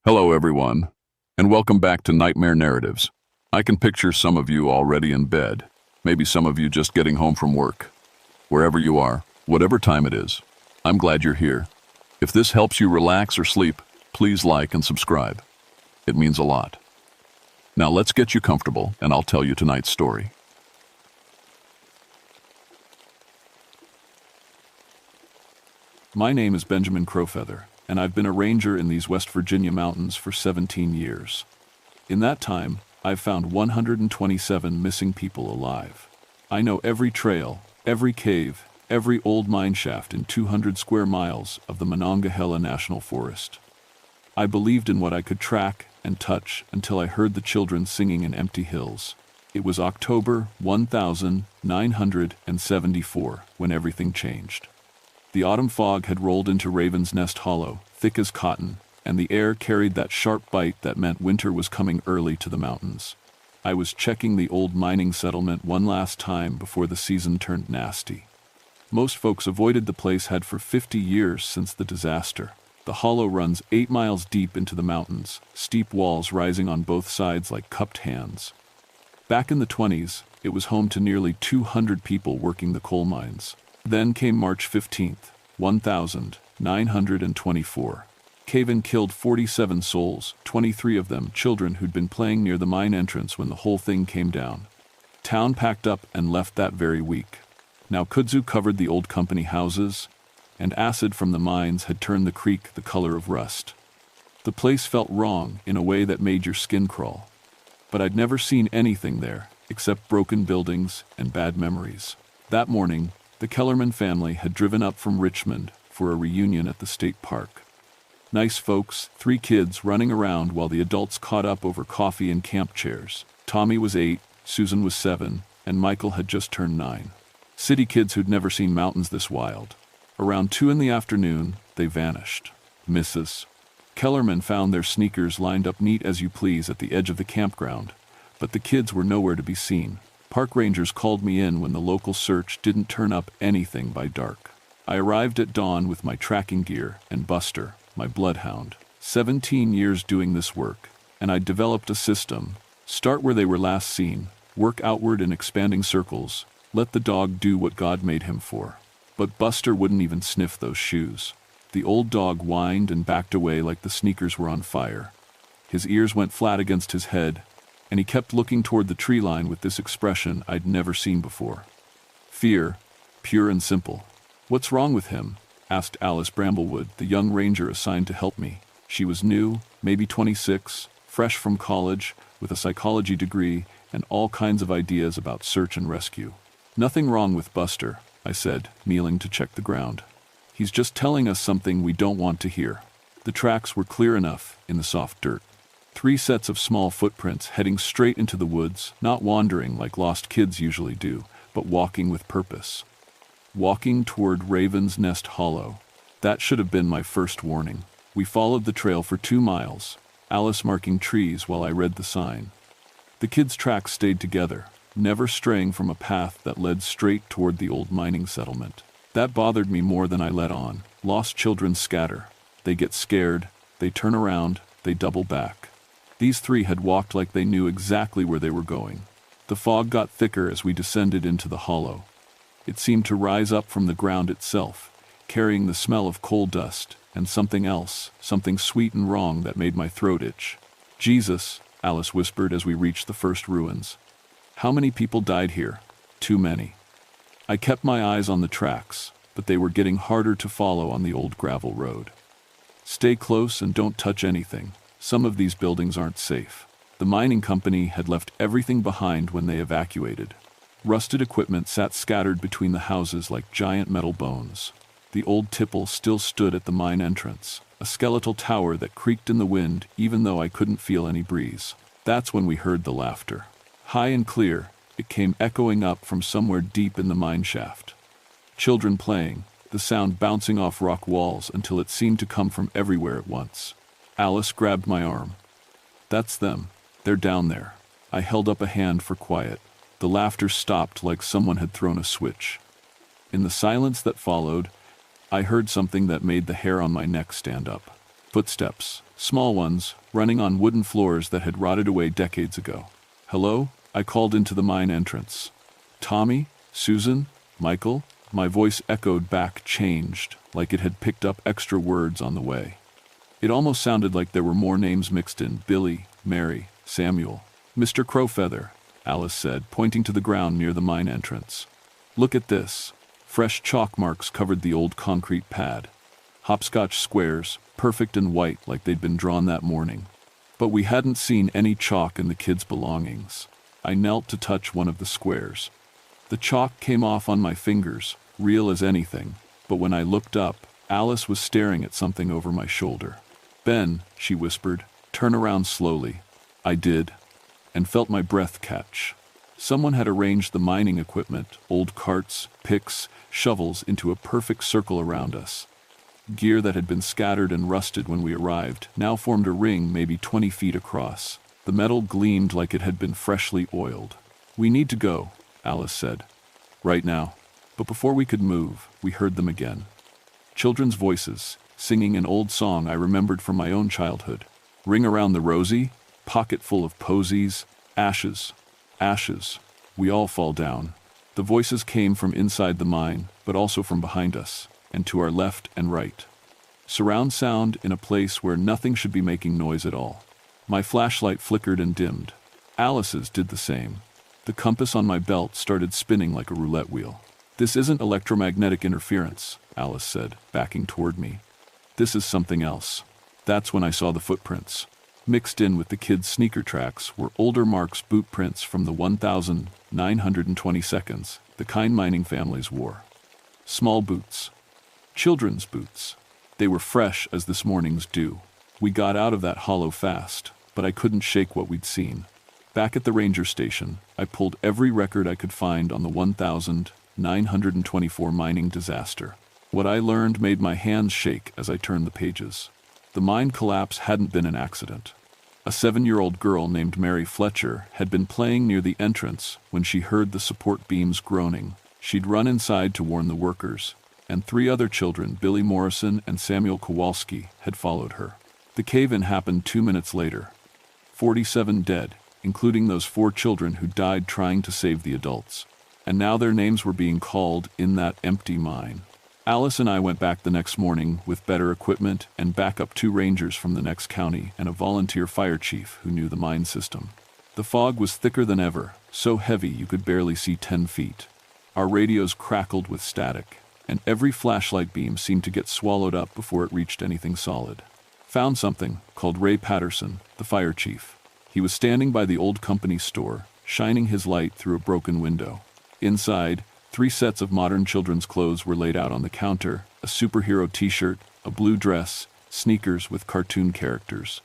Hello, everyone, and welcome back to Nightmare Narratives. I can picture some of you already in bed, maybe some of you just getting home from work. Wherever you are, whatever time it is, I'm glad you're here. If this helps you relax or sleep, please like and subscribe. It means a lot. Now let's get you comfortable, and I'll tell you tonight's story. My name is Benjamin Crowfeather, and I've been a ranger in these West Virginia mountains for 17 years. In that time, I've found 127 missing people alive. I know every trail, every cave, every old mine shaft in 200 square miles of the Monongahela National Forest. I believed in what I could track and touch until I heard the children singing in empty hills. It was October 1974 when everything changed. The autumn fog had rolled into Raven's Nest Hollow, thick as cotton, and the air carried that sharp bite that meant winter was coming early to the mountains. I was checking the old mining settlement one last time before the season turned nasty. Most folks avoided the place had for 50 years since the disaster. The hollow runs 8 miles deep into the mountains, steep walls rising on both sides like cupped hands. Back in the 20s, it was home to nearly 200 people working the coal mines. Then came March 15th, 1924. Cave-in killed 47 souls, 23 of them children who'd been playing near the mine entrance when the whole thing came down. Town packed up and left that very week. Now kudzu covered the old company houses, and acid from the mines had turned the creek the color of rust. The place felt wrong in a way that made your skin crawl. But I'd never seen anything there, except broken buildings and bad memories. That morning, the Kellerman family had driven up from Richmond for a reunion at the state park. Nice folks, 3 kids running around while the adults caught up over coffee and camp chairs. Tommy was 8, Susan was 7, and Michael had just turned 9. City kids who'd never seen mountains this wild. Around 2 in the afternoon, they vanished. Mrs. Kellerman found their sneakers lined up neat as you please at the edge of the campground, but the kids were nowhere to be seen. Park rangers called me in when the local search didn't turn up anything by dark. I arrived at dawn with my tracking gear and Buster, my bloodhound. 17 years doing this work, and I'd developed a system. Start where they were last seen, work outward in expanding circles, let the dog do what God made him for. But Buster wouldn't even sniff those shoes. The old dog whined and backed away like the sneakers were on fire. His ears went flat against his head, and he kept looking toward the tree line with this expression I'd never seen before. Fear, pure and simple. "What's wrong with him?" asked Alice Bramblewood, the young ranger assigned to help me. She was new, maybe 26, fresh from college, with a psychology degree and all kinds of ideas about search and rescue. "Nothing wrong with Buster," I said, kneeling to check the ground. "He's just telling us something we don't want to hear." The tracks were clear enough in the soft dirt. 3 sets of small footprints heading straight into the woods, not wandering like lost kids usually do, but walking with purpose. Walking toward Raven's Nest Hollow. That should have been my first warning. We followed the trail for 2 miles, Alice marking trees while I read the sign. The kids' tracks stayed together, never straying from a path that led straight toward the old mining settlement. That bothered me more than I let on. Lost children scatter. They get scared, they turn around, they double back. These 3 had walked like they knew exactly where they were going. The fog got thicker as we descended into the hollow. It seemed to rise up from the ground itself, carrying the smell of coal dust and something else, something sweet and wrong that made my throat itch. "Jesus," Alice whispered as we reached the first ruins. "How many people died here?" "Too many." I kept my eyes on the tracks, but they were getting harder to follow on the old gravel road. "Stay close and don't touch anything. Some of these buildings aren't safe." The mining company had left everything behind when they evacuated. Rusted equipment sat scattered between the houses like giant metal bones. The old tipple still stood at the mine entrance, a skeletal tower that creaked in the wind even though I couldn't feel any breeze. That's when we heard the laughter. High and clear, it came echoing up from somewhere deep in the mine shaft. Children playing, the sound bouncing off rock walls until it seemed to come from everywhere at once. Alice grabbed my arm. "That's them. They're down there." I held up a hand for quiet. The laughter stopped like someone had thrown a switch. In the silence that followed, I heard something that made the hair on my neck stand up. Footsteps, small ones, running on wooden floors that had rotted away decades ago. "Hello?" I called into the mine entrance. "Tommy? Susan? Michael?" My voice echoed back, changed, like it had picked up extra words on the way. It almost sounded like there were more names mixed in: Billy, Mary, Samuel. "Mr. Crowfeather," Alice said, pointing to the ground near the mine entrance. "Look at this." Fresh chalk marks covered the old concrete pad. Hopscotch squares, perfect and white like they'd been drawn that morning. But we hadn't seen any chalk in the kids' belongings. I knelt to touch one of the squares. The chalk came off on my fingers, real as anything, but when I looked up, Alice was staring at something over my shoulder. "Ben," she whispered, "turn around slowly." I did, and felt my breath catch. Someone had arranged the mining equipment, old carts, picks, shovels, into a perfect circle around us. Gear that had been scattered and rusted when we arrived now formed a ring maybe 20 feet across. The metal gleamed like it had been freshly oiled. "We need to go," Alice said. "Right now." But before we could move, we heard them again. Children's voices, singing an old song I remembered from my own childhood. "Ring around the rosy, pocket full of posies, ashes, ashes, we all fall down." The voices came from inside the mine, but also from behind us, and to our left and right. Surround sound in a place where nothing should be making noise at all. My flashlight flickered and dimmed. Alice's did the same. The compass on my belt started spinning like a roulette wheel. "This isn't electromagnetic interference," Alice said, backing toward me. "This is something else." That's when I saw the footprints. Mixed in with the kids' sneaker tracks were older Mark's boot prints from the 1922, the kind mining families wore. Small boots. Children's boots. They were fresh as this morning's dew. We got out of that hollow fast, but I couldn't shake what we'd seen. Back at the ranger station, I pulled every record I could find on the 1924 mining disaster. What I learned made my hands shake as I turned the pages. The mine collapse hadn't been an accident. A 7-year-old girl named Mary Fletcher had been playing near the entrance when she heard the support beams groaning. She'd run inside to warn the workers, and 3 other children, Billy Morrison and Samuel Kowalski, had followed her. The cave-in happened 2 minutes later. 47 dead, including those 4 children who died trying to save the adults. And now their names were being called in that empty mine. Alice and I went back the next morning with better equipment and back up 2 rangers from the next county and a volunteer fire chief who knew the mine system. The fog was thicker than ever, so heavy you could barely see 10 feet. Our radios crackled with static, and every flashlight beam seemed to get swallowed up before it reached anything solid. "Found something," called Ray Patterson, the fire chief. He was standing by the old company store, shining his light through a broken window. Inside, 3 sets of modern children's clothes were laid out on the counter: a superhero t-shirt, a blue dress, sneakers with cartoon characters.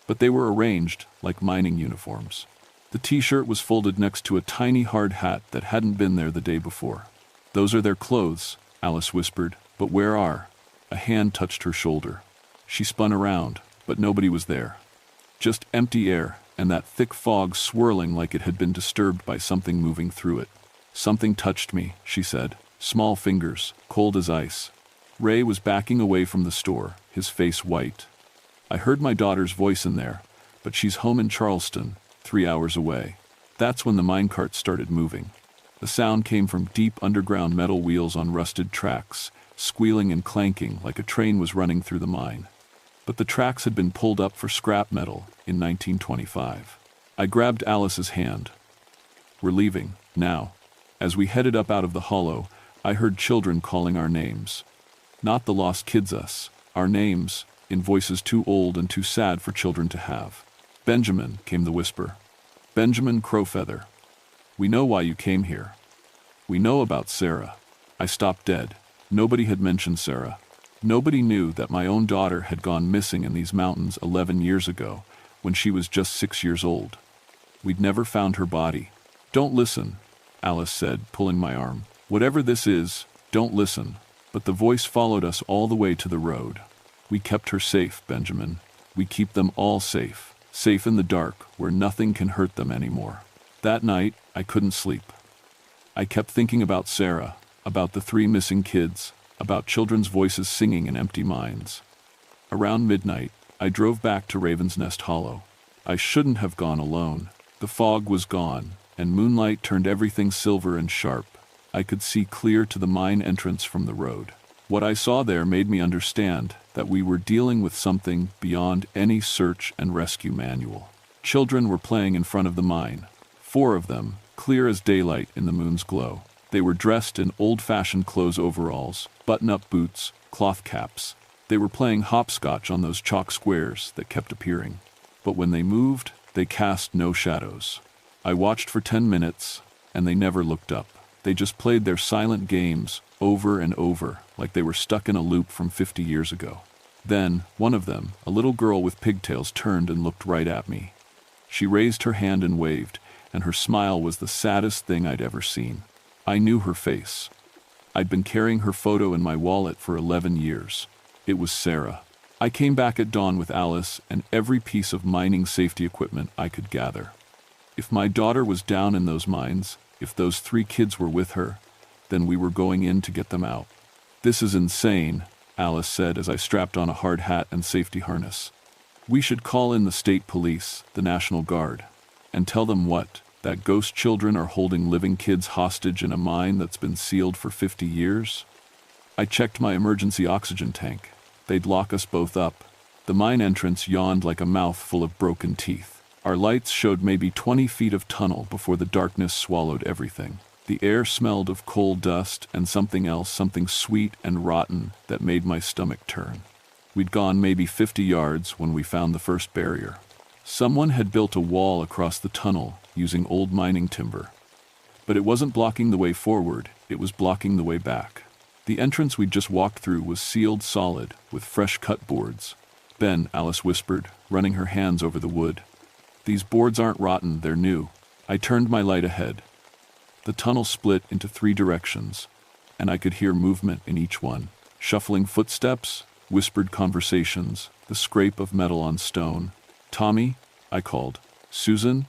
But they were arranged like mining uniforms. The t-shirt was folded next to a tiny hard hat that hadn't been there the day before. "Those are their clothes," Alice whispered, "but where are?" A hand touched her shoulder. She spun around, but nobody was there. Just empty air, and that thick fog swirling like it had been disturbed by something moving through it. "Something touched me," she said. "Small fingers, cold as ice." Ray was backing away from the store, his face white. "I heard my daughter's voice in there, but she's home in Charleston, 3 hours away." That's when the minecart started moving. The sound came from deep underground metal wheels on rusted tracks, squealing and clanking like a train was running through the mine. But the tracks had been pulled up for scrap metal in 1925. I grabbed Alice's hand. "We're leaving, now." As we headed up out of the hollow, I heard children calling our names. Not the lost kids us, our names, in voices too old and too sad for children to have. "Benjamin," came the whisper. "Benjamin Crowfeather. We know why you came here. We know about Sarah." I stopped dead. Nobody had mentioned Sarah. Nobody knew that my own daughter had gone missing in these mountains 11 years ago, when she was just 6 years old. We'd never found her body. "Don't listen," Alice said, pulling my arm. "Whatever this is, don't listen." But the voice followed us all the way to the road. "We kept her safe, Benjamin. We keep them all safe. Safe in the dark, where nothing can hurt them anymore." That night, I couldn't sleep. I kept thinking about Sarah, about the 3 missing kids, about children's voices singing in empty mines. Around midnight, I drove back to Raven's Nest Hollow. I shouldn't have gone alone. The fog was gone, and moonlight turned everything silver and sharp. I could see clear to the mine entrance from the road. What I saw there made me understand that we were dealing with something beyond any search and rescue manual. Children were playing in front of the mine. 4 of them, clear as daylight in the moon's glow. They were dressed in old-fashioned clothes overalls, button-up boots, cloth caps. They were playing hopscotch on those chalk squares that kept appearing. But when they moved, they cast no shadows. I watched for 10 minutes, and they never looked up. They just played their silent games over and over, like they were stuck in a loop from 50 years ago. Then, one of them, a little girl with pigtails, turned and looked right at me. She raised her hand and waved, and her smile was the saddest thing I'd ever seen. I knew her face. I'd been carrying her photo in my wallet for 11 years. It was Sarah. I came back at dawn with Alice and every piece of mining safety equipment I could gather. If my daughter was down in those mines, if those 3 kids were with her, then we were going in to get them out. "This is insane," Alice said as I strapped on a hard hat and safety harness. "We should call in the state police, the National Guard, and tell them what? That ghost children are holding living kids hostage in a mine that's been sealed for 50 years? I checked my emergency oxygen tank. They'd lock us both up. The mine entrance yawned like a mouth full of broken teeth. Our lights showed maybe 20 feet of tunnel before the darkness swallowed everything. The air smelled of coal dust and something else, something sweet and rotten that made my stomach turn. We'd gone maybe 50 yards when we found the first barrier. Someone had built a wall across the tunnel using old mining timber. But it wasn't blocking the way forward, it was blocking the way back. The entrance we'd just walked through was sealed solid, with fresh-cut boards. "Ben," Alice whispered, running her hands over the wood. "These boards aren't rotten, they're new." I turned my light ahead. The tunnel split into 3 directions, and I could hear movement in each one. Shuffling footsteps, whispered conversations, the scrape of metal on stone. "Tommy," I called. "Susan?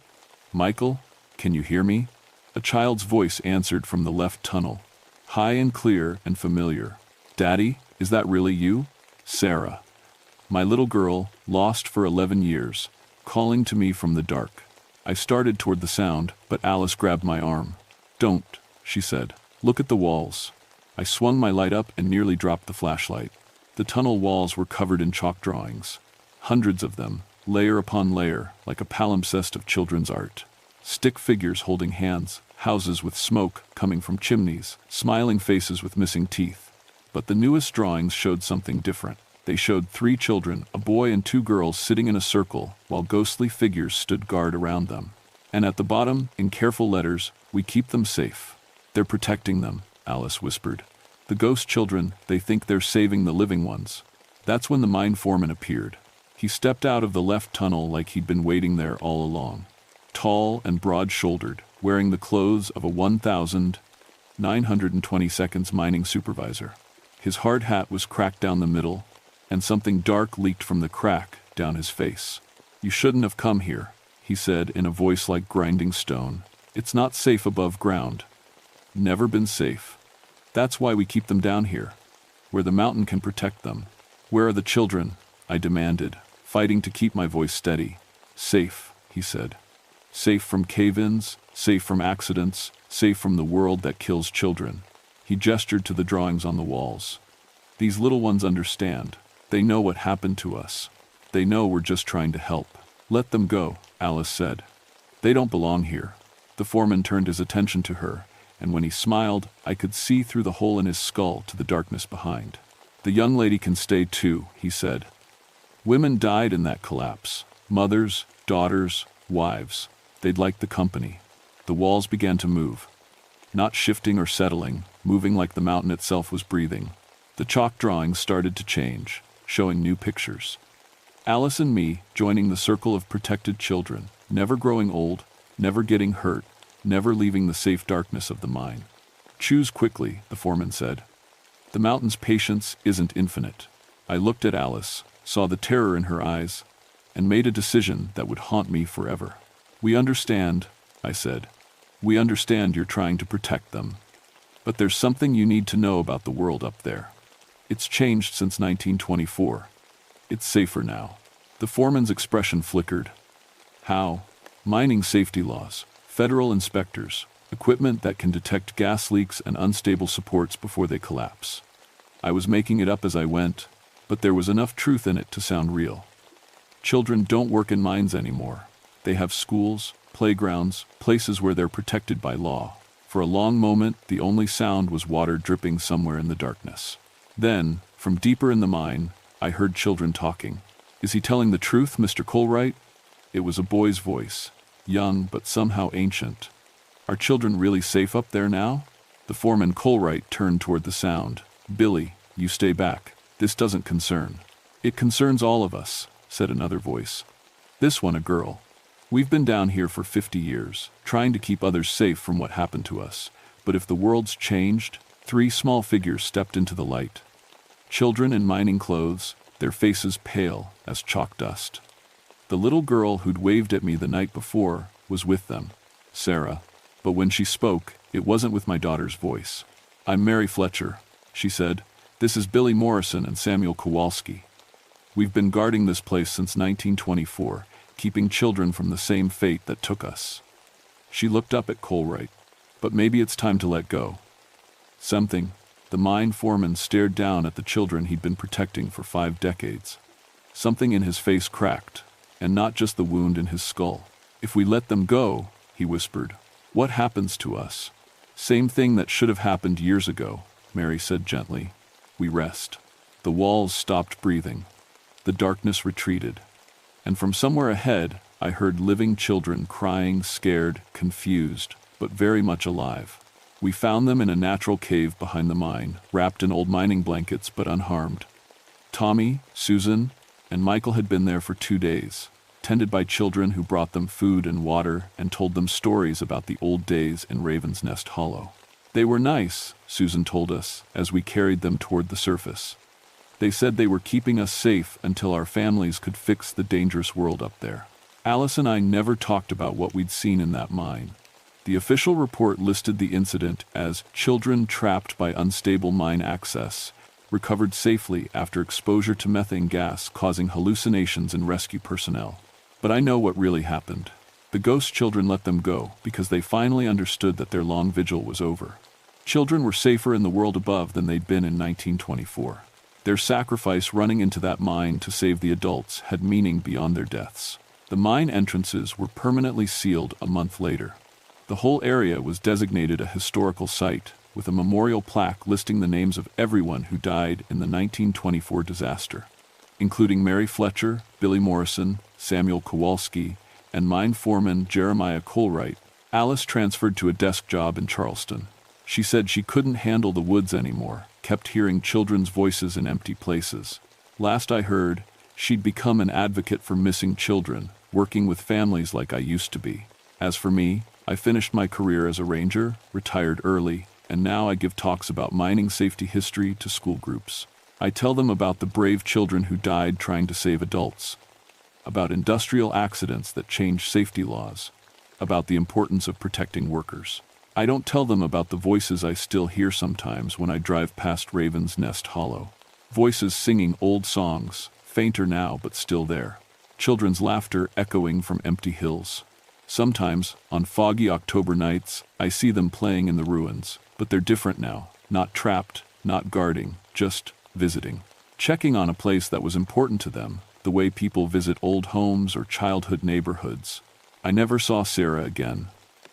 Michael? Can you hear me?" A child's voice answered from the left tunnel. High and clear and familiar. "Daddy, is that really you?" Sarah. My little girl, lost for 11 years, calling to me from the dark. I started toward the sound, but Alice grabbed my arm. "Don't," she said. "Look at the walls." I swung my light up and nearly dropped the flashlight. The tunnel walls were covered in chalk drawings. Hundreds of them, layer upon layer, like a palimpsest of children's art. Stick figures holding hands, houses with smoke coming from chimneys, smiling faces with missing teeth. But the newest drawings showed something different. They showed 3 children, a boy and 2 girls, sitting in a circle, while ghostly figures stood guard around them. And at the bottom, in careful letters, "We keep them safe." "They're protecting them," Alice whispered. "The ghost children, they think they're saving the living ones." That's when the mine foreman appeared. He stepped out of the left tunnel like he'd been waiting there all along. Tall and broad-shouldered, wearing the clothes of a 1,920 mining supervisor. His hard hat was cracked down the middle, and something dark leaked from the crack down his face. "You shouldn't have come here," he said in a voice like grinding stone. "It's not safe above ground. Never been safe. That's why we keep them down here, where the mountain can protect them." "Where are the children?" I demanded, fighting to keep my voice steady. "Safe," he said. "Safe from cave-ins, safe from accidents, safe from the world that kills children." He gestured to the drawings on the walls. "These little ones understand. They know what happened to us. They know we're just trying to help." "Let them go," Alice said. "They don't belong here." The foreman turned his attention to her, and when he smiled, I could see through the hole in his skull to the darkness behind. "The young lady can stay too," he said. "Women died in that collapse. Mothers, daughters, wives. They'd like the company." The walls began to move. Not shifting or settling, moving like the mountain itself was breathing. The chalk drawings started to change, showing new pictures. Alice and me joining the circle of protected children, never growing old, never getting hurt, never leaving the safe darkness of the mine. "Choose quickly," the foreman said. "The mountain's patience isn't infinite." I looked at Alice, saw the terror in her eyes, and made a decision that would haunt me forever. "We understand," I said. "We understand you're trying to protect them. But there's something you need to know about the world up there. It's changed since 1924. It's safer now. The foreman's expression flickered. How? Mining safety laws, federal inspectors, equipment that can detect gas leaks and unstable supports before they collapse. I was making it up as I went, but there was enough truth in it to sound real. Children don't work in mines anymore. They have schools, playgrounds, places where they're protected by law. For a long moment, the only sound was water dripping somewhere in the darkness. Then, from deeper in the mine, I heard children talking. "Is he telling the truth, Mr. Colwright?" It was a boy's voice, young but somehow ancient. "Are children really safe up there now?" The foreman Colwright turned toward the sound. "Billy, you stay back. This doesn't concern." "It concerns all of us," said another voice. This one a girl. "We've been down here for 50 years, trying to keep others safe from what happened to us. But if the world's changed..." 3 small figures stepped into the light. Children in mining clothes, their faces pale as chalk dust. The little girl who'd waved at me the night before was with them, Sarah. But when she spoke, it wasn't with my daughter's voice. "I'm Mary Fletcher," she said. "This is Billy Morrison and Samuel Kowalski. We've been guarding this place since 1924, keeping children from the same fate that took us." She looked up at Colwright. "But maybe it's time to let go." Something. The mine foreman stared down at the children he'd been protecting for 5 decades. Something in his face cracked, and not just the wound in his skull. "If we let them go," he whispered, "what happens to us?" "Same thing that should have happened years ago," Mary said gently. "We rest." The walls stopped breathing. The darkness retreated. And from somewhere ahead, I heard living children crying, scared, confused, but very much alive. We found them in a natural cave behind the mine, wrapped in old mining blankets but unharmed. Tommy, Susan, and Michael had been there for 2 days, tended by children who brought them food and water and told them stories about the old days in Raven's Nest Hollow. "They were nice," Susan told us as we carried them toward the surface. "They said they were keeping us safe until our families could fix the dangerous world up there." Alice and I never talked about what we'd seen in that mine. The official report listed the incident as children trapped by unstable mine access, recovered safely after exposure to methane gas causing hallucinations in rescue personnel. But I know what really happened. The ghost children let them go because they finally understood that their long vigil was over. Children were safer in the world above than they'd been in 1924. Their sacrifice running into that mine to save the adults had meaning beyond their deaths. The mine entrances were permanently sealed a month later. The whole area was designated a historical site, with a memorial plaque listing the names of everyone who died in the 1924 disaster, including Mary Fletcher, Billy Morrison, Samuel Kowalski, and mine foreman Jeremiah Colwright. Alice transferred to a desk job in Charleston. She said she couldn't handle the woods anymore, kept hearing children's voices in empty places. Last I heard, she'd become an advocate for missing children, working with families like I used to be. As for me, I finished my career as a ranger, retired early, and now I give talks about mining safety history to school groups. I tell them about the brave children who died trying to save adults, about industrial accidents that changed safety laws, about the importance of protecting workers. I don't tell them about the voices I still hear sometimes when I drive past Raven's Nest Hollow. Voices singing old songs, fainter now but still there. Children's laughter echoing from empty hills. Sometimes, on foggy October nights, I see them playing in the ruins, but they're different now, not trapped, not guarding, just visiting. Checking on a place that was important to them, the way people visit old homes or childhood neighborhoods. I never saw Sarah again,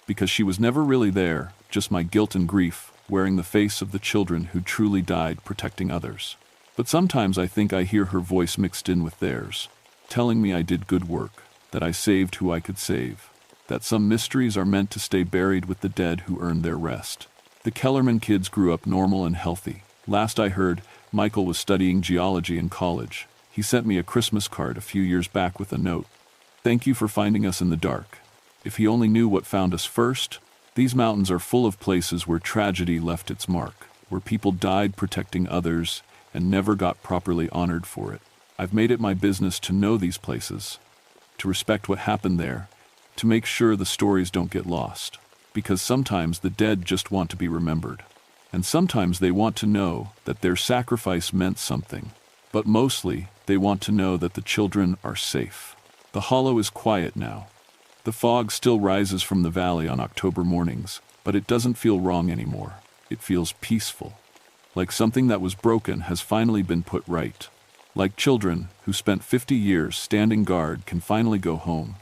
because she was never really there, just my guilt and grief, wearing the face of the children who truly died protecting others. But sometimes I think I hear her voice mixed in with theirs, telling me I did good work, that I saved who I could save, that some mysteries are meant to stay buried with the dead who earned their rest. The Kellerman kids grew up normal and healthy. Last I heard, Michael was studying geology in college. He sent me a Christmas card a few years back with a note. "Thank you for finding us in the dark." If he only knew what found us first. These mountains are full of places where tragedy left its mark, where people died protecting others and never got properly honored for it. I've made it my business to know these places, to respect what happened there, to make sure the stories don't get lost. Because sometimes the dead just want to be remembered. And sometimes they want to know that their sacrifice meant something. But mostly, They want to know that the children are safe. The hollow is quiet now. The fog still rises from the valley on October mornings, but it doesn't feel wrong anymore. It feels peaceful. Like something that was broken has finally been put right. Like children who spent 50 years standing guard can finally go home.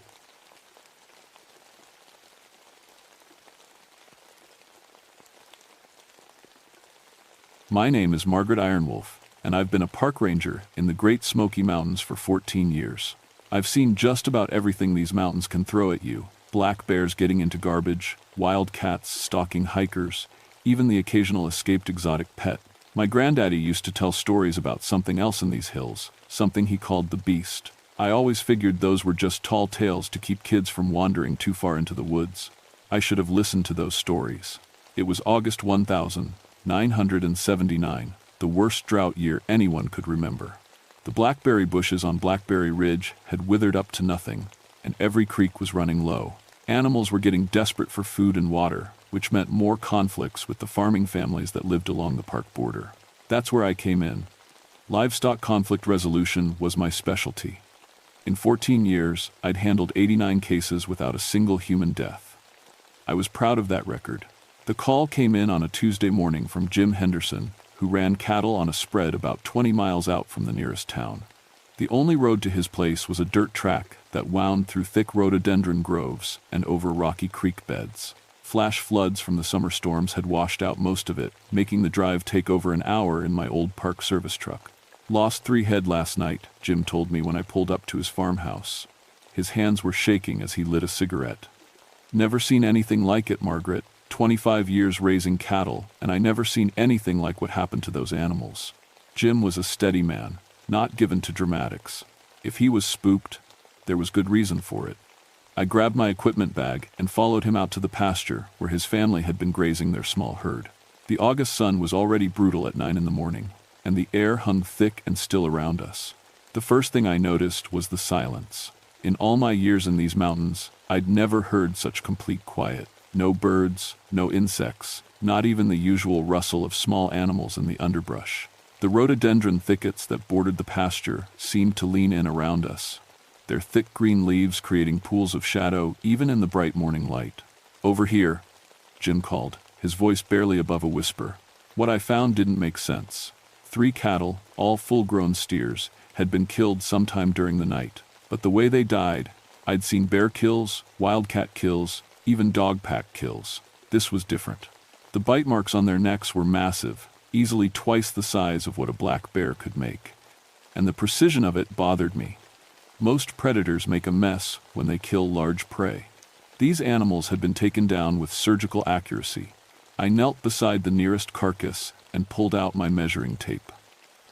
My name is Margaret Ironwolf, and I've been a park ranger in the Great Smoky Mountains for 14 years. I've seen just about everything these mountains can throw at you. Black bears getting into garbage, wild cats stalking hikers, even the occasional escaped exotic pet. My granddaddy used to tell stories about something else in these hills, something he called the beast. I always figured those were just tall tales to keep kids from wandering too far into the woods. I should have listened to those stories. It was August 1979, the worst drought year anyone could remember. The blackberry bushes on Blackberry Ridge had withered up to nothing, and every creek was running low. Animals were getting desperate for food and water, which meant more conflicts with the farming families that lived along the park border. That's where I came in. Livestock conflict resolution was my specialty. In 14 years, I'd handled 89 cases without a single human death. I was proud of that record. The call came in on a Tuesday morning from Jim Henderson, who ran cattle on a spread about 20 miles out from the nearest town. The only road to his place was a dirt track that wound through thick rhododendron groves and over rocky creek beds. Flash floods from the summer storms had washed out most of it, making the drive take over an hour in my old Park Service truck. Lost 3 head last night, Jim told me when I pulled up to his farmhouse. His hands were shaking as he lit a cigarette. Never seen anything like it, Margaret. 25 years raising cattle, and I never seen anything like what happened to those animals. Jim was a steady man, not given to dramatics. If he was spooked, there was good reason for it. I grabbed my equipment bag and followed him out to the pasture where his family had been grazing their small herd. The August sun was already brutal at 9 in the morning, and the air hung thick and still around us. The first thing I noticed was the silence. In all my years in these mountains, I'd never heard such complete quiet. No birds, no insects, not even the usual rustle of small animals in the underbrush. The rhododendron thickets that bordered the pasture seemed to lean in around us, their thick green leaves creating pools of shadow even in the bright morning light. "Over here," Jim called, his voice barely above a whisper. What I found didn't make sense. 3 cattle, all full-grown steers, had been killed sometime during the night. But the way they died, I'd seen bear kills, wildcat kills, even dog pack kills. This was different. The bite marks on their necks were massive, easily twice the size of what a black bear could make. And the precision of it bothered me. Most predators make a mess when they kill large prey. These animals had been taken down with surgical accuracy. I knelt beside the nearest carcass and pulled out my measuring tape.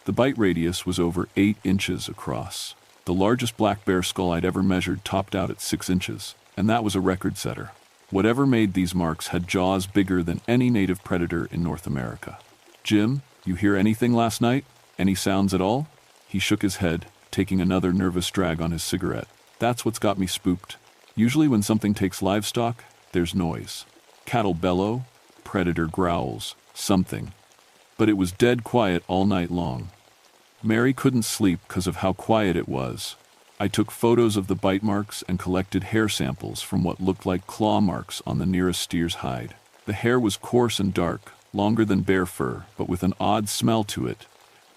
The bite radius was over 8 inches across. The largest black bear skull I'd ever measured topped out at 6 inches, and that was a record setter. Whatever made these marks had jaws bigger than any native predator in North America. "Jim, you hear anything last night? Any sounds at all?" He shook his head, taking another nervous drag on his cigarette. "That's what's got me spooked. Usually when something takes livestock, there's noise. Cattle bellow, predator growls, something. But it was dead quiet all night long. Mary couldn't sleep because of how quiet it was. I took photos of the bite marks and collected hair samples from what looked like claw marks on the nearest steer's hide. The hair was coarse and dark, longer than bear fur, but with an odd smell to it.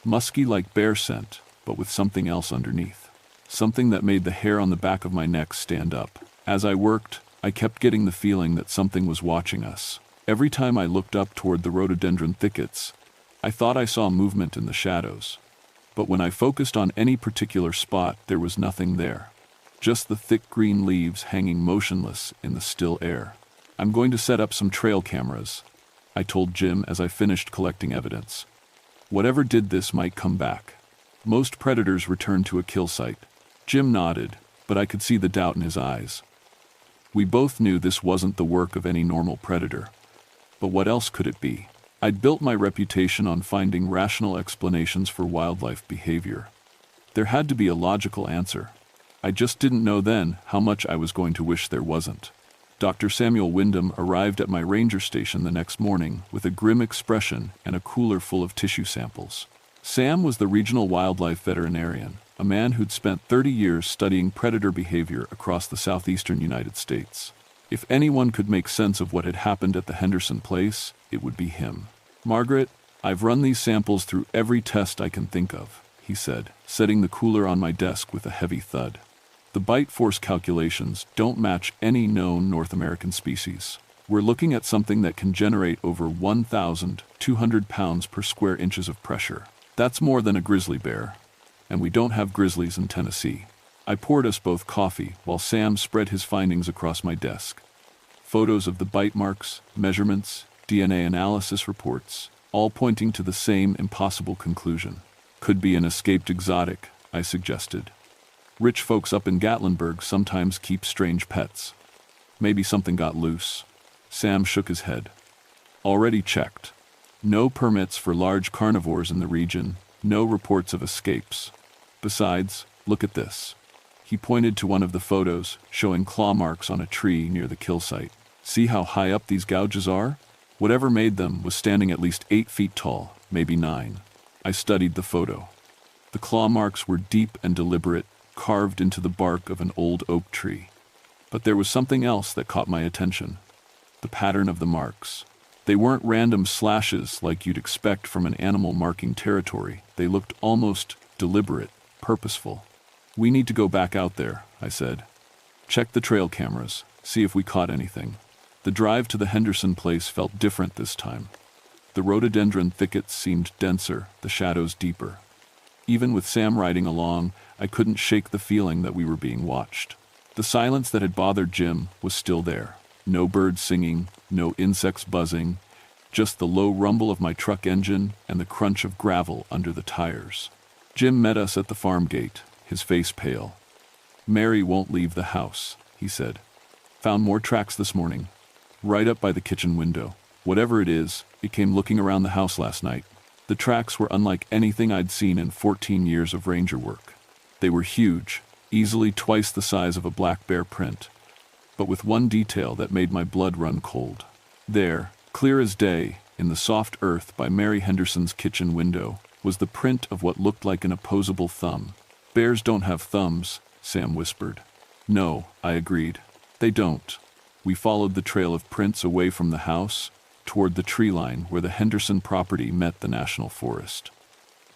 Musky like bear scent, but with something else underneath. Something that made the hair on the back of my neck stand up. As I worked, I kept getting the feeling that something was watching us. Every time I looked up toward the rhododendron thickets, I thought I saw movement in the shadows. But when I focused on any particular spot, there was nothing there. Just the thick green leaves hanging motionless in the still air. "I'm going to set up some trail cameras," I told Jim as I finished collecting evidence. Whatever did this might come back. Most predators return to a kill site. Jim nodded, but I could see the doubt in his eyes. We both knew this wasn't the work of any normal predator. But what else could it be? I'd built my reputation on finding rational explanations for wildlife behavior. There had to be a logical answer. I just didn't know then how much I was going to wish there wasn't. Dr. Samuel Wyndham arrived at my ranger station the next morning with a grim expression and a cooler full of tissue samples. Sam was the regional wildlife veterinarian, a man who'd spent 30 years studying predator behavior across the southeastern United States. If anyone could make sense of what had happened at the Henderson place, it would be him. "Margaret, I've run these samples through every test I can think of," he said, setting the cooler on my desk with a heavy thud. "The bite force calculations don't match any known North American species. We're looking at something that can generate over 1,200 pounds per square inches of pressure. That's more than a grizzly bear. And we don't have grizzlies in Tennessee." I poured us both coffee while Sam spread his findings across my desk. Photos of the bite marks, measurements, DNA analysis reports, all pointing to the same impossible conclusion. "Could be an escaped exotic," I suggested. "Rich folks up in Gatlinburg sometimes keep strange pets. Maybe something got loose." Sam shook his head. "Already checked. No permits for large carnivores in the region, no reports of escapes. Besides, look at this." He pointed to one of the photos, showing claw marks on a tree near the kill site. "See how high up these gouges are? Whatever made them was standing at least 8 feet tall, maybe 9. I studied the photo. The claw marks were deep and deliberate, carved into the bark of an old oak tree. But there was something else that caught my attention. The pattern of the marks. They weren't random slashes like you'd expect from an animal marking territory. They looked almost deliberate, purposeful. "We need to go back out there," I said. "Check the trail cameras, see if we caught anything." The drive to the Henderson place felt different this time. The rhododendron thickets seemed denser, the shadows deeper. Even with Sam riding along, I couldn't shake the feeling that we were being watched. The silence that had bothered Jim was still there. No birds singing, no insects buzzing, just the low rumble of my truck engine and the crunch of gravel under the tires. Jim met us at the farm gate, his face pale. "Mary won't leave the house," he said. "Found more tracks this morning. Right up by the kitchen window. Whatever it is, it came looking around the house last night." The tracks were unlike anything I'd seen in 14 years of ranger work. They were huge, easily twice the size of a black bear print, but with one detail that made my blood run cold. There, clear as day, in the soft earth by Mary Henderson's kitchen window, was the print of what looked like an opposable thumb. "Bears don't have thumbs," Sam whispered. "No," I agreed. "They don't." We followed the trail of prints away from the house, toward the tree line where the Henderson property met the national forest.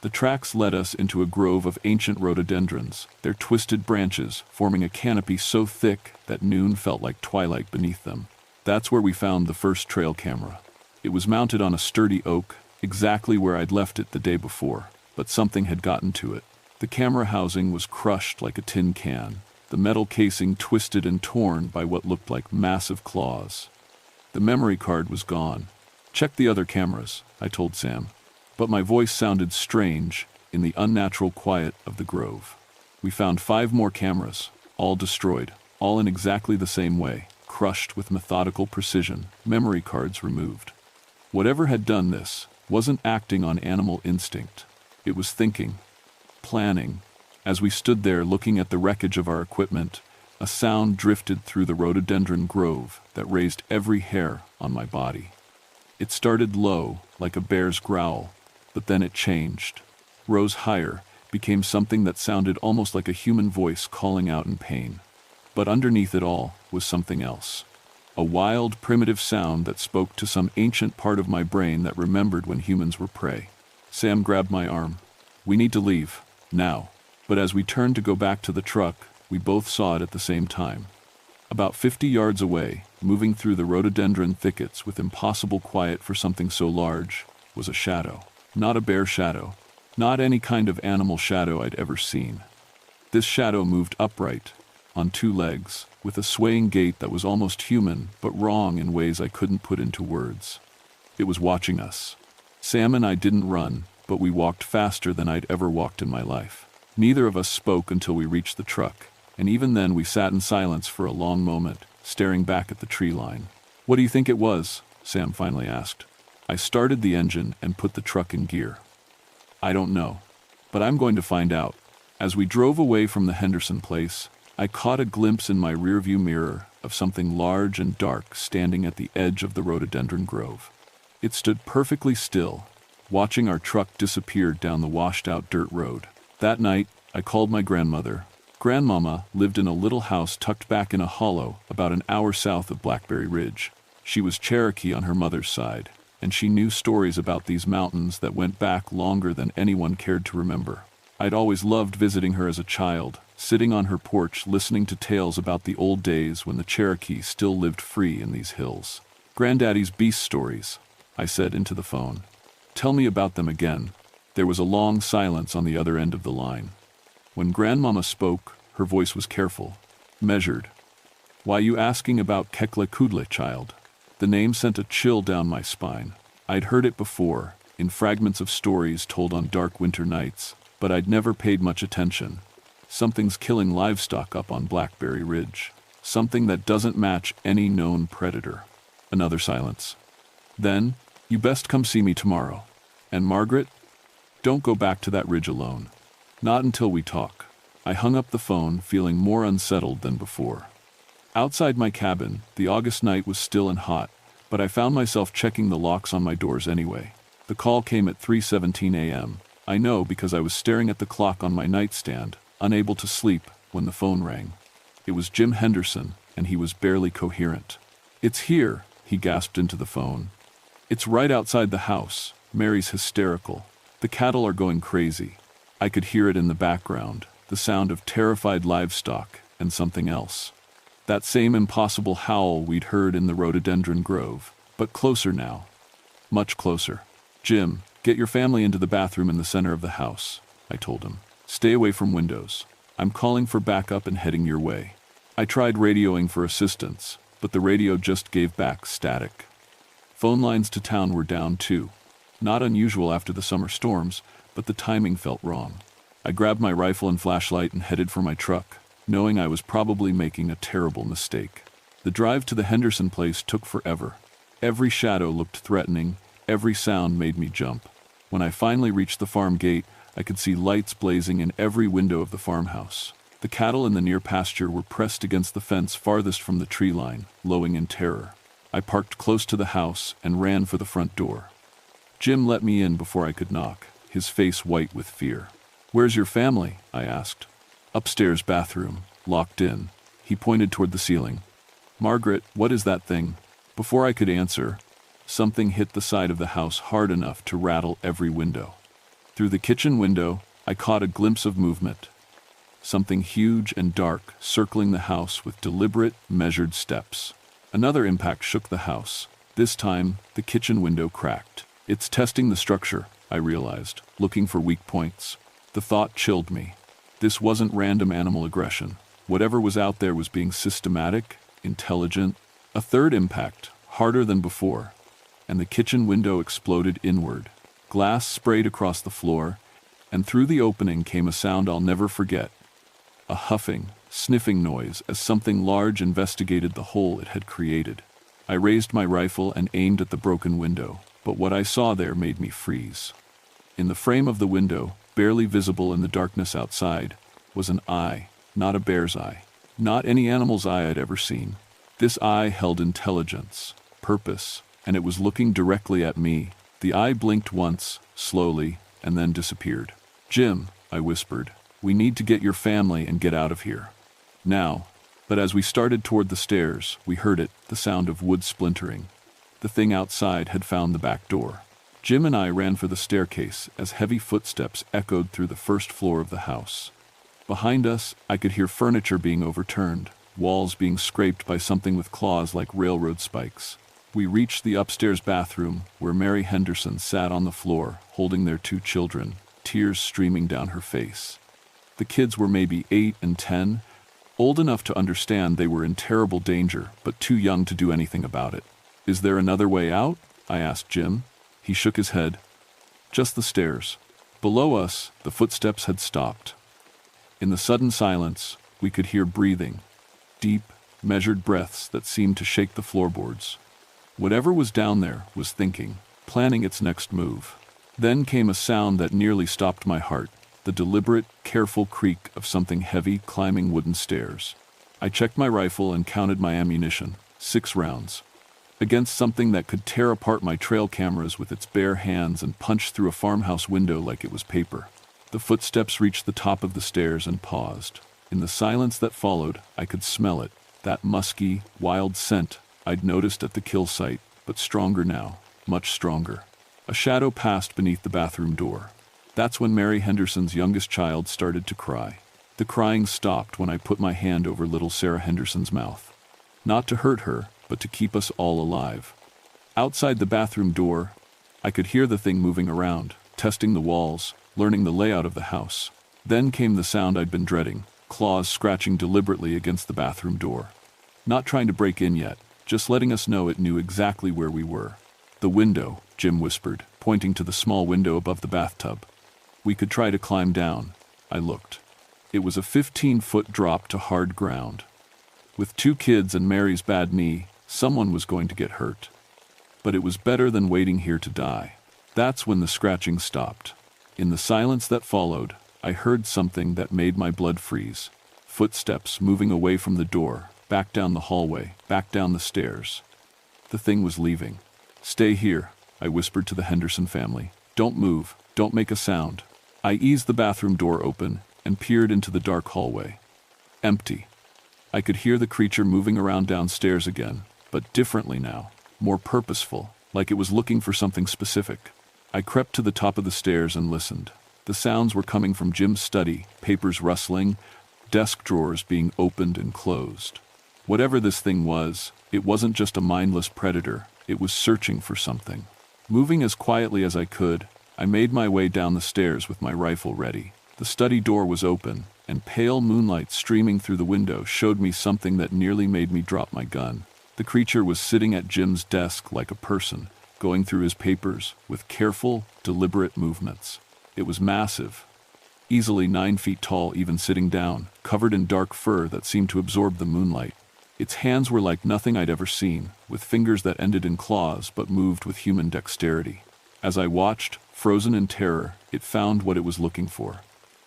The tracks led us into a grove of ancient rhododendrons, their twisted branches forming a canopy so thick that noon felt like twilight beneath them. That's where we found the first trail camera. It was mounted on a sturdy oak, exactly where I'd left it the day before, but something had gotten to it. The camera housing was crushed like a tin can, the metal casing twisted and torn by what looked like massive claws. The memory card was gone. "Check the other cameras," I told Sam. But my voice sounded strange in the unnatural quiet of the grove. We found 5 more cameras, all destroyed, all in exactly the same way, crushed with methodical precision, memory cards removed. Whatever had done this wasn't acting on animal instinct. It was thinking, planning. As we stood there looking at the wreckage of our equipment, a sound drifted through the rhododendron grove that raised every hair on my body. It started low, like a bear's growl, but then it changed, rose higher, became something that sounded almost like a human voice calling out in pain. But underneath it all was something else. A wild, primitive sound that spoke to some ancient part of my brain that remembered when humans were prey. Sam grabbed my arm. "We need to leave, now." But as we turned to go back to the truck, we both saw it at the same time. About 50 yards away, moving through the rhododendron thickets with impossible quiet for something so large, was a shadow. Not a bear shadow, not any kind of animal shadow I'd ever seen. This shadow moved upright, on 2 legs, with a swaying gait that was almost human, but wrong in ways I couldn't put into words. It was watching us. Sam and I didn't run, but we walked faster than I'd ever walked in my life. Neither of us spoke until we reached the truck, and even then we sat in silence for a long moment, staring back at the tree line. "What do you think it was?" Sam finally asked. I started the engine and put the truck in gear. "I don't know, but I'm going to find out." As we drove away from the Henderson place, I caught a glimpse in my rearview mirror of something large and dark standing at the edge of the rhododendron grove. It stood perfectly still, watching our truck disappear down the washed-out dirt road. That night, I called my grandmother. Grandmama lived in a little house tucked back in a hollow about an hour south of Blackberry Ridge. She was Cherokee on her mother's side, and she knew stories about these mountains that went back longer than anyone cared to remember. I'd always loved visiting her as a child, sitting on her porch listening to tales about the old days when the Cherokee still lived free in these hills. "Granddaddy's beast stories," I said into the phone. "Tell me about them again." There was a long silence on the other end of the line. When Grandmama spoke, her voice was careful, measured. "Why you asking about Kekla Kudla, child?" The name sent a chill down my spine. I'd heard it before, in fragments of stories told on dark winter nights, but I'd never paid much attention. Something's killing livestock up on Blackberry Ridge. Something that doesn't match any known predator. Another silence. Then, "You best come see me tomorrow. And Margaret, don't go back to that ridge alone. Not until we talk." I hung up the phone, feeling more unsettled than before. Outside my cabin, the August night was still and hot, but I found myself checking the locks on my doors anyway. The call came at 3:17 a.m. I know because I was staring at the clock on my nightstand, unable to sleep, when the phone rang. It was Jim Henderson, and he was barely coherent. "It's here," he gasped into the phone. "It's right outside the house." Mary's hysterical. "The cattle are going crazy." I could hear it in the background, the sound of terrified livestock and something else. That same impossible howl we'd heard in the rhododendron grove, but closer now. Much closer. "Jim, get your family into the bathroom in the center of the house," I told him. "Stay away from windows. I'm calling for backup and heading your way." I tried radioing for assistance, but the radio just gave back static. Phone lines to town were down too. Not unusual after the summer storms, but the timing felt wrong. I grabbed my rifle and flashlight and headed for my truck, knowing I was probably making a terrible mistake. The drive to the Henderson place took forever. Every shadow looked threatening, every sound made me jump. When I finally reached the farm gate, I could see lights blazing in every window of the farmhouse. The cattle in the near pasture were pressed against the fence farthest from the tree line, lowing in terror. I parked close to the house and ran for the front door. Jim let me in before I could knock, his face white with fear. "Where's your family?" I asked. "Upstairs bathroom, locked in." He pointed toward the ceiling. "Margaret, what is that thing?" Before I could answer, something hit the side of the house hard enough to rattle every window. Through the kitchen window, I caught a glimpse of movement. Something huge and dark circling the house with deliberate, measured steps. Another impact shook the house. This time, the kitchen window cracked. "It's testing the structure," I realized, looking for weak points. The thought chilled me. This wasn't random animal aggression. Whatever was out there was being systematic, intelligent. A third impact, harder than before, and the kitchen window exploded inward. Glass sprayed across the floor, and through the opening came a sound I'll never forget. A huffing, sniffing noise as something large investigated the hole it had created. I raised my rifle and aimed at the broken window, but what I saw there made me freeze. In the frame of the window, barely visible in the darkness outside, was an eye, not a bear's eye. Not any animal's eye I'd ever seen. This eye held intelligence, purpose, and it was looking directly at me. The eye blinked once, slowly, and then disappeared. "Jim," I whispered, "we need to get your family and get out of here. Now." But as we started toward the stairs, we heard it, the sound of wood splintering. The thing outside had found the back door. Jim and I ran for the staircase as heavy footsteps echoed through the first floor of the house. Behind us, I could hear furniture being overturned, walls being scraped by something with claws like railroad spikes. We reached the upstairs bathroom, where Mary Henderson sat on the floor, holding their 2 children, tears streaming down her face. The kids were maybe 8 and 10, old enough to understand they were in terrible danger, but too young to do anything about it. "Is there another way out?" I asked Jim. He shook his head. "Just the stairs." Below us, the footsteps had stopped. In the sudden silence, we could hear breathing, deep, measured breaths that seemed to shake the floorboards. Whatever was down there was thinking, planning its next move. Then came a sound that nearly stopped my heart, the deliberate, careful creak of something heavy climbing wooden stairs. I checked my rifle and counted my ammunition, 6 rounds. Against something that could tear apart my trail cameras with its bare hands and punch through a farmhouse window like it was paper. The footsteps reached the top of the stairs and paused. In the silence that followed, I could smell it, that musky, wild scent I'd noticed at the kill site, but stronger now, much stronger. A shadow passed beneath the bathroom door. That's when Mary Henderson's youngest child started to cry. The crying stopped when I put my hand over little Sarah Henderson's mouth. Not to hurt her, but to keep us all alive. Outside the bathroom door, I could hear the thing moving around, testing the walls, learning the layout of the house. Then came the sound I'd been dreading, claws scratching deliberately against the bathroom door. Not trying to break in yet, just letting us know it knew exactly where we were. The window, Jim whispered, pointing to the small window above the bathtub. We could try to climb down. I looked. It was a 15-foot drop to hard ground. With 2 kids and Mary's bad knee, someone was going to get hurt. But it was better than waiting here to die. That's when the scratching stopped. In the silence that followed, I heard something that made my blood freeze. Footsteps moving away from the door, back down the hallway, back down the stairs. The thing was leaving. "Stay here," I whispered to the Henderson family. "Don't move, don't make a sound." I eased the bathroom door open and peered into the dark hallway. Empty. I could hear the creature moving around downstairs again, but differently now, more purposeful, like it was looking for something specific. I crept to the top of the stairs and listened. The sounds were coming from Jim's study, papers rustling, desk drawers being opened and closed. Whatever this thing was, it wasn't just a mindless predator, it was searching for something. Moving as quietly as I could, I made my way down the stairs with my rifle ready. The study door was open, and pale moonlight streaming through the window showed me something that nearly made me drop my gun. The creature was sitting at Jim's desk like a person, going through his papers with careful, deliberate movements. It was massive, easily 9 feet tall even sitting down, covered in dark fur that seemed to absorb the moonlight. Its hands were like nothing I'd ever seen, with fingers that ended in claws but moved with human dexterity. As I watched, frozen in terror, it found what it was looking for.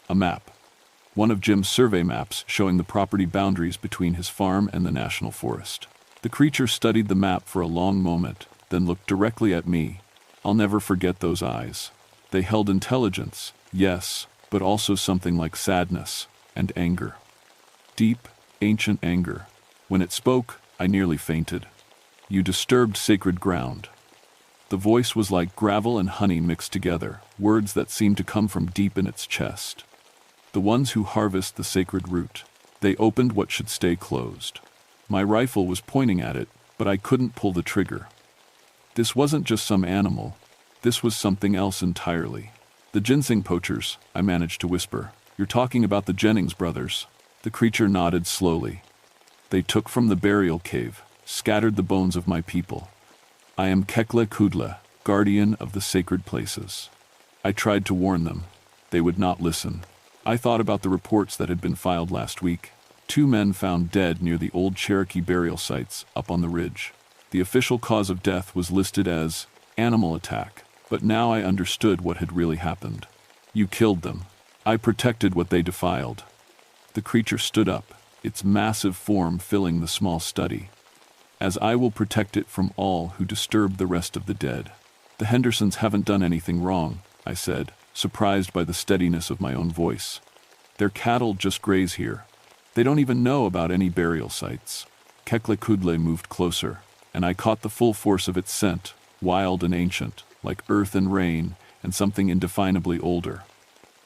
A map. One of Jim's survey maps showing the property boundaries between his farm and the national forest. The creature studied the map for a long moment, then looked directly at me. I'll never forget those eyes. They held intelligence, yes, but also something like sadness and anger. Deep, ancient anger. When it spoke, I nearly fainted. "You disturbed sacred ground." The voice was like gravel and honey mixed together, words that seemed to come from deep in its chest. The ones who harvest the sacred root. They opened what should stay closed. My rifle was pointing at it, but I couldn't pull the trigger. This wasn't just some animal. This was something else entirely. "The ginseng poachers," I managed to whisper. "You're talking about the Jennings brothers." The creature nodded slowly. "They took from the burial cave, scattered the bones of my people. I am Kekle Kudle, guardian of the sacred places." I tried to warn them. They would not listen. I thought about the reports that had been filed last week. 2 men found dead near the old Cherokee burial sites up on the ridge. The official cause of death was listed as animal attack, but now I understood what had really happened. "You killed them. I protected what they defiled." The creature stood up, its massive form filling the small study. "As I will protect it from all who disturb the rest of the dead." "The Hendersons haven't done anything wrong," I said, surprised by the steadiness of my own voice. "Their cattle just graze here. They don't even know about any burial sites." Kekle Kudle moved closer, and I caught the full force of its scent, wild and ancient, like earth and rain, and something indefinably older.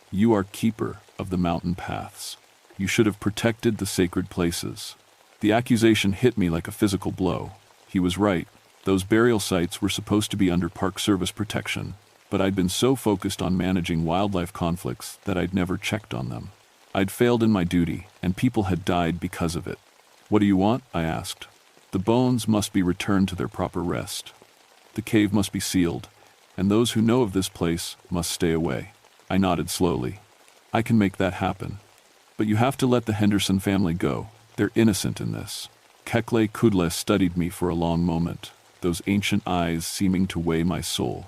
"You are keeper of the mountain paths. You should have protected the sacred places." The accusation hit me like a physical blow. He was right. Those burial sites were supposed to be under Park Service protection, but I'd been so focused on managing wildlife conflicts that I'd never checked on them. I'd failed in my duty, and people had died because of it. "What do you want?" I asked. "The bones must be returned to their proper rest. The cave must be sealed, and those who know of this place must stay away." I nodded slowly. "I can make that happen. But you have to let the Henderson family go. They're innocent in this." Kekle Kudle studied me for a long moment, those ancient eyes seeming to weigh my soul.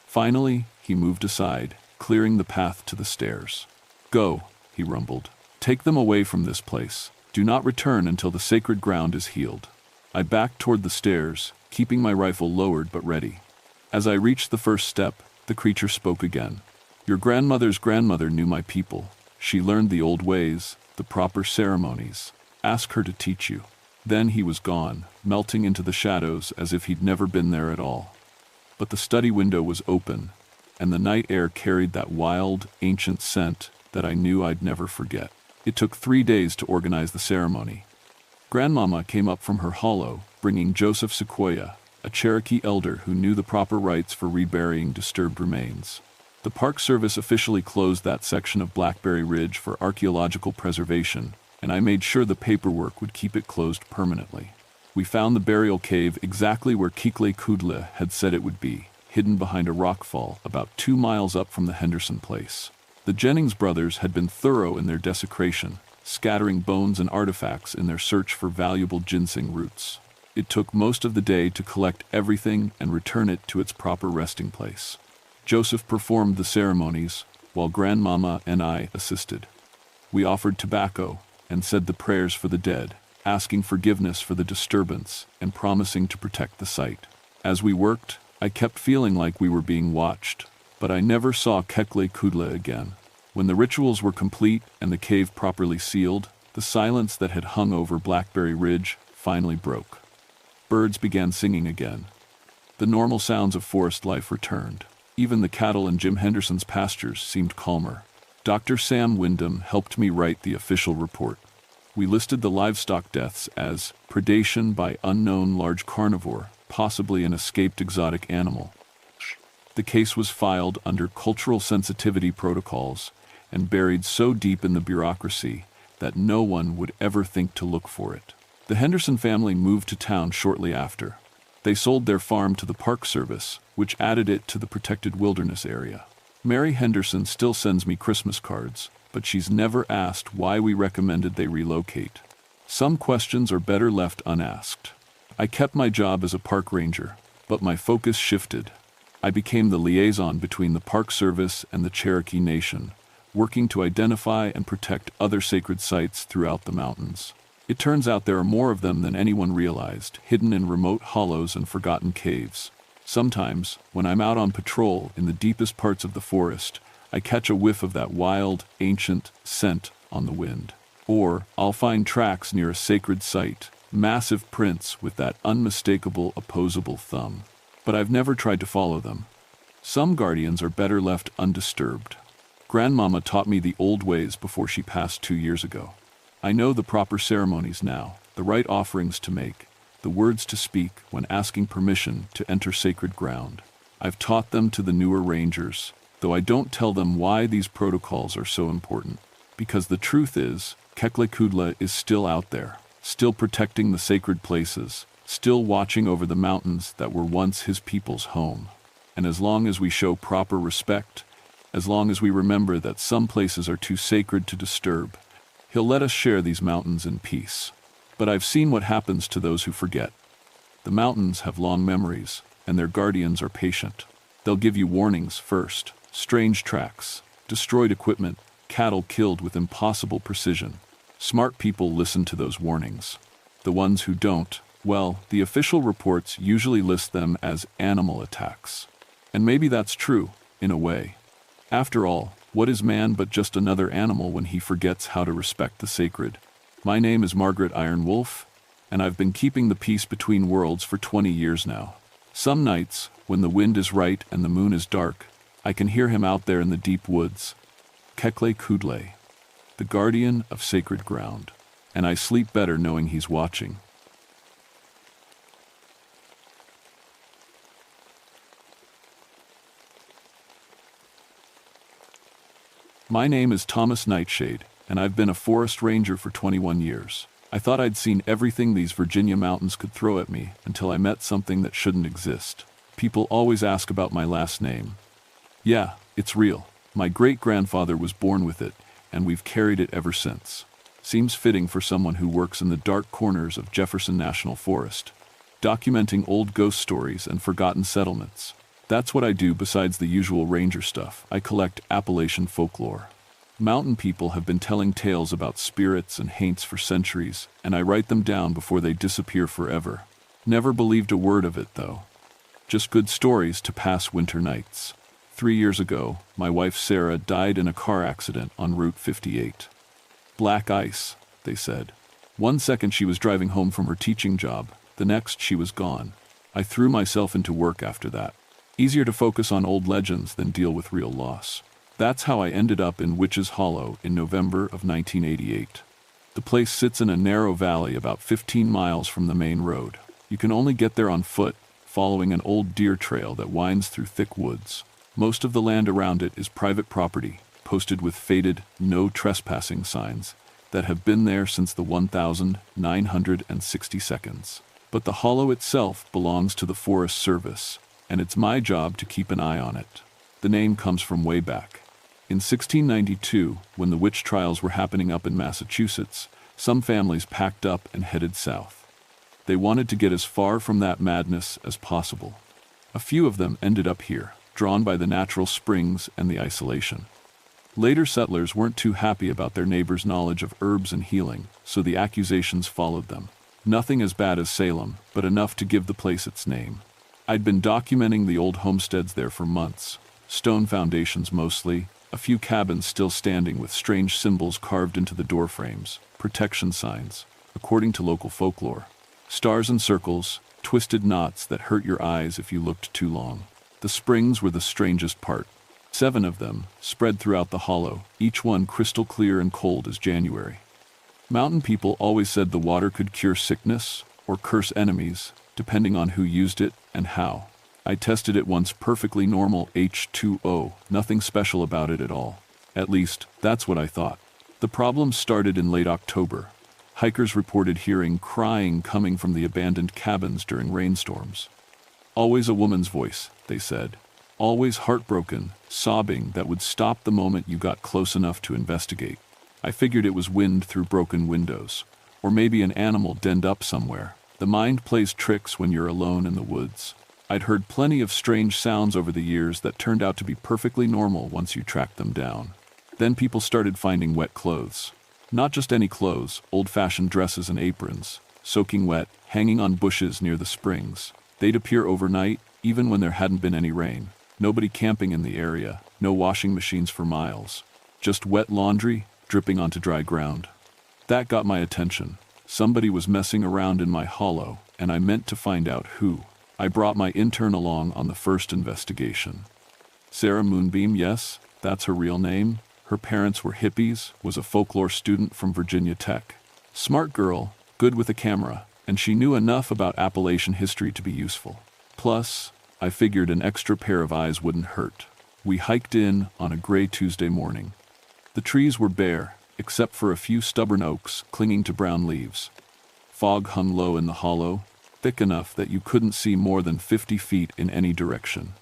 Finally, he moved aside, clearing the path to the stairs. "Go," he rumbled. "Take them away from this place. Do not return until the sacred ground is healed." I backed toward the stairs, keeping my rifle lowered but ready. As I reached the first step, the creature spoke again. Your grandmother's grandmother knew my people. She learned the old ways, the proper ceremonies. Ask her to teach you." Then he was gone, melting into the shadows as if he'd never been there at all. But the study window was open, and the night air carried that wild, ancient scent that I knew I'd never forget. It took 3 days to organize the ceremony. Grandmama came up from her hollow, bringing Joseph Sequoia, a Cherokee elder who knew the proper rites for reburying disturbed remains. The Park Service officially closed that section of Blackberry Ridge for archaeological preservation, and I made sure the paperwork would keep it closed permanently. We found the burial cave exactly where Kikle Kudle had said it would be, hidden behind a rockfall about 2 miles up from the Henderson place. The Jennings brothers had been thorough in their desecration, scattering bones and artifacts in their search for valuable ginseng roots. It took most of the day to collect everything and return it to its proper resting place. Joseph performed the ceremonies, while Grandmama and I assisted. We offered tobacco and said the prayers for the dead, asking forgiveness for the disturbance and promising to protect the site. As we worked, I kept feeling like we were being watched, but I never saw Kekle Kudle again. When the rituals were complete and the cave properly sealed, the silence that had hung over Blackberry Ridge finally broke. Birds began singing again. The normal sounds of forest life returned. Even the cattle in Jim Henderson's pastures seemed calmer. Dr. Sam Wyndham helped me write the official report. We listed the livestock deaths as predation by unknown large carnivore, possibly an escaped exotic animal. The case was filed under cultural sensitivity protocols and buried so deep in the bureaucracy that no one would ever think to look for it. The Henderson family moved to town shortly after. They sold their farm to the Park Service, which added it to the protected wilderness area. Mary Henderson still sends me Christmas cards, but she's never asked why we recommended they relocate. Some questions are better left unasked. I kept my job as a park ranger, but my focus shifted. I became the liaison between the Park Service and the Cherokee Nation, working to identify and protect other sacred sites throughout the mountains. It turns out there are more of them than anyone realized, hidden in remote hollows and forgotten caves. Sometimes, when I'm out on patrol in the deepest parts of the forest, I catch a whiff of that wild, ancient scent on the wind. Or I'll find tracks near a sacred site, massive prints with that unmistakable opposable thumb. But I've never tried to follow them. Some guardians are better left undisturbed. Grandmama taught me the old ways before she passed 2 years ago. I know the proper ceremonies now, the right offerings to make, the words to speak when asking permission to enter sacred ground. I've taught them to the newer rangers, though I don't tell them why these protocols are so important. Because the truth is, Kekle Kudle is still out there, still protecting the sacred places, still watching over the mountains that were once his people's home. And as long as we show proper respect, as long as we remember that some places are too sacred to disturb, he'll let us share these mountains in peace. But I've seen what happens to those who forget. The mountains have long memories, and their guardians are patient. They'll give you warnings first, strange tracks, destroyed equipment, cattle killed with impossible precision. Smart people listen to those warnings. The ones who don't, well, the official reports usually list them as animal attacks. And maybe that's true, in a way. After all, what is man but just another animal when he forgets how to respect the sacred? My name is Margaret Iron Wolf, and I've been keeping the peace between worlds for 20 years now. Some nights, when the wind is right and the moon is dark, I can hear him out there in the deep woods. Kekle Kudle, the guardian of sacred ground. And I sleep better knowing he's watching. My name is Thomas Nightshade, and I've been a forest ranger for 21 years. I thought I'd seen everything these Virginia mountains could throw at me until I met something that shouldn't exist. People always ask about my last name. Yeah, it's real. My great-grandfather was born with it, and we've carried it ever since. Seems fitting for someone who works in the dark corners of Jefferson National Forest, documenting old ghost stories and forgotten settlements. That's what I do besides the usual ranger stuff. I collect Appalachian folklore. Mountain people have been telling tales about spirits and haints for centuries, and I write them down before they disappear forever. Never believed a word of it, though. Just good stories to pass winter nights. 3 years ago, my wife Sarah died in a car accident on Route 58. Black ice, they said. One second she was driving home from her teaching job, the next she was gone. I threw myself into work after that. Easier to focus on old legends than deal with real loss. That's how I ended up in Witch's Hollow in November of 1988. The place sits in a narrow valley about 15 miles from the main road. You can only get there on foot, following an old deer trail that winds through thick woods. Most of the land around it is private property, posted with faded "no trespassing" signs that have been there since the 1962. But the hollow itself belongs to the Forest Service, and it's my job to keep an eye on it. The name comes from way back. In 1692, when the witch trials were happening up in Massachusetts, some families packed up and headed south. They wanted to get as far from that madness as possible. A few of them ended up here, drawn by the natural springs and the isolation. Later settlers weren't too happy about their neighbors' knowledge of herbs and healing, so the accusations followed them. Nothing as bad as Salem, but enough to give the place its name. I'd been documenting the old homesteads there for months. Stone foundations mostly, a few cabins still standing with strange symbols carved into the door frames, protection signs, according to local folklore. Stars and circles, twisted knots that hurt your eyes if you looked too long. The springs were the strangest part. 7 of them, spread throughout the hollow, each one crystal clear and cold as January. Mountain people always said the water could cure sickness or curse enemies, depending on who used it and how. I tested it once, perfectly normal H2O, nothing special about it at all. At least, that's what I thought. The problem started in late October. Hikers reported hearing crying coming from the abandoned cabins during rainstorms. Always a woman's voice, they said. Always heartbroken, sobbing that would stop the moment you got close enough to investigate. I figured it was wind through broken windows, or maybe an animal denned up somewhere. The mind plays tricks when you're alone in the woods. I'd heard plenty of strange sounds over the years that turned out to be perfectly normal once you tracked them down. Then people started finding wet clothes. Not just any clothes, old-fashioned dresses and aprons, soaking wet, hanging on bushes near the springs. They'd appear overnight, even when there hadn't been any rain. Nobody camping in the area, no washing machines for miles. Just wet laundry, dripping onto dry ground. That got my attention. Somebody was messing around in my hollow, and I meant to find out who. I brought my intern along on the first investigation. Sarah Moonbeam, yes, that's her real name. Her parents were hippies, was a folklore student from Virginia Tech. Smart girl, good with a camera, and she knew enough about Appalachian history to be useful. Plus, I figured an extra pair of eyes wouldn't hurt. We hiked in on a gray Tuesday morning. The trees were bare, except for a few stubborn oaks clinging to brown leaves. Fog hung low in the hollow, thick enough that you couldn't see more than 50 feet in any direction.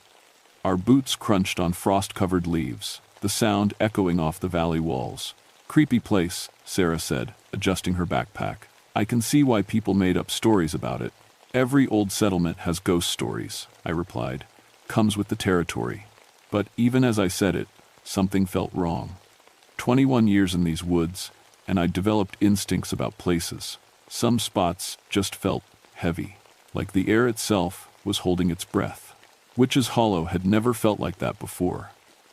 Our boots crunched on frost-covered leaves, the sound echoing off the valley walls. Creepy place, Sarah said, adjusting her backpack. I can see why people made up stories about it. Every old settlement has ghost stories, I replied. Comes with the territory. But even as I said it, something felt wrong. 21 years in these woods, and I'd developed instincts about places. Some spots just felt heavy, like the air itself was holding its breath. Witch's Hollow had never felt like that before.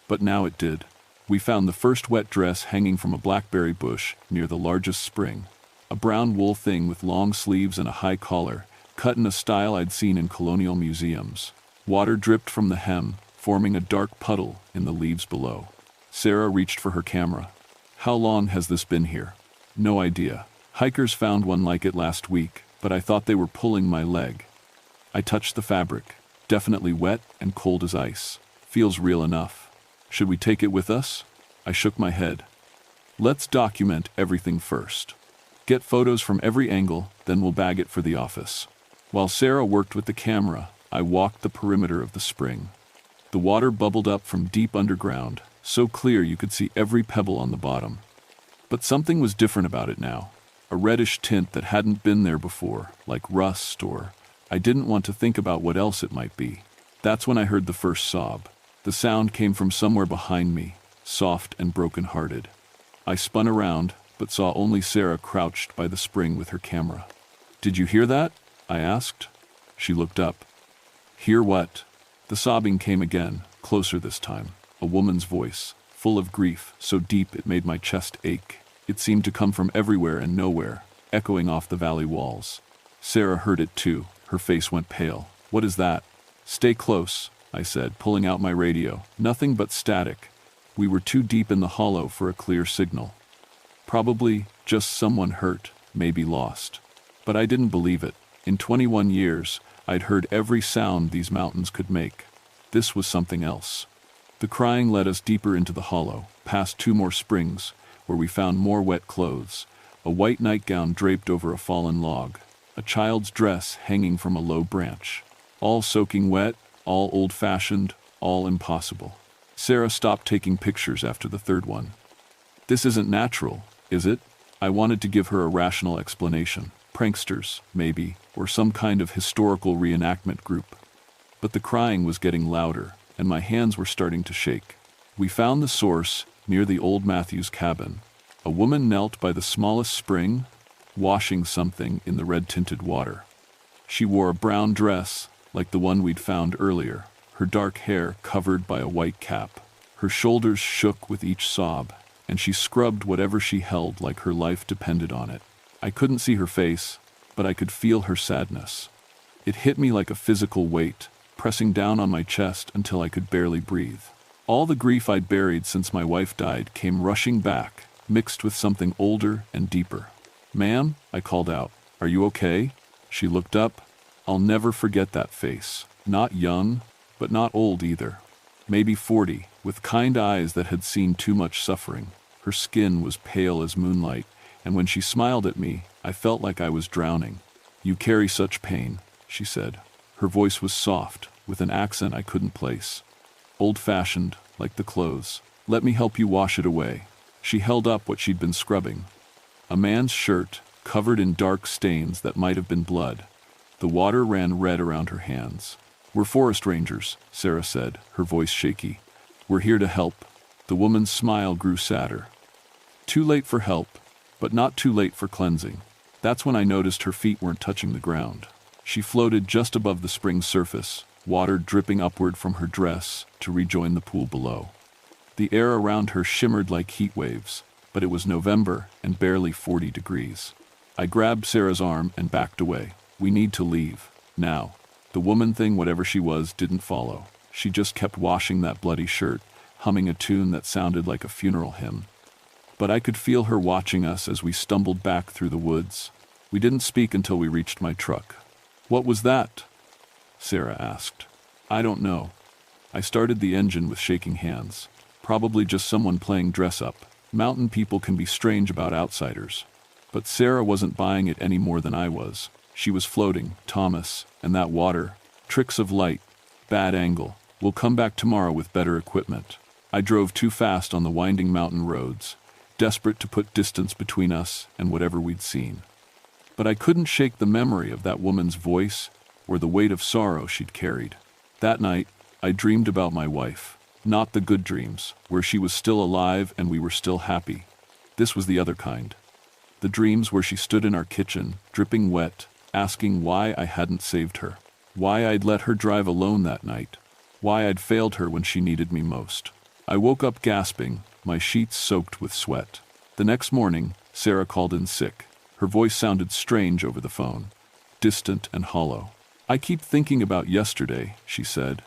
But now it did. We found the first wet dress hanging from a blackberry bush near the largest spring. A brown wool thing with long sleeves and a high collar, cut in a style I'd seen in colonial museums. Water dripped from the hem, forming a dark puddle in the leaves below. Sarah reached for her camera. How long has this been here? No idea. Hikers found one like it last week, but I thought they were pulling my leg. I touched the fabric. Definitely wet and cold as ice. Feels real enough. Should we take it with us? I shook my head. Let's document everything first. Get photos from every angle, then we'll bag it for the office. While Sarah worked with the camera, I walked the perimeter of the spring. The water bubbled up from deep underground, so clear you could see every pebble on the bottom. But something was different about it now. A reddish tint that hadn't been there before, like rust or... I didn't want to think about what else it might be. That's when I heard the first sob. The sound came from somewhere behind me, soft and broken-hearted. I spun around, but saw only Sarah crouched by the spring with her camera. "Did you hear that?" I asked. She looked up. "Hear what?" The sobbing came again, closer this time. A woman's voice, full of grief, so deep it made my chest ache. It seemed to come from everywhere and nowhere, echoing off the valley walls. Sarah heard it too. Her face went pale. "What is that?" "Stay close," I said, pulling out my radio. Nothing but static. We were too deep in the hollow for a clear signal. Probably just someone hurt, maybe lost. But I didn't believe it. In 21 years, I'd heard every sound these mountains could make. This was something else. The crying led us deeper into the hollow, past 2 more springs, where we found more wet clothes, a white nightgown draped over a fallen log, a child's dress hanging from a low branch. All soaking wet, all old-fashioned, all impossible. Sarah stopped taking pictures after the 3rd one. "This isn't natural, is it?" I wanted to give her a rational explanation. Pranksters, maybe, or some kind of historical reenactment group. But the crying was getting louder, and my hands were starting to shake. We found the source near the old Matthews cabin. A woman knelt by the smallest spring, washing something in the red-tinted water. She wore a brown dress, like the one we'd found earlier, her dark hair covered by a white cap. Her shoulders shook with each sob, and she scrubbed whatever she held like her life depended on it. I couldn't see her face, but I could feel her sadness. It hit me like a physical weight, pressing down on my chest until I could barely breathe. All the grief I'd buried since my wife died came rushing back, mixed with something older and deeper. "Ma'am," I called out, "are you okay?" She looked up. I'll never forget that face. Not young, but not old either. Maybe 40, with kind eyes that had seen too much suffering. Her skin was pale as moonlight, and when she smiled at me, I felt like I was drowning. "You carry such pain," she said. Her voice was soft, with an accent I couldn't place. "Old-fashioned, like the clothes. Let me help you wash it away." She held up what she'd been scrubbing. A man's shirt, covered in dark stains that might have been blood. The water ran red around her hands. "We're forest rangers," Sarah said, her voice shaky. "We're here to help." The woman's smile grew sadder. Too late for help, but not too late for cleansing. That's when I noticed her feet weren't touching the ground. She floated just above the spring's surface, water dripping upward from her dress to rejoin the pool below. The air around her shimmered like heat waves, but it was November and barely 40 degrees. I grabbed Sarah's arm and backed away. "We need to leave, now." The woman thing, whatever she was, didn't follow. She just kept washing that bloody shirt, humming a tune that sounded like a funeral hymn. But I could feel her watching us as we stumbled back through the woods. We didn't speak until we reached my truck. "What was that?" Sarah asked. "I don't know." I started the engine with shaking hands. Probably just someone playing dress-up. Mountain people can be strange about outsiders. But Sarah wasn't buying it any more than I was. She was floating, Thomas, and that water. Tricks of light. Bad angle. "We'll come back tomorrow with better equipment." I drove too fast on the winding mountain roads, desperate to put distance between us and whatever we'd seen. But I couldn't shake the memory of that woman's voice or the weight of sorrow she'd carried. That night, I dreamed about my wife. Not the good dreams, where she was still alive and we were still happy. This was the other kind. The dreams where she stood in our kitchen, dripping wet, asking why I hadn't saved her. Why I'd let her drive alone that night. Why I'd failed her when she needed me most. I woke up gasping, my sheets soaked with sweat. The next morning, Sarah called in sick. Her voice sounded strange over the phone, distant and hollow. "I keep thinking about yesterday," she said.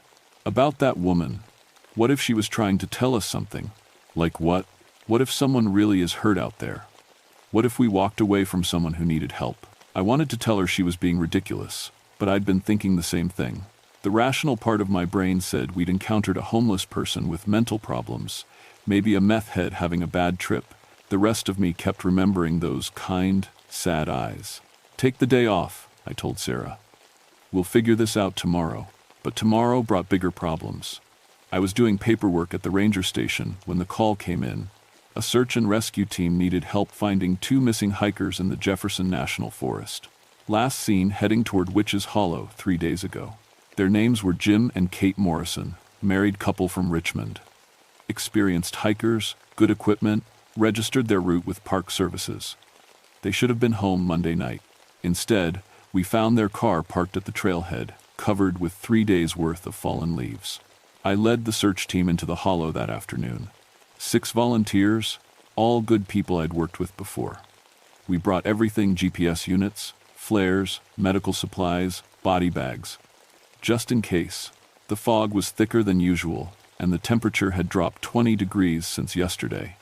"About that woman. What if she was trying to tell us something? Like what? What if someone really is hurt out there? What if we walked away from someone who needed help?" I wanted to tell her she was being ridiculous, but I'd been thinking the same thing. The rational part of my brain said we'd encountered a homeless person with mental problems, maybe a meth head having a bad trip. The rest of me kept remembering those kind, sad eyes. "Take the day off," I told Sarah. "We'll figure this out tomorrow." But tomorrow brought bigger problems. I was doing paperwork at the ranger station when the call came in. A search and rescue team needed help finding 2 missing hikers in the Jefferson National Forest. Last seen heading toward Witch's Hollow 3 days ago. Their names were Jim and Kate Morrison, married couple from Richmond. Experienced hikers, good equipment, registered their route with Park Services. They should have been home Monday night. Instead, we found their car parked at the trailhead, covered with 3 days' worth of fallen leaves. I led the search team into the hollow that afternoon. 6 volunteers, all good people I'd worked with before. We brought everything: GPS units, flares, medical supplies, body bags. Just in case. The fog was thicker than usual, and the temperature had dropped 20 degrees since yesterday.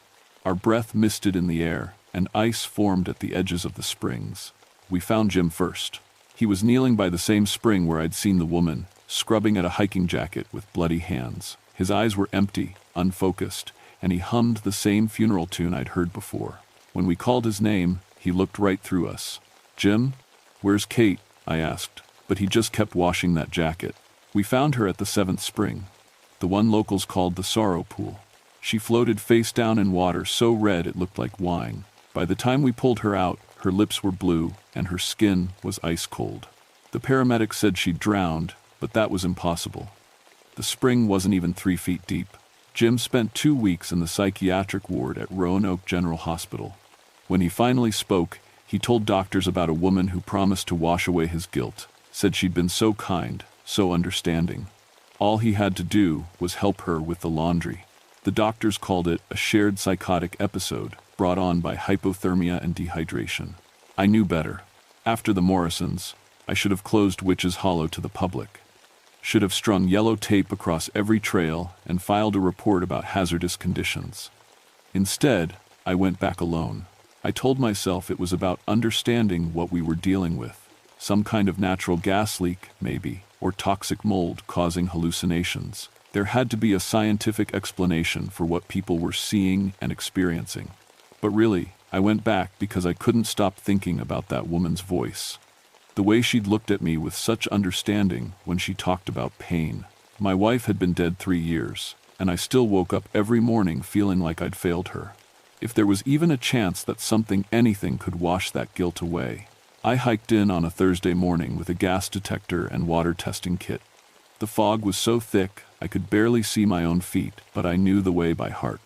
Our breath misted in the air, and ice formed at the edges of the springs. We found Jim first. He was kneeling by the same spring where I'd seen the woman, scrubbing at a hiking jacket with bloody hands. His eyes were empty, unfocused, and he hummed the same funeral tune I'd heard before. When we called his name, he looked right through us. "Jim? Where's Kate?" I asked, but he just kept washing that jacket. "We found her at the 7th spring, the one locals called the Sorrow Pool. She floated face down in water so red it looked like wine. By the time we pulled her out, her lips were blue and her skin was ice cold. The paramedics said she'd drowned, but that was impossible. The spring wasn't even 3 feet deep." Jim spent 2 weeks in the psychiatric ward at Roanoke General Hospital. When he finally spoke, he told doctors about a woman who promised to wash away his guilt, said she'd been so kind, so understanding. All he had to do was help her with the laundry. The doctors called it a shared psychotic episode brought on by hypothermia and dehydration. I knew better. After the Morrisons, I should have closed Witch's Hollow to the public. Should have strung yellow tape across every trail and filed a report about hazardous conditions. Instead, I went back alone. I told myself it was about understanding what we were dealing with. Some kind of natural gas leak, maybe, or toxic mold causing hallucinations. There had to be a scientific explanation for what people were seeing and experiencing. But really, I went back because I couldn't stop thinking about that woman's voice. The way she'd looked at me with such understanding when she talked about pain. My wife had been dead 3 years, and I still woke up every morning feeling like I'd failed her. If there was even a chance that anything could wash that guilt away. I hiked in on a Thursday morning with a gas detector and water testing kit. The fog was so thick I could barely see my own feet, but I knew the way by heart.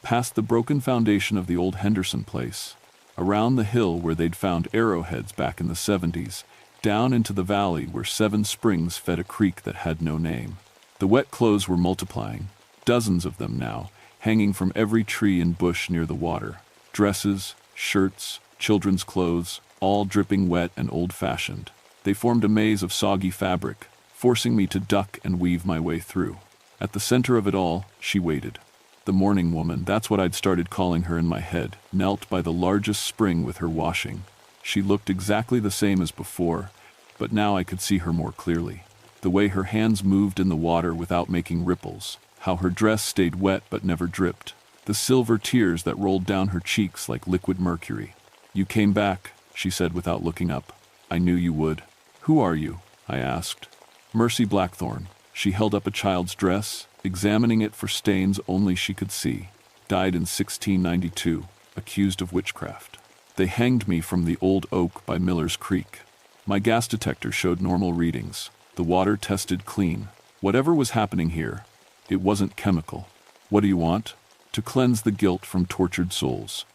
Past the broken foundation of the old Henderson place, around the hill where they'd found arrowheads back in the 70s, down into the valley where 7 springs fed a creek that had no name. The wet clothes were multiplying, dozens of them now, hanging from every tree and bush near the water. Dresses, shirts, children's clothes, all dripping wet and old-fashioned. They formed a maze of soggy fabric, forcing me to duck and weave my way through. At the center of it all, she waited. The morning woman, that's what I'd started calling her in my head, knelt by the largest spring with her washing. She looked exactly the same as before, but now I could see her more clearly. The way her hands moved in the water without making ripples, how her dress stayed wet but never dripped, the silver tears that rolled down her cheeks like liquid mercury. "You came back," she said without looking up. "I knew you would." "Who are you?" I asked. "Mercy Blackthorne." She held up a child's dress, examining it for stains only she could see. "Died in 1692, accused of witchcraft. They hanged me from the old oak by Miller's Creek. My gas detector showed normal readings. The water tested clean. Whatever was happening here, it wasn't chemical. What do you want?" "To cleanse the guilt from tortured souls."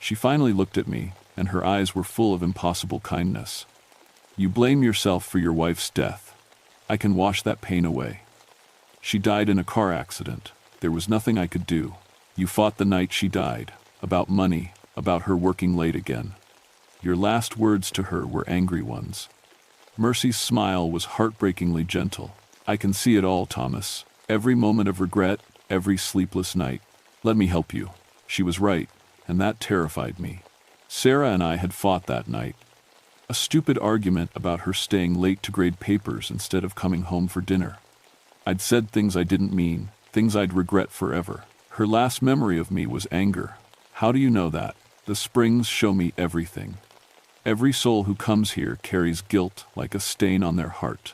She finally looked at me, and her eyes were full of impossible kindness. "You blame yourself for your wife's death. I can wash that pain away. She died in a car accident. There was nothing I could do. You fought the night she died, about money, about her working late again. Your last words to her were angry ones." Mercy's smile was heartbreakingly gentle. "I can see it all, Thomas. Every moment of regret, every sleepless night. Let me help you." She was right, and that terrified me. Sarah and I had fought that night. A stupid argument about her staying late to grade papers instead of coming home for dinner. I'd said things I didn't mean, things I'd regret forever. Her last memory of me was anger. How do you know that? The springs show me everything. Every soul who comes here carries guilt like a stain on their heart.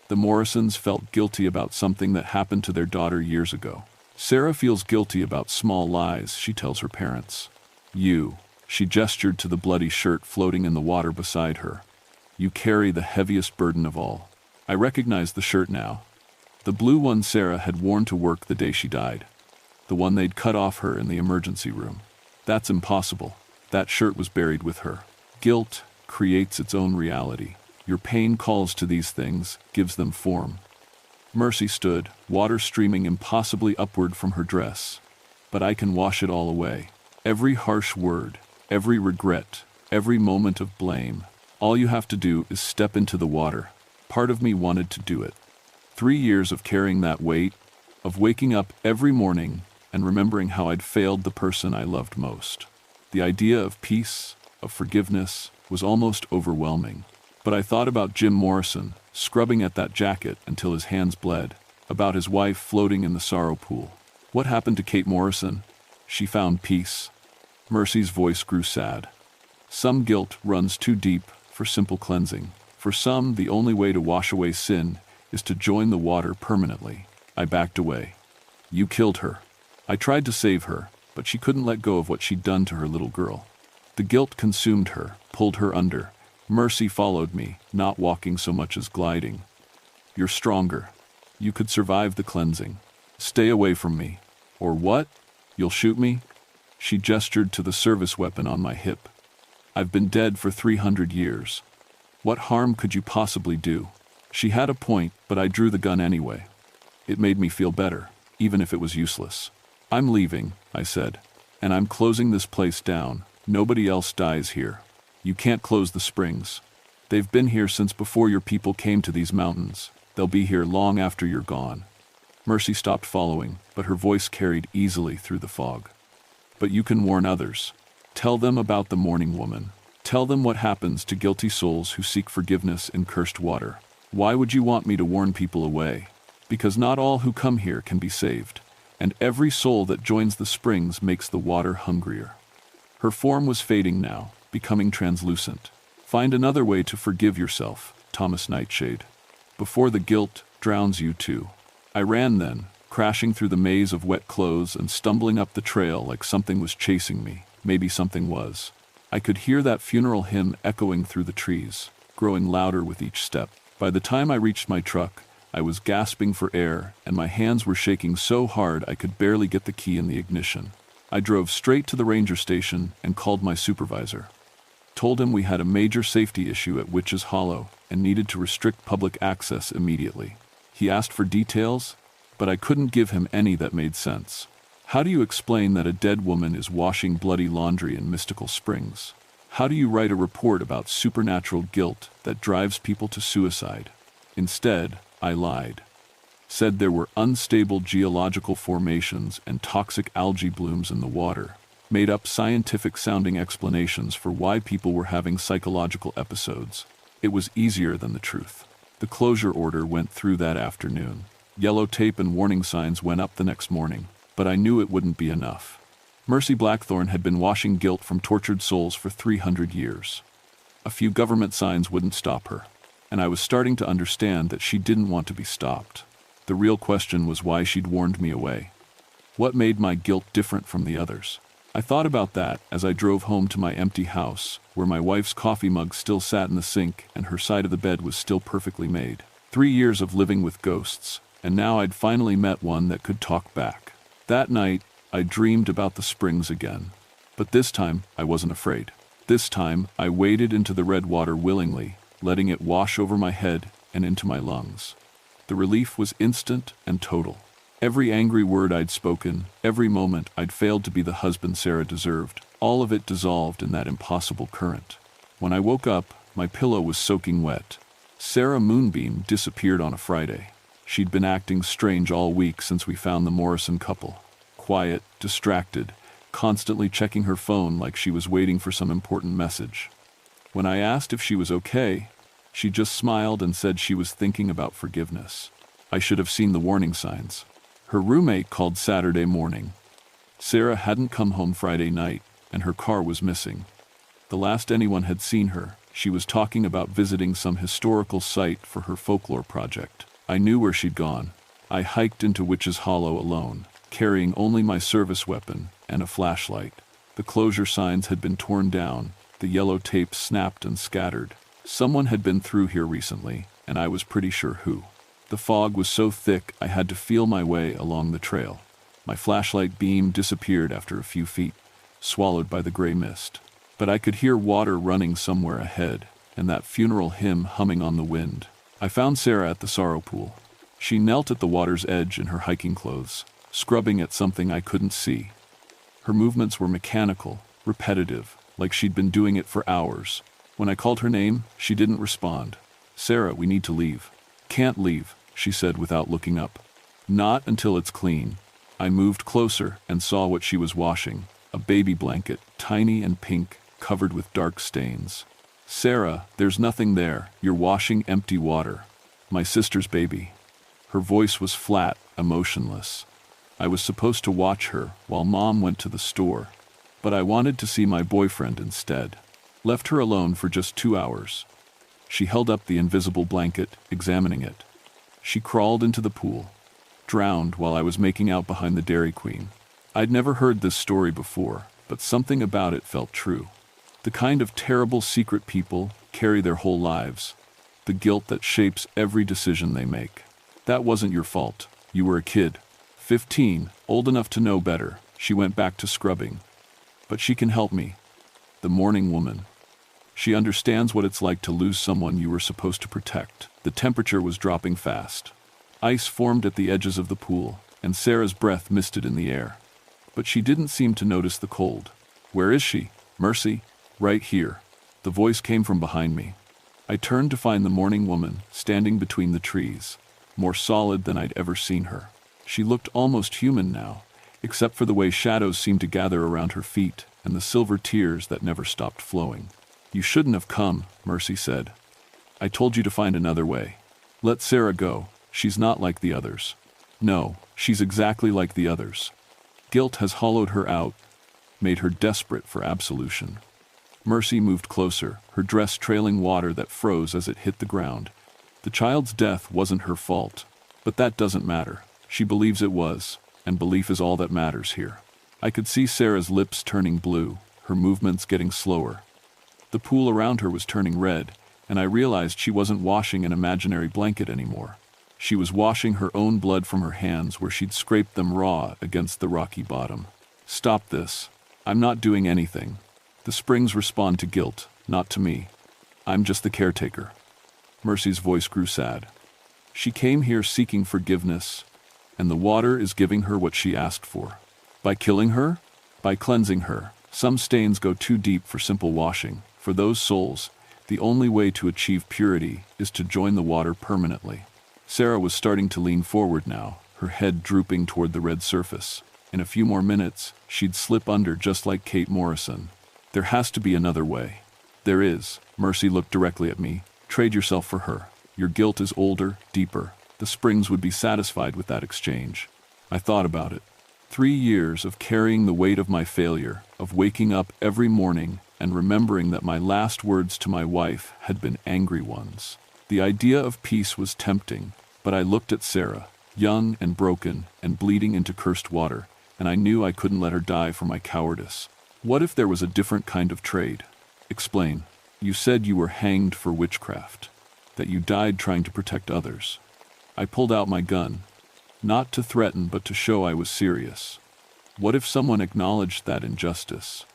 The Morrisons felt guilty about something that happened to their daughter years ago. Sarah feels guilty about small lies she tells her parents. You, she gestured to the bloody shirt floating in the water beside her. You carry the heaviest burden of all. I recognize the shirt now. The blue one Sarah had worn to work the day she died. The one they'd cut off her in the emergency room. That's impossible. That shirt was buried with her. Guilt creates its own reality. Your pain calls to these things, gives them form. Mercy stood, water streaming impossibly upward from her dress. But I can wash it all away. Every harsh word, every regret, every moment of blame. All you have to do is step into the water. Part of me wanted to do it. 3 years of carrying that weight, of waking up every morning and remembering how I'd failed the person I loved most. The idea of peace, of forgiveness, was almost overwhelming. But I thought about Jim Morrison, scrubbing at that jacket until his hands bled, about his wife floating in the sorrow pool. What happened to Kate Morrison? She found peace. Mercy's voice grew sad. Some guilt runs too deep for simple cleansing. For some, the only way to wash away sin is to join the water permanently. I backed away. You killed her. I tried to save her, but she couldn't let go of what she'd done to her little girl. The guilt consumed her, pulled her under. Mercy followed me, not walking so much as gliding. You're stronger. You could survive the cleansing. Stay away from me. Or what? You'll shoot me? She gestured to the service weapon on my hip. I've been dead for 300 years. What harm could you possibly do? She had a point, but I drew the gun anyway. It made me feel better, even if it was useless. I'm leaving, I said, and I'm closing this place down. Nobody else dies here. You can't close the springs. They've been here since before your people came to these mountains. They'll be here long after you're gone. Mercy stopped following, but her voice carried easily through the fog. But you can warn others. Tell them about the mourning woman. Tell them what happens to guilty souls who seek forgiveness in cursed water. Why would you want me to warn people away? Because not all who come here can be saved, and every soul that joins the springs makes the water hungrier. Her form was fading now, becoming translucent. Find another way to forgive yourself, Thomas Nightshade, before the guilt drowns you too. I ran then, crashing through the maze of wet clothes and stumbling up the trail like something was chasing me. Maybe something was. I could hear that funeral hymn echoing through the trees, growing louder with each step. By the time I reached my truck, I was gasping for air, and my hands were shaking so hard I could barely get the key in the ignition. I drove straight to the ranger station and called my supervisor. Told him we had a major safety issue at Witch's Hollow and needed to restrict public access immediately. He asked for details, but I couldn't give him any that made sense. How do you explain that a dead woman is washing bloody laundry in mystical springs? How do you write a report about supernatural guilt that drives people to suicide? Instead, I lied. Said there were unstable geological formations and toxic algae blooms in the water. Made up scientific-sounding explanations for why people were having psychological episodes. It was easier than the truth. The closure order went through that afternoon. Yellow tape and warning signs went up the next morning, but I knew it wouldn't be enough. Mercy Blackthorne had been washing guilt from tortured souls for 300 years. A few government signs wouldn't stop her, and I was starting to understand that she didn't want to be stopped. The real question was why she'd warned me away. What made my guilt different from the others? I thought about that as I drove home to my empty house, where my wife's coffee mug still sat in the sink and her side of the bed was still perfectly made. 3 years of living with ghosts, and now I'd finally met one that could talk back. That night, I dreamed about the springs again. But this time, I wasn't afraid. This time, I waded into the red water willingly, letting it wash over my head and into my lungs. The relief was instant and total. Every angry word I'd spoken, every moment I'd failed to be the husband Sarah deserved, all of it dissolved in that impossible current. When I woke up, my pillow was soaking wet. Sarah Moonbeam disappeared on a Friday. She'd been acting strange all week since we found the Morrison couple. Quiet, distracted, constantly checking her phone like she was waiting for some important message. When I asked if she was okay, she just smiled and said she was thinking about forgiveness. I should have seen the warning signs. Her roommate called Saturday morning. Sarah hadn't come home Friday night, and her car was missing. The last anyone had seen her, she was talking about visiting some historical site for her folklore project. I knew where she'd gone. I hiked into Witch's Hollow alone, carrying only my service weapon and a flashlight. The closure signs had been torn down, the yellow tape snapped and scattered. Someone had been through here recently, and I was pretty sure who. The fog was so thick I had to feel my way along the trail. My flashlight beam disappeared after a few feet, swallowed by the gray mist. But I could hear water running somewhere ahead, and that funeral hymn humming on the wind. I found Sarah at the sorrow pool. She knelt at the water's edge in her hiking clothes, scrubbing at something I couldn't see. Her movements were mechanical, repetitive, like she'd been doing it for hours. When I called her name, she didn't respond. "Sarah, we need to leave." "Can't leave," she said without looking up. "Not until it's clean." I moved closer and saw what she was washing, a baby blanket, tiny and pink, covered with dark stains. "Sarah, there's nothing there. You're washing empty water." "My sister's baby." Her voice was flat, emotionless. I was supposed to watch her while Mom went to the store, but I wanted to see my boyfriend instead. Left her alone for just 2 hours. She held up the invisible blanket, examining it. She crawled into the pool, drowned while I was making out behind the Dairy Queen. I'd never heard this story before, but something about it felt true. The kind of terrible secret people carry their whole lives. The guilt that shapes every decision they make. "That wasn't your fault. You were a kid. 15, old enough to know better." She went back to scrubbing. "But she can help me." The mourning woman. She understands what it's like to lose someone you were supposed to protect. The temperature was dropping fast. Ice formed at the edges of the pool, and Sarah's breath misted in the air. But she didn't seem to notice the cold. "Where is she?" "Mercy, right here." The voice came from behind me. I turned to find the mourning woman standing between the trees, more solid than I'd ever seen her. She looked almost human now, except for the way shadows seemed to gather around her feet and the silver tears that never stopped flowing. "You shouldn't have come," Mercy said. "I told you to find another way. Let Sarah go. She's not like the others." "No, she's exactly like the others. Guilt has hollowed her out, made her desperate for absolution." Mercy moved closer, her dress trailing water that froze as it hit the ground. The child's death wasn't her fault, but that doesn't matter. She believes it was, and belief is all that matters here. I could see Sarah's lips turning blue, her movements getting slower. The pool around her was turning red, and I realized she wasn't washing an imaginary blanket anymore. She was washing her own blood from her hands where she'd scraped them raw against the rocky bottom. "Stop this. I'm not doing anything. The springs respond to guilt, not to me. I'm just the caretaker." Mercy's voice grew sad. "She came here seeking forgiveness, and the water is giving her what she asked for. By killing her? By cleansing her. Some stains go too deep for simple washing. For those souls, the only way to achieve purity is to join the water permanently." Sarah was starting to lean forward now, her head drooping toward the red surface. In a few more minutes, she'd slip under just like Kate Morrison. "There has to be another way." "There is." Mercy looked directly at me. "Trade yourself for her. Your guilt is older, deeper. The springs would be satisfied with that exchange." I thought about it. 3 years of carrying the weight of my failure, of waking up every morning and remembering that my last words to my wife had been angry ones. The idea of peace was tempting, but I looked at Sarah, young and broken and bleeding into cursed water, and I knew I couldn't let her die for my cowardice. What if there was a different kind of trade? "Explain." "You said you were hanged for witchcraft, that you died trying to protect others." I pulled out my gun, not to threaten but to show I was serious. What if someone acknowledged that injustice?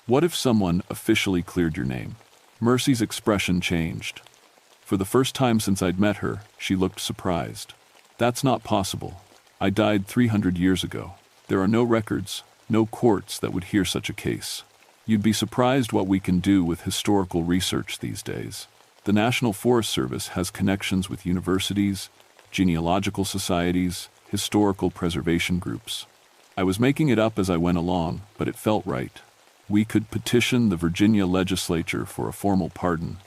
What if someone officially cleared your name? Mercy's expression changed. For the first time since I'd met her, she looked surprised. "That's not possible. I died 300 years ago. There are no records, no courts that would hear such a case. You'd be surprised what we can do with historical research these days. The National Forest Service has connections with universities, genealogical societies, historical preservation groups. I was making it up as I went along, but it felt right. We could petition the Virginia legislature for a formal pardon.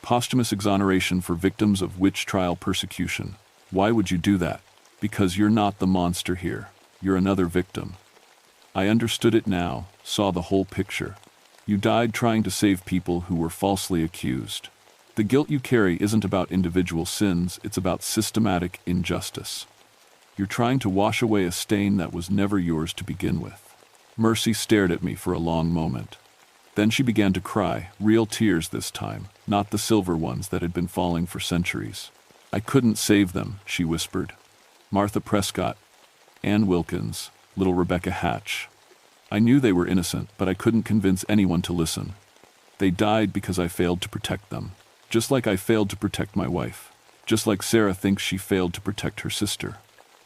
Posthumous exoneration for victims of witch trial persecution. Why would you do that? Because you're not the monster here. You're another victim." I understood it now, saw the whole picture. You died trying to save people who were falsely accused. The guilt you carry isn't about individual sins, it's about systematic injustice. You're trying to wash away a stain that was never yours to begin with. Mercy stared at me for a long moment. Then she began to cry, real tears this time, not the silver ones that had been falling for centuries. "I couldn't save them," she whispered. "Martha Prescott, Ann Wilkins, little Rebecca Hatch. I knew they were innocent, but I couldn't convince anyone to listen. They died because I failed to protect them. Just like I failed to protect my wife. Just like Sarah thinks she failed to protect her sister.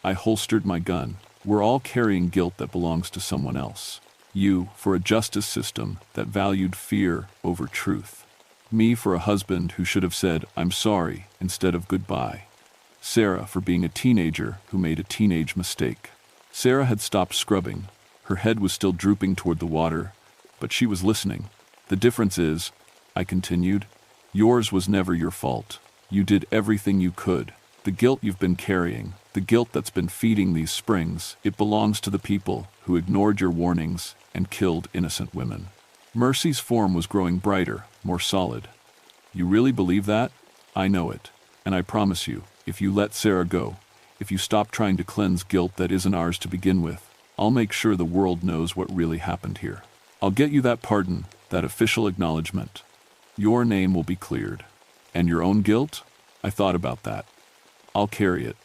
I holstered my gun. We're all carrying guilt that belongs to someone else. You, for a justice system that valued fear over truth. Me, for a husband who should have said, "I'm sorry," instead of "goodbye." Sarah, for being a teenager who made a teenage mistake. Sarah had stopped scrubbing. Her head was still drooping toward the water, but she was listening. The difference is, I continued, yours was never your fault. You did everything you could. The guilt you've been carrying, the guilt that's been feeding these springs, it belongs to the people who ignored your warnings and killed innocent women. Mercy's form was growing brighter, more solid. You really believe that? I know it. And I promise you, if you let Sarah go, if you stop trying to cleanse guilt that isn't ours to begin with, I'll make sure the world knows what really happened here. I'll get you that pardon, that official acknowledgement. Your name will be cleared. And your own guilt? I thought about that. I'll carry it.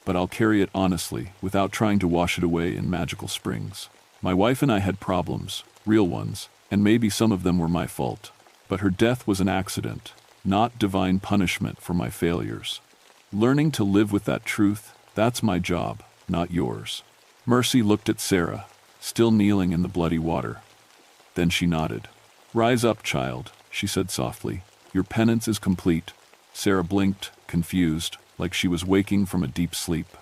But I'll carry it honestly, without trying to wash it away in magical springs. My wife and I had problems, real ones, and maybe some of them were my fault. But her death was an accident, not divine punishment for my failures. Learning to live with that truth, that's my job, not yours. Mercy looked at Sarah, still kneeling in the bloody water. Then she nodded. Rise up, child, she said softly. Your penance is complete. Sarah blinked, confused, like she was waking from a deep sleep.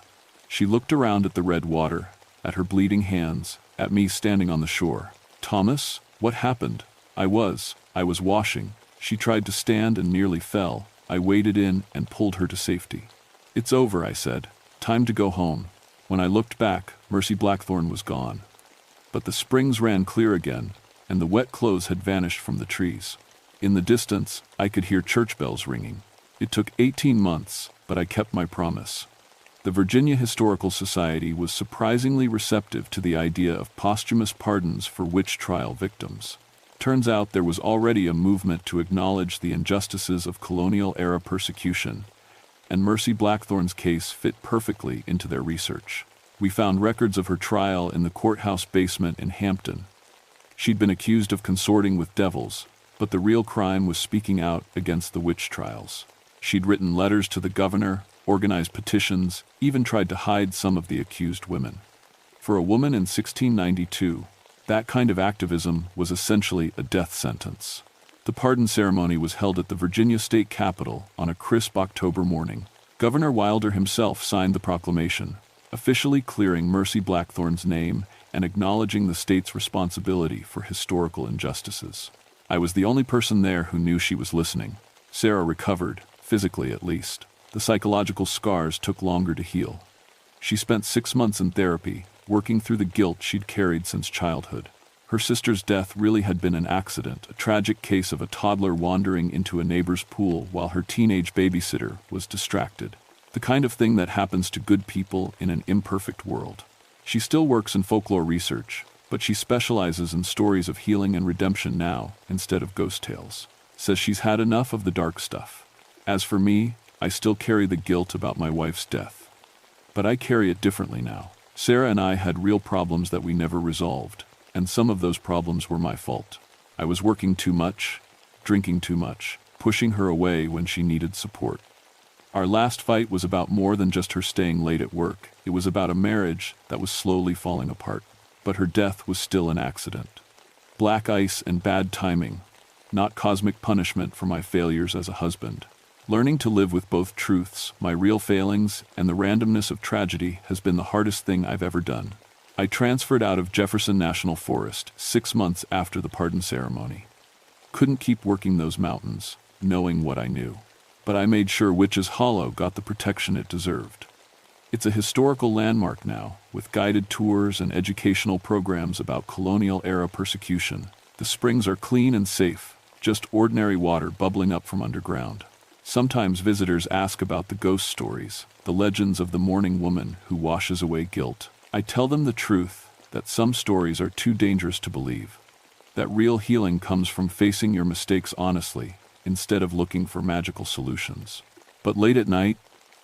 She looked around at the red water, at her bleeding hands, at me standing on the shore. Thomas, what happened? I was washing. She tried to stand and nearly fell. I waded in and pulled her to safety. It's over, I said. Time to go home. When I looked back, Mercy Blackthorn was gone. But the springs ran clear again, and the wet clothes had vanished from the trees. In the distance, I could hear church bells ringing. It took 18 months, but I kept my promise. The Virginia Historical Society was surprisingly receptive to the idea of posthumous pardons for witch trial victims. Turns out there was already a movement to acknowledge the injustices of colonial-era persecution, and Mercy Blackthorn's case fit perfectly into their research. We found records of her trial in the courthouse basement in Hampton. She'd been accused of consorting with devils, but the real crime was speaking out against the witch trials. She'd written letters to the governor, organized petitions, even tried to hide some of the accused women. For a woman in 1692, that kind of activism was essentially a death sentence. The pardon ceremony was held at the Virginia State Capitol on a crisp October morning. Governor Wilder himself signed the proclamation, officially clearing Mercy Blackthorn's name and acknowledging the state's responsibility for historical injustices. I was the only person there who knew she was listening. Sarah recovered, physically at least. The psychological scars took longer to heal. She spent 6 months in therapy, working through the guilt she'd carried since childhood. Her sister's death really had been an accident, a tragic case of a toddler wandering into a neighbor's pool while her teenage babysitter was distracted. The kind of thing that happens to good people in an imperfect world. She still works in folklore research, but she specializes in stories of healing and redemption now, instead of ghost tales. Says she's had enough of the dark stuff. As for me, I still carry the guilt about my wife's death. But I carry it differently now. Sarah and I had real problems that we never resolved, and some of those problems were my fault. I was working too much, drinking too much, pushing her away when she needed support. Our last fight was about more than just her staying late at work. It was about a marriage that was slowly falling apart. But her death was still an accident. Black ice and bad timing, not cosmic punishment for my failures as a husband. Learning to live with both truths, my real failings, and the randomness of tragedy has been the hardest thing I've ever done. I transferred out of Jefferson National Forest 6 months after the pardon ceremony. Couldn't keep working those mountains, knowing what I knew. But I made sure Witch's Hollow got the protection it deserved. It's a historical landmark now, with guided tours and educational programs about colonial-era persecution. The springs are clean and safe, just ordinary water bubbling up from underground. Sometimes visitors ask about the ghost stories, the legends of the mourning woman who washes away guilt. I tell them the truth, that some stories are too dangerous to believe. That real healing comes from facing your mistakes honestly, instead of looking for magical solutions. But late at night,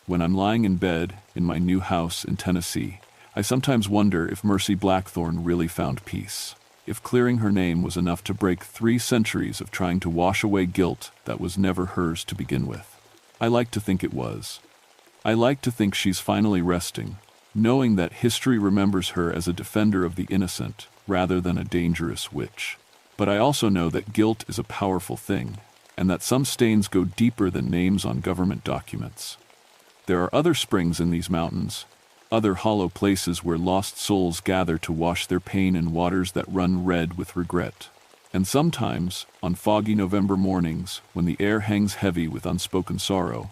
when I'm lying in bed in my new house in Tennessee, I sometimes wonder if Mercy Blackthorn really found peace. if clearing her name was enough to break 3 centuries of trying to wash away guilt that was never hers to begin with. I like to think it was. I like to think she's finally resting, knowing that history remembers her as a defender of the innocent rather than a dangerous witch. But I also know that guilt is a powerful thing, and that some stains go deeper than names on government documents. There are other springs in these mountains, other hollow places where lost souls gather to wash their pain in waters that run red with regret. And sometimes, on foggy November mornings, when the air hangs heavy with unspoken sorrow,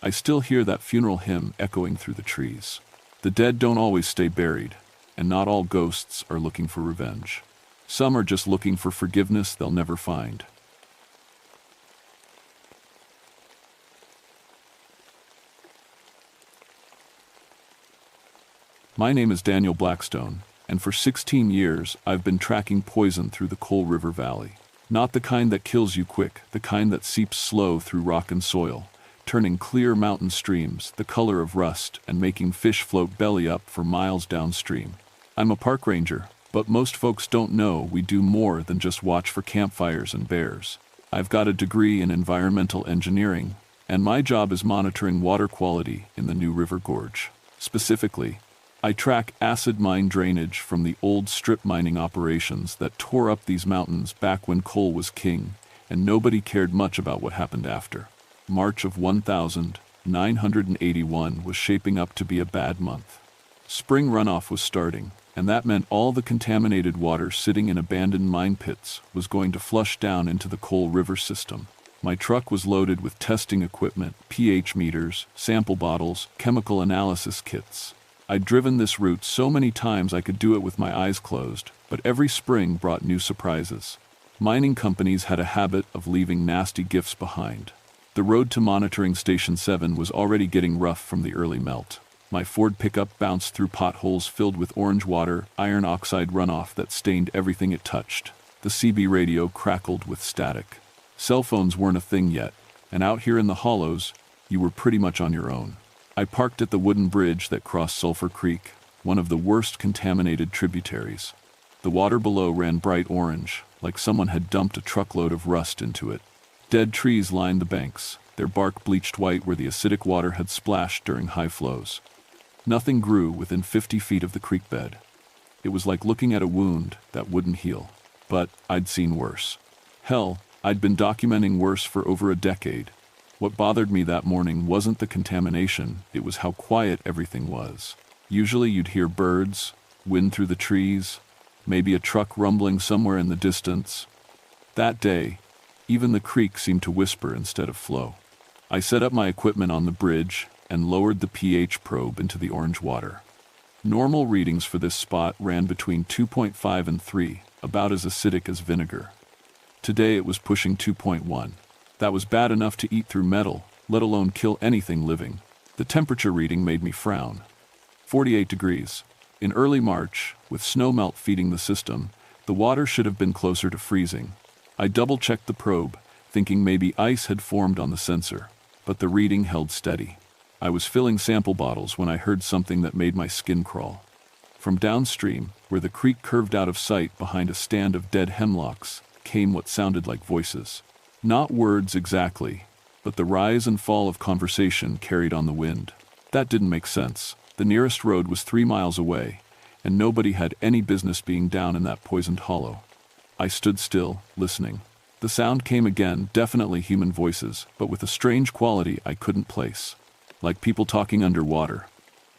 I still hear that funeral hymn echoing through the trees. The dead don't always stay buried, and not all ghosts are looking for revenge. Some are just looking for forgiveness they'll never find. My name is Daniel Blackstone, and for 16 years I've been tracking poison through the Coal River Valley. Not the kind that kills you quick, the kind that seeps slow through rock and soil, turning clear mountain streams the color of rust and making fish float belly up for miles downstream. I'm a park ranger, but most folks don't know we do more than just watch for campfires and bears. I've got a degree in environmental engineering, and my job is monitoring water quality in the New River Gorge. Specifically, I track acid mine drainage from the old strip mining operations that tore up these mountains back when coal was king, and nobody cared much about what happened after. March of 1981 was shaping up to be a bad month. Spring runoff was starting, and that meant all the contaminated water sitting in abandoned mine pits was going to flush down into the Coal River system. My truck was loaded with testing equipment, pH meters, sample bottles, chemical analysis kits. I'd driven this route so many times I could do it with my eyes closed, but every spring brought new surprises. Mining companies had a habit of leaving nasty gifts behind. The road to Monitoring Station 7 was already getting rough from the early melt. My Ford pickup bounced through potholes filled with orange water, iron oxide runoff that stained everything it touched. The CB radio crackled with static. Cell phones weren't a thing yet, and out here in the hollows, you were pretty much on your own. I parked at the wooden bridge that crossed Sulphur Creek, one of the worst contaminated tributaries. The water below ran bright orange, like someone had dumped a truckload of rust into it. Dead trees lined the banks, their bark bleached white where the acidic water had splashed during high flows. Nothing grew within 50 feet of the creek bed. It was like looking at a wound that wouldn't heal. But I'd seen worse. Hell, I'd been documenting worse for over a decade. What bothered me that morning wasn't the contamination, it was how quiet everything was. Usually you'd hear birds, wind through the trees, maybe a truck rumbling somewhere in the distance. That day, even the creek seemed to whisper instead of flow. I set up my equipment on the bridge and lowered the pH probe into the orange water. Normal readings for this spot ran between 2.5 and 3, about as acidic as vinegar. Today it was pushing 2.1. That was bad enough to eat through metal, let alone kill anything living. The temperature reading made me frown. 48 degrees. In early March, with snowmelt feeding the system, the water should have been closer to freezing. I double-checked the probe, thinking maybe ice had formed on the sensor, but the reading held steady. I was filling sample bottles when I heard something that made my skin crawl. From downstream, where the creek curved out of sight behind a stand of dead hemlocks, came what sounded like voices. Not words exactly, but the rise and fall of conversation carried on the wind. That didn't make sense. The nearest road was 3 miles away, and nobody had any business being down in that poisoned hollow. I stood still, listening. The sound came again, definitely human voices, but with a strange quality I couldn't place. Like people talking underwater.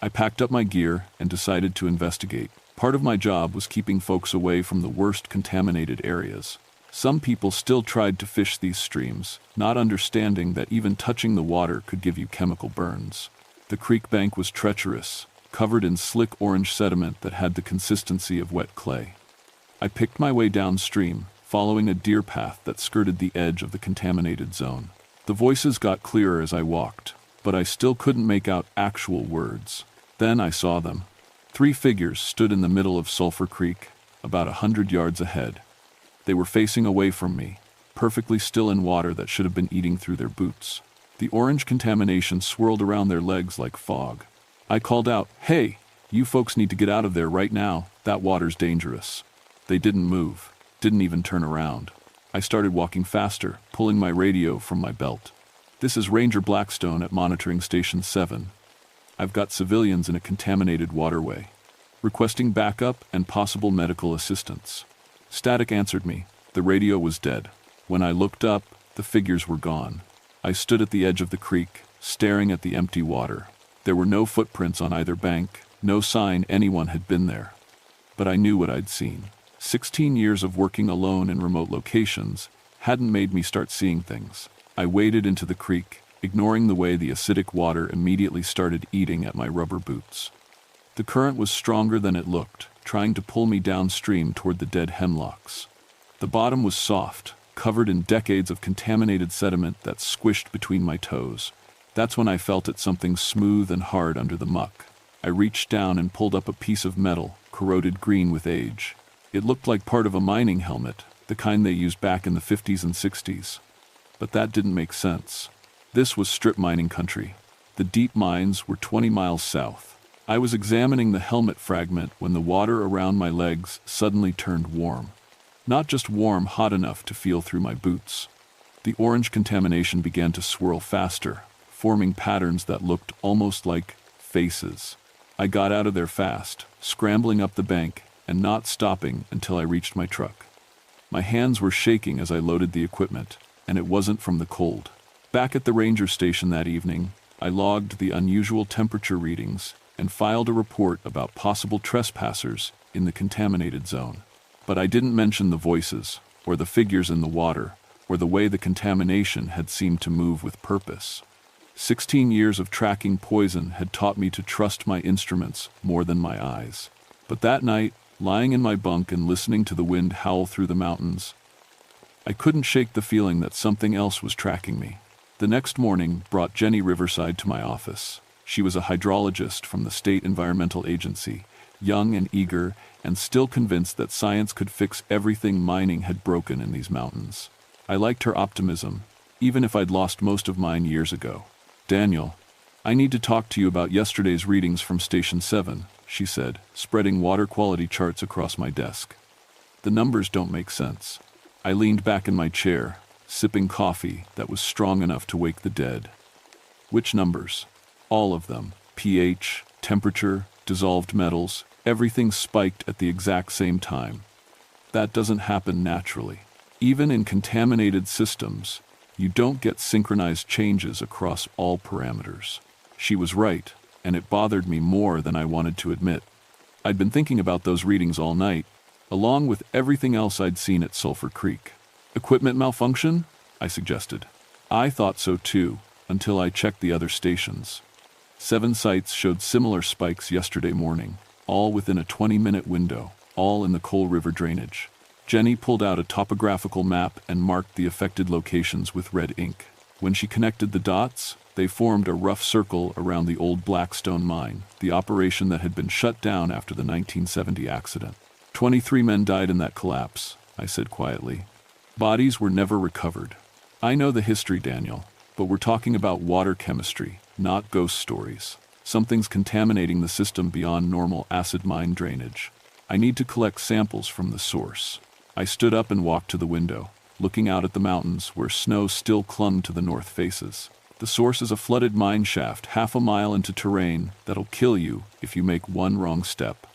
I packed up my gear and decided to investigate. Part of my job was keeping folks away from the worst contaminated areas. Some people still tried to fish these streams, not understanding that even touching the water could give you chemical burns. The creek bank was treacherous, covered in slick orange sediment that had the consistency of wet clay. I picked my way downstream, following a deer path that skirted the edge of the contaminated zone. The voices got clearer as I walked, but I still couldn't make out actual words. Then I saw them. 3 figures stood in the middle of Sulphur Creek, about 100 yards ahead. They were facing away from me, perfectly still in water that should have been eating through their boots. The orange contamination swirled around their legs like fog. I called out, "Hey, you folks need to get out of there right now, that water's dangerous." They didn't move, didn't even turn around. I started walking faster, pulling my radio from my belt. "This is Ranger Blackstone at Monitoring Station 7. I've got civilians in a contaminated waterway, requesting backup and possible medical assistance." Static answered me. The radio was dead. When I looked up, the figures were gone. I stood at the edge of the creek, staring at the empty water. There were no footprints on either bank, no sign anyone had been there. But I knew what I'd seen. 16 years of working alone in remote locations hadn't made me start seeing things. I waded into the creek, ignoring the way the acidic water immediately started eating at my rubber boots. The current was stronger than it looked, trying to pull me downstream toward the dead hemlocks. The bottom was soft, covered in decades of contaminated sediment that squished between my toes. That's when I felt it something smooth and hard under the muck. I reached down and pulled up a piece of metal, corroded green with age. It looked like part of a mining helmet, the kind they used back in the 50s and 60s. But that didn't make sense. This was strip mining country. The deep mines were 20 miles south. I was examining the helmet fragment when the water around my legs suddenly turned warm. Not just warm, hot enough to feel through my boots. The orange contamination began to swirl faster, forming patterns that looked almost like faces. I got out of there fast, scrambling up the bank and not stopping until I reached my truck. My hands were shaking as I loaded the equipment, and it wasn't from the cold. Back at the ranger station that evening, I logged the unusual temperature readings and filed a report about possible trespassers in the contaminated zone. But I didn't mention the voices, or the figures in the water, or the way the contamination had seemed to move with purpose. 16 years of tracking poison had taught me to trust my instruments more than my eyes. But that night, lying in my bunk and listening to the wind howl through the mountains, I couldn't shake the feeling that something else was tracking me. The next morning brought Jenny Riverside to my office. She was a hydrologist from the State Environmental Agency, young and eager, and still convinced that science could fix everything mining had broken in these mountains. I liked her optimism, even if I'd lost most of mine years ago. "Daniel, I need to talk to you about yesterday's readings from Station 7, she said, spreading water quality charts across my desk. "The numbers don't make sense." I leaned back in my chair, sipping coffee that was strong enough to wake the dead. "Which numbers?" "All of them. pH, temperature, dissolved metals, everything spiked at the exact same time. That doesn't happen naturally. Even in contaminated systems, you don't get synchronized changes across all parameters." She was right, and it bothered me more than I wanted to admit. I'd been thinking about those readings all night, along with everything else I'd seen at Sulphur Creek. "Equipment malfunction?" I suggested. I thought so too, until I checked the other stations. 7 sites showed similar spikes yesterday morning, all within a 20-minute window, all in the Coal River drainage. Jenny pulled out a topographical map and marked the affected locations with red ink. When she connected the dots, they formed a rough circle around the old Blackstone mine, the operation that had been shut down after the 1970 accident. 23 men died in that collapse, I said quietly. Bodies were never recovered. I know the history, Daniel, but we're talking about water chemistry, not ghost stories. Something's contaminating the system beyond normal acid mine drainage. I need to collect samples from the source. I stood up and walked to the window, looking out at the mountains where snow still clung to the north faces. The source is a flooded mine shaft half a mile into terrain that'll kill you if you make one wrong step.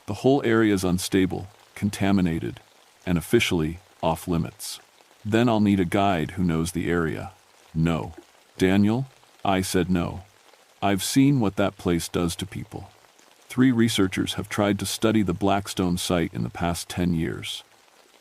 The whole area is unstable, contaminated, and officially off limits. Then I'll need a guide who knows the area. No. Daniel? I said no. I've seen what that place does to people. 3 researchers have tried to study the Blackstone site in the past 10 years.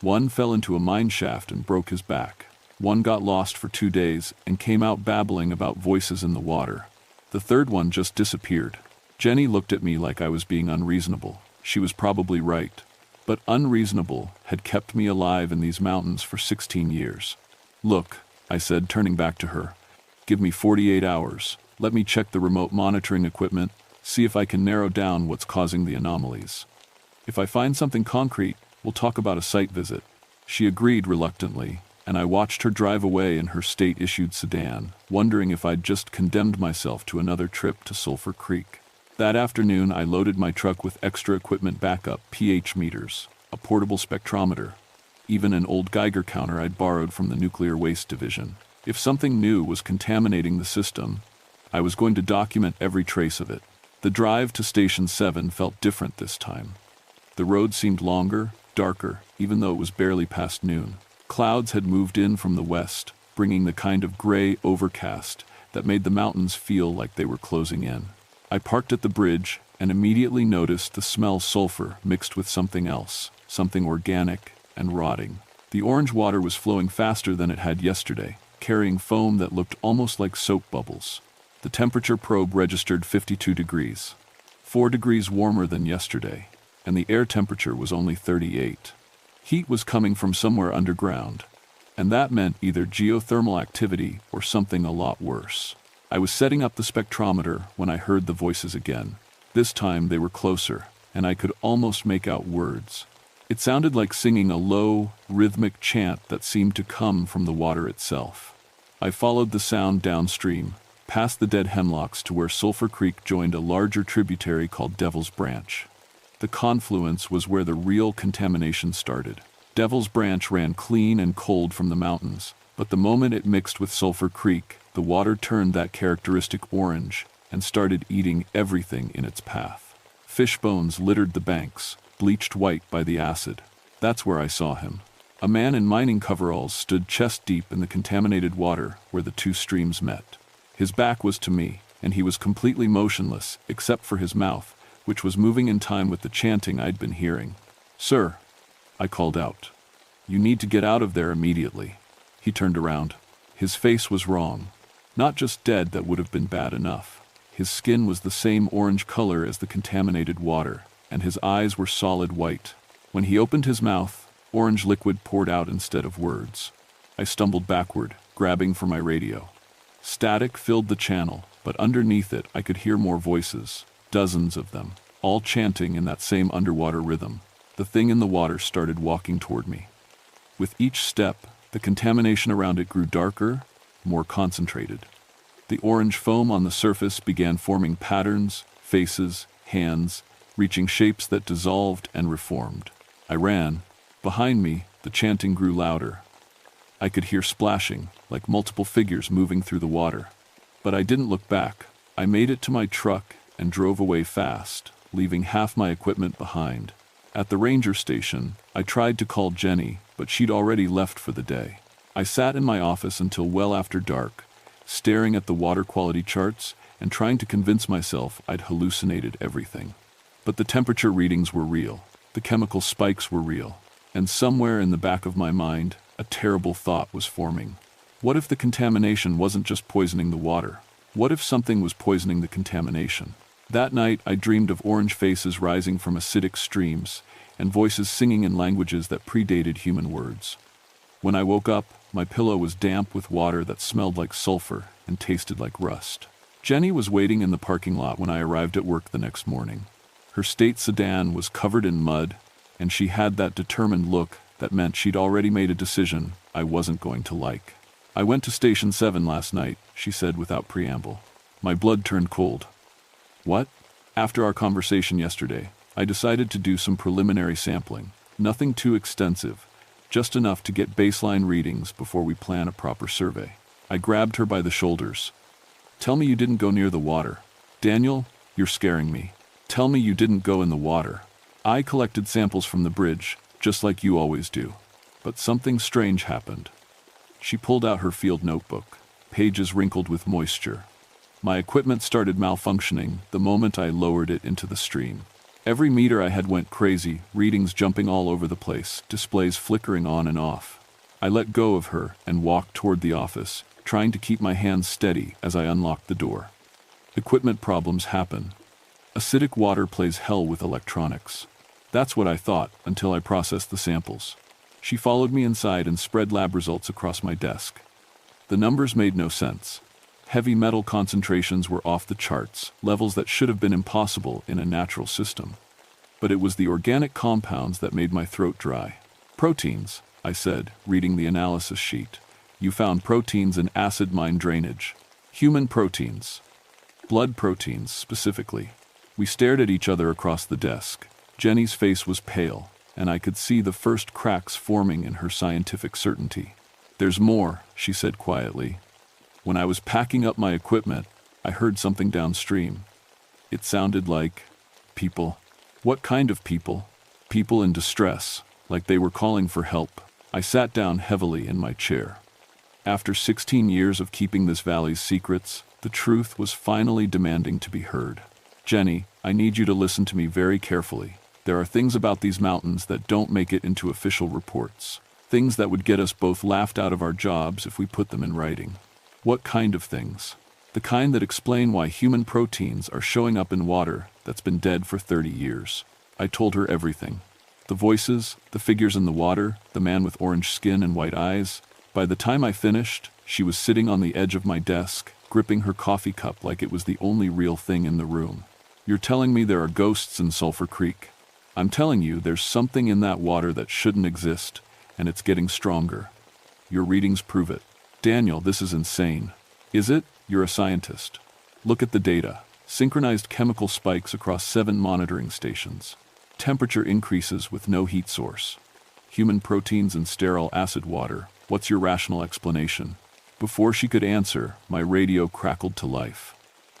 One fell into a mine shaft and broke his back. One got lost for 2 days and came out babbling about voices in the water. The third one just disappeared. Jenny looked at me like I was being unreasonable. She was probably right. But unreasonable had kept me alive in these mountains for 16 years. "Look," I said, turning back to her. "Give me 48 hours. Let me check the remote monitoring equipment, see if I can narrow down what's causing the anomalies. If I find something concrete, we'll talk about a site visit." She agreed reluctantly, and I watched her drive away in her state-issued sedan, wondering if I'd just condemned myself to another trip to Sulphur Creek. That afternoon, I loaded my truck with extra equipment backup, pH meters. a portable spectrometer, even an old Geiger counter I'd borrowed from the nuclear waste division. If something new was contaminating the system, I was going to document every trace of it. The drive to Station 7 felt different this time. The road seemed longer, darker, even though it was barely past noon. Clouds had moved in from the west, bringing the kind of gray overcast that made the mountains feel like they were closing in. I parked at the bridge and immediately noticed the smell sulfur mixed with something else, something organic and rotting. The orange water was flowing faster than it had yesterday, carrying foam that looked almost like soap bubbles. The temperature probe registered 52 degrees, 4 degrees warmer than yesterday, and the air temperature was only 38. Heat was coming from somewhere underground, and that meant either geothermal activity or something a lot worse. I was setting up the spectrometer when I heard the voices again. This time they were closer, and I could almost make out words. It sounded like singing a low, rhythmic chant that seemed to come from the water itself. I followed the sound downstream, past the dead hemlocks to where Sulphur Creek joined a larger tributary called Devil's Branch. The confluence was where the real contamination started. Devil's Branch ran clean and cold from the mountains, but the moment it mixed with Sulphur Creek, the water turned that characteristic orange and started eating everything in its path. Fish bones littered the banks, bleached white by the acid. That's where I saw him. A man in mining coveralls stood chest deep in the contaminated water where the two streams met. His back was to me, and he was completely motionless except for his mouth, which was moving in time with the chanting I'd been hearing. "Sir," I called out. "You need to get out of there immediately." He turned around. His face was wrong. Not just dead, that would have been bad enough. His skin was the same orange color as the contaminated water, and his eyes were solid white. When he opened his mouth, orange liquid poured out instead of words. I stumbled backward, grabbing for my radio. Static filled the channel, but underneath it I could hear more voices, dozens of them, all chanting in that same underwater rhythm. The thing in the water started walking toward me. With each step, the contamination around it grew darker, more concentrated. The orange foam on the surface began forming patterns, faces, hands, reaching shapes that dissolved and reformed. I ran. Behind me, the chanting grew louder. I could hear splashing, like multiple figures moving through the water. But I didn't look back. I made it to my truck and drove away fast, leaving half my equipment behind. At the ranger station, I tried to call Jenny, but she'd already left for the day. I sat in my office until well after dark, staring at the water quality charts and trying to convince myself I'd hallucinated everything. But the temperature readings were real, the chemical spikes were real, and somewhere in the back of my mind, a terrible thought was forming. What if the contamination wasn't just poisoning the water? What if something was poisoning the contamination? That night, I dreamed of orange faces rising from acidic streams and voices singing in languages that predated human words. When I woke up, my pillow was damp with water that smelled like sulfur and tasted like rust. Jenny was waiting in the parking lot when I arrived at work the next morning. Her state sedan was covered in mud, and she had that determined look that meant she'd already made a decision I wasn't going to like. "I went to Station 7 last night," she said without preamble. My blood turned cold. "What?" "After our conversation yesterday, I decided to do some preliminary sampling. Nothing too extensive, just enough to get baseline readings before we plan a proper survey." I grabbed her by the shoulders. "Tell me you didn't go near the water. Daniel, you're scaring me. Tell me you didn't go in the water. I collected samples from the bridge, just like you always do. But something strange happened." She pulled out her field notebook, pages wrinkled with moisture. My equipment started malfunctioning the moment I lowered it into the stream. Every meter I had went crazy, readings jumping all over the place, displays flickering on and off. I let go of her and walked toward the office, trying to keep my hands steady as I unlocked the door. Equipment problems happen. Acidic water plays hell with electronics. That's what I thought until I processed the samples. She followed me inside and spread lab results across my desk. The numbers made no sense. Heavy metal concentrations were off the charts, levels that should have been impossible in a natural system. But it was the organic compounds that made my throat dry. "Proteins," I said, reading the analysis sheet. "You found proteins in acid mine drainage. Human proteins. Blood proteins, specifically." We stared at each other across the desk. Jenny's face was pale, and I could see the first cracks forming in her scientific certainty. "There's more," she said quietly. "When I was packing up my equipment, I heard something downstream. It sounded like people." "What kind of people?" "People in distress, like they were calling for help." I sat down heavily in my chair. After 16 years of keeping this valley's secrets, the truth was finally demanding to be heard. "Jenny, I need you to listen to me very carefully. There are things about these mountains that don't make it into official reports. Things that would get us both laughed out of our jobs if we put them in writing." "What kind of things?" "The kind that explain why human proteins are showing up in water that's been dead for 30 years. I told her everything. The voices, the figures in the water, the man with orange skin and white eyes. By the time I finished, she was sitting on the edge of my desk, gripping her coffee cup like it was the only real thing in the room. "You're telling me there are ghosts in Sulphur Creek?" "I'm telling you there's something in that water that shouldn't exist, and it's getting stronger. Your readings prove it." "Daniel, this is insane." "Is it? You're a scientist. Look at the data. Synchronized chemical spikes across 7 monitoring stations. Temperature increases with no heat source. Human proteins in sterile acid water. What's your rational explanation?" Before she could answer, my radio crackled to life.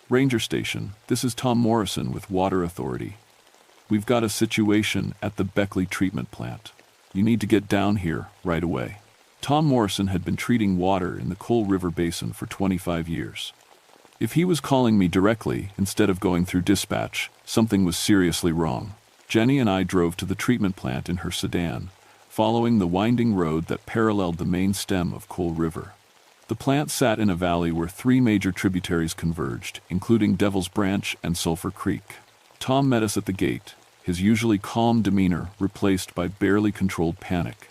"Ranger Station, this is Tom Morrison with Water Authority. We've got a situation at the Beckley treatment plant. You need to get down here right away." Tom Morrison had been treating water in the Coal River Basin for 25 years. If he was calling me directly instead of going through dispatch, something was seriously wrong. Jenny and I drove to the treatment plant in her sedan, following the winding road that paralleled the main stem of Coal River. The plant sat in a valley where 3 major tributaries converged, including Devil's Branch and Sulphur Creek. Tom met us at the gate, his usually calm demeanor replaced by barely controlled panic.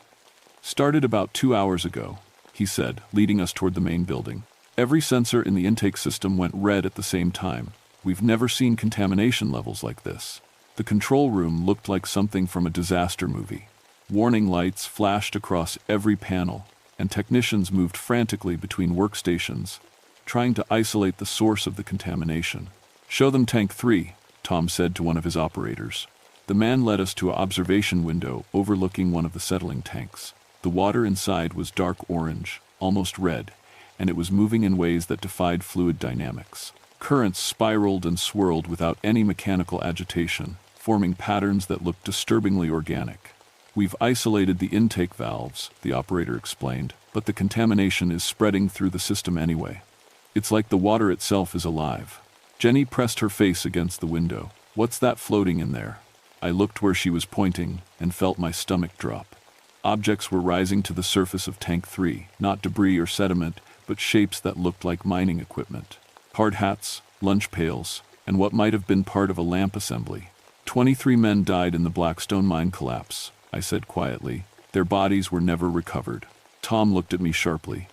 "Started about 2 hours ago," he said, leading us toward the main building. "Every sensor in the intake system went red at the same time. We've never seen contamination levels like this." The control room looked like something from a disaster movie. Warning lights flashed across every panel, and technicians moved frantically between workstations, trying to isolate the source of the contamination. "Show them Tank 3, Tom said to one of his operators. The man led us to an observation window overlooking one of the settling tanks. The water inside was dark orange, almost red, and it was moving in ways that defied fluid dynamics. Currents spiraled and swirled without any mechanical agitation, forming patterns that looked disturbingly organic. "We've isolated the intake valves," the operator explained, "but the contamination is spreading through the system anyway. It's like the water itself is alive." Jenny pressed her face against the window. "What's that floating in there?" I looked where she was pointing and felt my stomach drop. Objects were rising to the surface of Tank 3, not debris or sediment, but shapes that looked like mining equipment. Hard hats, lunch pails, and what might have been part of a lamp assembly. 23 men died in the Blackstone mine collapse, I said quietly. Their bodies were never recovered. Tom looked at me sharply.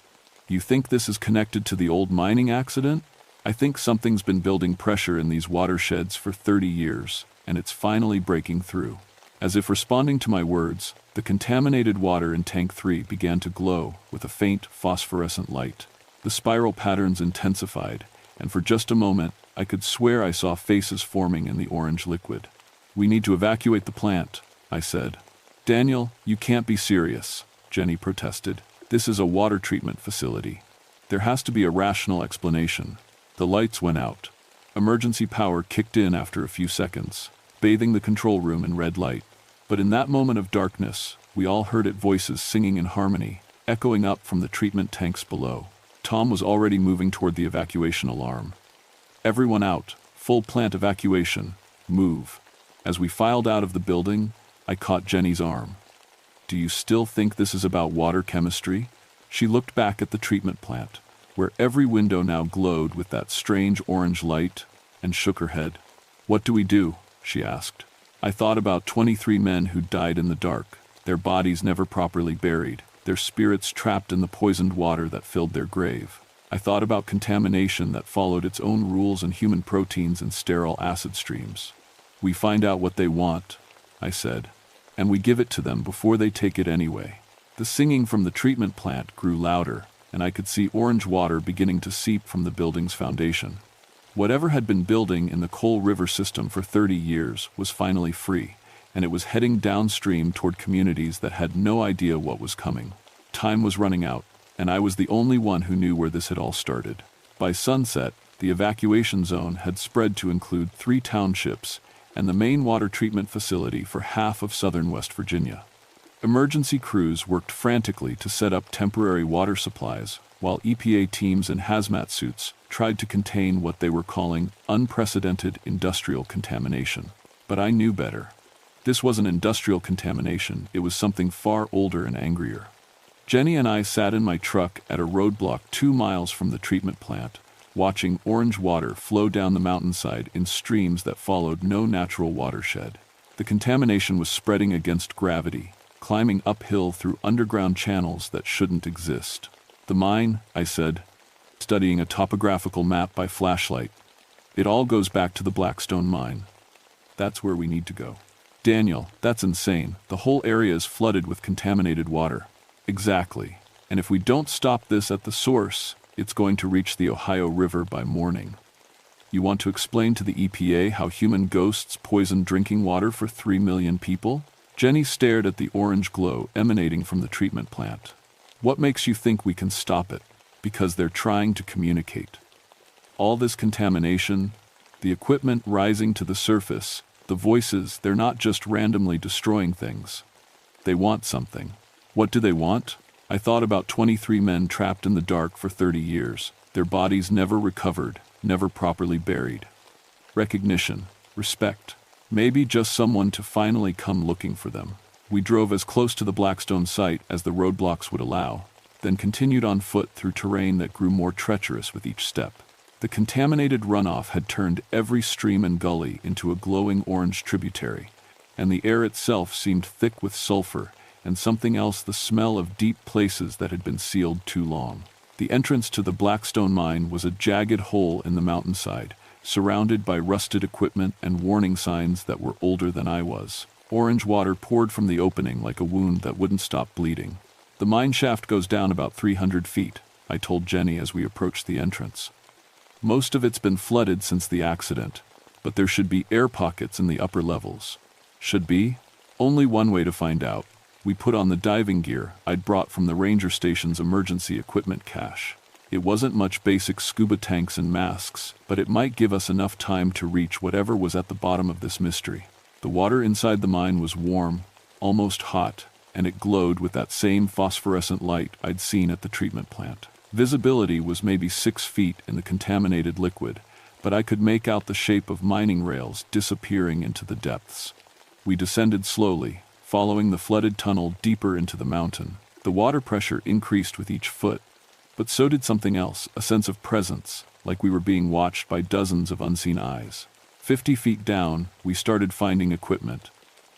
"You think this is connected to the old mining accident?" "I think something's been building pressure in these watersheds for 30 years, and it's finally breaking through." As if responding to my words, the contaminated water in Tank 3 began to glow with a faint phosphorescent light. The spiral patterns intensified, and for just a moment, I could swear I saw faces forming in the orange liquid. "We need to evacuate the plant," I said. "Daniel, you can't be serious," Jenny protested. "This is a water treatment facility. There has to be a rational explanation." The lights went out. Emergency power kicked in after a few seconds, bathing the control room in red light. But in that moment of darkness, we all heard it voices singing in harmony, echoing up from the treatment tanks below. Tom was already moving toward the evacuation alarm. "Everyone out. Full plant evacuation. Move." As we filed out of the building, I caught Jenny's arm. "Do you still think this is about water chemistry?" She looked back at the treatment plant, where every window now glowed with that strange orange light, and shook her head. "What do we do?" she asked. I thought about 23 men who died in the dark, their bodies never properly buried, their spirits trapped in the poisoned water that filled their grave. I thought about contamination that followed its own rules and human proteins in sterile acid streams. "We find out what they want," I said, "and we give it to them before they take it anyway." The singing from the treatment plant grew louder, and I could see orange water beginning to seep from the building's foundation. Whatever had been building in the Coal River system for 30 years was finally free, and it was heading downstream toward communities that had no idea what was coming. Time was running out, and I was the only one who knew where this had all started. By sunset, the evacuation zone had spread to include 3 townships and the main water treatment facility for half of southern West Virginia. Emergency crews worked frantically to set up temporary water supplies, while EPA teams in hazmat suits tried to contain what they were calling unprecedented industrial contamination. But I knew better. This wasn't industrial contamination, it was something far older and angrier. Jenny and I sat in my truck at a roadblock 2 miles from the treatment plant, watching orange water flow down the mountainside in streams that followed no natural watershed. The contamination was spreading against gravity, climbing uphill through underground channels that shouldn't exist. The mine, I said, studying a topographical map by flashlight. It all goes back to the Blackstone mine. That's where we need to go. Daniel, that's insane. The whole area is flooded with contaminated water. Exactly. And if we don't stop this at the source, it's going to reach the Ohio River by morning. You want to explain to the EPA how human ghosts poison drinking water for 3 million people? Jenny stared at the orange glow emanating from the treatment plant. What makes you think we can stop it? Because they're trying to communicate. All this contamination, the equipment rising to the surface, the voices, they're not just randomly destroying things. They want something. What do they want? I thought about 23 men trapped in the dark for 30 years, their bodies never recovered, never properly buried. Recognition, respect, maybe just someone to finally come looking for them. We drove as close to the Blackstone site as the roadblocks would allow, then continued on foot through terrain that grew more treacherous with each step. The contaminated runoff had turned every stream and gully into a glowing orange tributary, and the air itself seemed thick with sulfur and something else, the smell of deep places that had been sealed too long. The entrance to the Blackstone mine was a jagged hole in the mountainside, surrounded by rusted equipment and warning signs that were older than I was. Orange water poured from the opening like a wound that wouldn't stop bleeding. The mine shaft goes down about 300 feet, I told Jenny as we approached the entrance. Most of it's been flooded since the accident, but there should be air pockets in the upper levels. Should be? Only one way to find out. We put on the diving gear I'd brought from the ranger station's emergency equipment cache. It wasn't much basic scuba tanks and masks, but it might give us enough time to reach whatever was at the bottom of this mystery. The water inside the mine was warm, almost hot, and it glowed with that same phosphorescent light I'd seen at the treatment plant. Visibility was maybe 6 feet in the contaminated liquid, but I could make out the shape of mining rails disappearing into the depths. We descended slowly, following the flooded tunnel deeper into the mountain. The water pressure increased with each foot, but so did something else, a sense of presence, like we were being watched by dozens of unseen eyes. 50 feet down, we started finding equipment.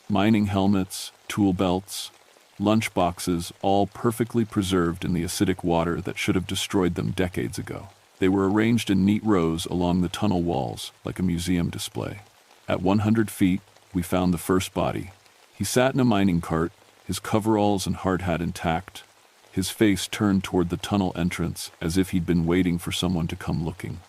Mining helmets, tool belts, lunch boxes, all perfectly preserved in the acidic water that should have destroyed them decades ago. They were arranged in neat rows along the tunnel walls, like a museum display. At 100 feet, we found the first body. He sat in a mining cart, his coveralls and hard hat intact, his face turned toward the tunnel entrance as if he'd been waiting for someone to come looking.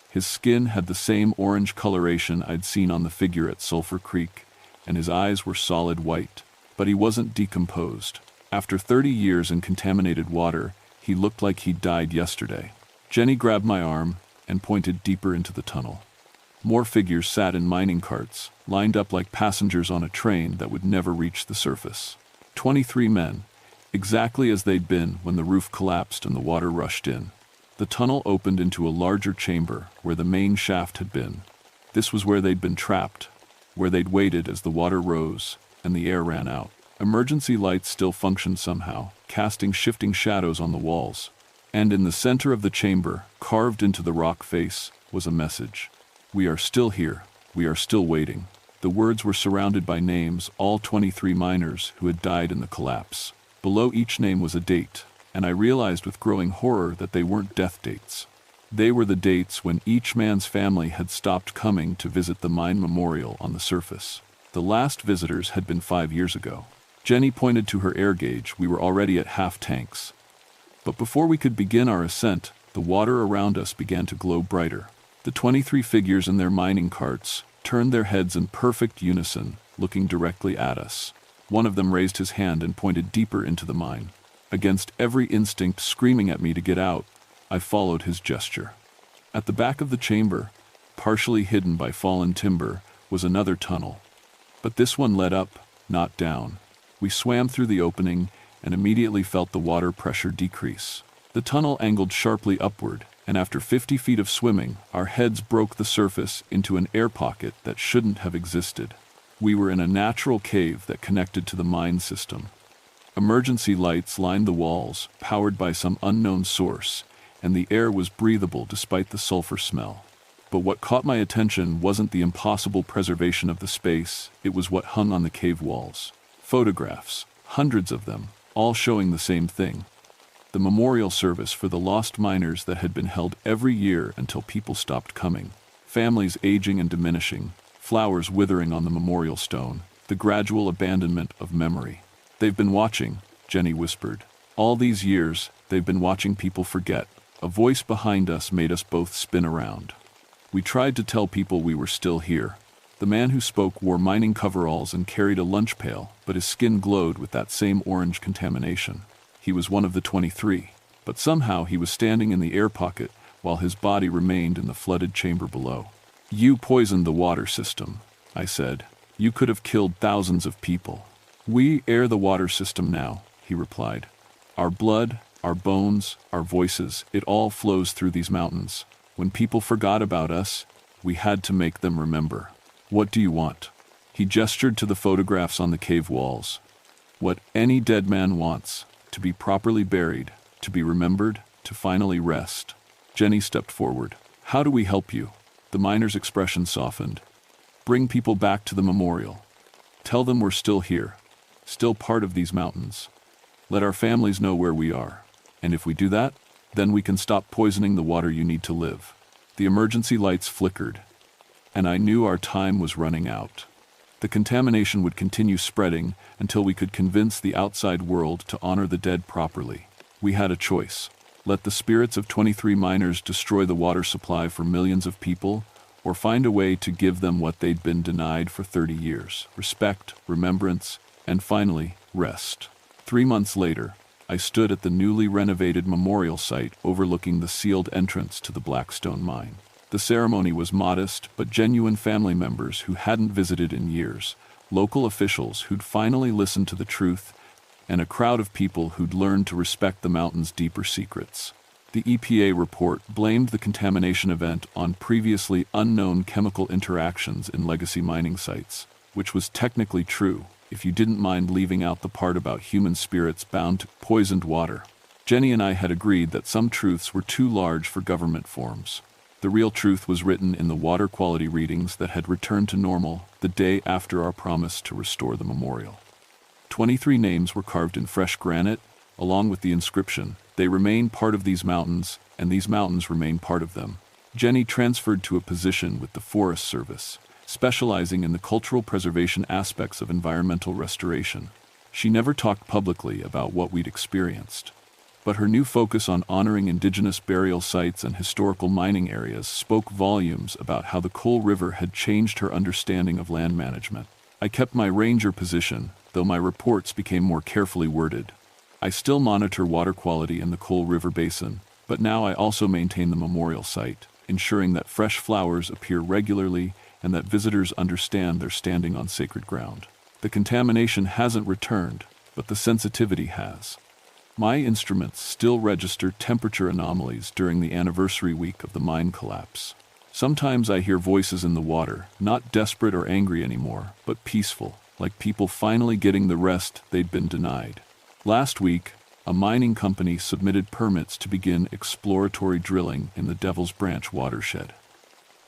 His skin had the same orange coloration I'd seen on the figure at Sulphur Creek, and his eyes were solid white. But he wasn't decomposed. After 30 years in contaminated water, he looked like he'd died yesterday. Jenny grabbed my arm and pointed deeper into the tunnel. More figures sat in mining carts, lined up like passengers on a train that would never reach the surface. 23 men, exactly as they'd been when the roof collapsed and the water rushed in. The tunnel opened into a larger chamber where the main shaft had been. This was where they'd been trapped, where they'd waited as the water rose and the air ran out. Emergency lights still functioned somehow, casting shifting shadows on the walls. And in the center of the chamber, carved into the rock face, was a message. "We are still here. We are still waiting." The words were surrounded by names, all 23 miners who had died in the collapse. Below each name was a date, and I realized with growing horror that they weren't death dates. They were the dates when each man's family had stopped coming to visit the mine memorial on the surface. The last visitors had been 5 years ago. Jenny pointed to her air gauge. We were already at half tanks. But before we could begin our ascent, the water around us began to glow brighter. The 23 figures in their mining carts turned their heads in perfect unison, looking directly at us. One of them raised his hand and pointed deeper into the mine. Against every instinct screaming at me to get out, I followed his gesture. At the back of the chamber, partially hidden by fallen timber, was another tunnel. But this one led up, not down. We swam through the opening and immediately felt the water pressure decrease. The tunnel angled sharply upward, and after 50 feet of swimming, our heads broke the surface into an air pocket that shouldn't have existed. We were in a natural cave that connected to the mine system. Emergency lights lined the walls, powered by some unknown source, and the air was breathable despite the sulfur smell. But what caught my attention wasn't the impossible preservation of the space, it was what hung on the cave walls. Photographs, hundreds of them, all showing the same thing. The memorial service for the lost miners that had been held every year until people stopped coming. Families aging and diminishing, flowers withering on the memorial stone, the gradual abandonment of memory. "They've been watching," Jenny whispered. "All these years, they've been watching people forget." A voice behind us made us both spin around. We tried to tell people we were still here. The man who spoke wore mining coveralls and carried a lunch pail, but his skin glowed with that same orange contamination. He was one of the 23, but somehow he was standing in the air pocket while his body remained in the flooded chamber below. "You poisoned the water system," I said. "You could have killed thousands of people." "We air the water system now," he replied. "Our blood, our bones, our voices, it all flows through these mountains. When people forgot about us, we had to make them remember. What do you want?" He gestured to the photographs on the cave walls. "What any dead man wants, to be properly buried, to be remembered, to finally rest." Jenny stepped forward. "How do we help you?" The miner's expression softened. "Bring people back to the memorial. Tell them we're still here, still part of these mountains. Let our families know where we are. And if we do that, then we can stop poisoning the water you need to live." The emergency lights flickered, and I knew our time was running out. The contamination would continue spreading until we could convince the outside world to honor the dead properly. We had a choice. Let the spirits of 23 miners destroy the water supply for millions of people, or find a way to give them what they'd been denied for 30 years: respect, remembrance, and finally, rest. 3 months later, I stood at the newly renovated memorial site overlooking the sealed entrance to the Blackstone mine. The ceremony was modest, but genuine family members who hadn't visited in years, local officials who'd finally listened to the truth, and a crowd of people who'd learned to respect the mountain's deeper secrets. The EPA report blamed the contamination event on previously unknown chemical interactions in legacy mining sites, which was technically true, if you didn't mind leaving out the part about human spirits bound to poisoned water. Jenny and I had agreed that some truths were too large for government forms. The real truth was written in the water quality readings that had returned to normal the day after our promise to restore the memorial. 23 names were carved in fresh granite, along with the inscription, "They remain part of these mountains, and these mountains remain part of them." Jenny transferred to a position with the Forest Service, specializing in the cultural preservation aspects of environmental restoration. She never talked publicly about what we'd experienced, but her new focus on honoring indigenous burial sites and historical mining areas spoke volumes about how the Coal River had changed her understanding of land management. I kept my ranger position, though my reports became more carefully worded. I still monitor water quality in the Coal River Basin, but now I also maintain the memorial site, ensuring that fresh flowers appear regularly and that visitors understand they're standing on sacred ground. The contamination hasn't returned, but the sensitivity has. My instruments still register temperature anomalies during the anniversary week of the mine collapse. Sometimes I hear voices in the water, not desperate or angry anymore, but peaceful, like people finally getting the rest they'd been denied. Last week, a mining company submitted permits to begin exploratory drilling in the Devil's Branch watershed.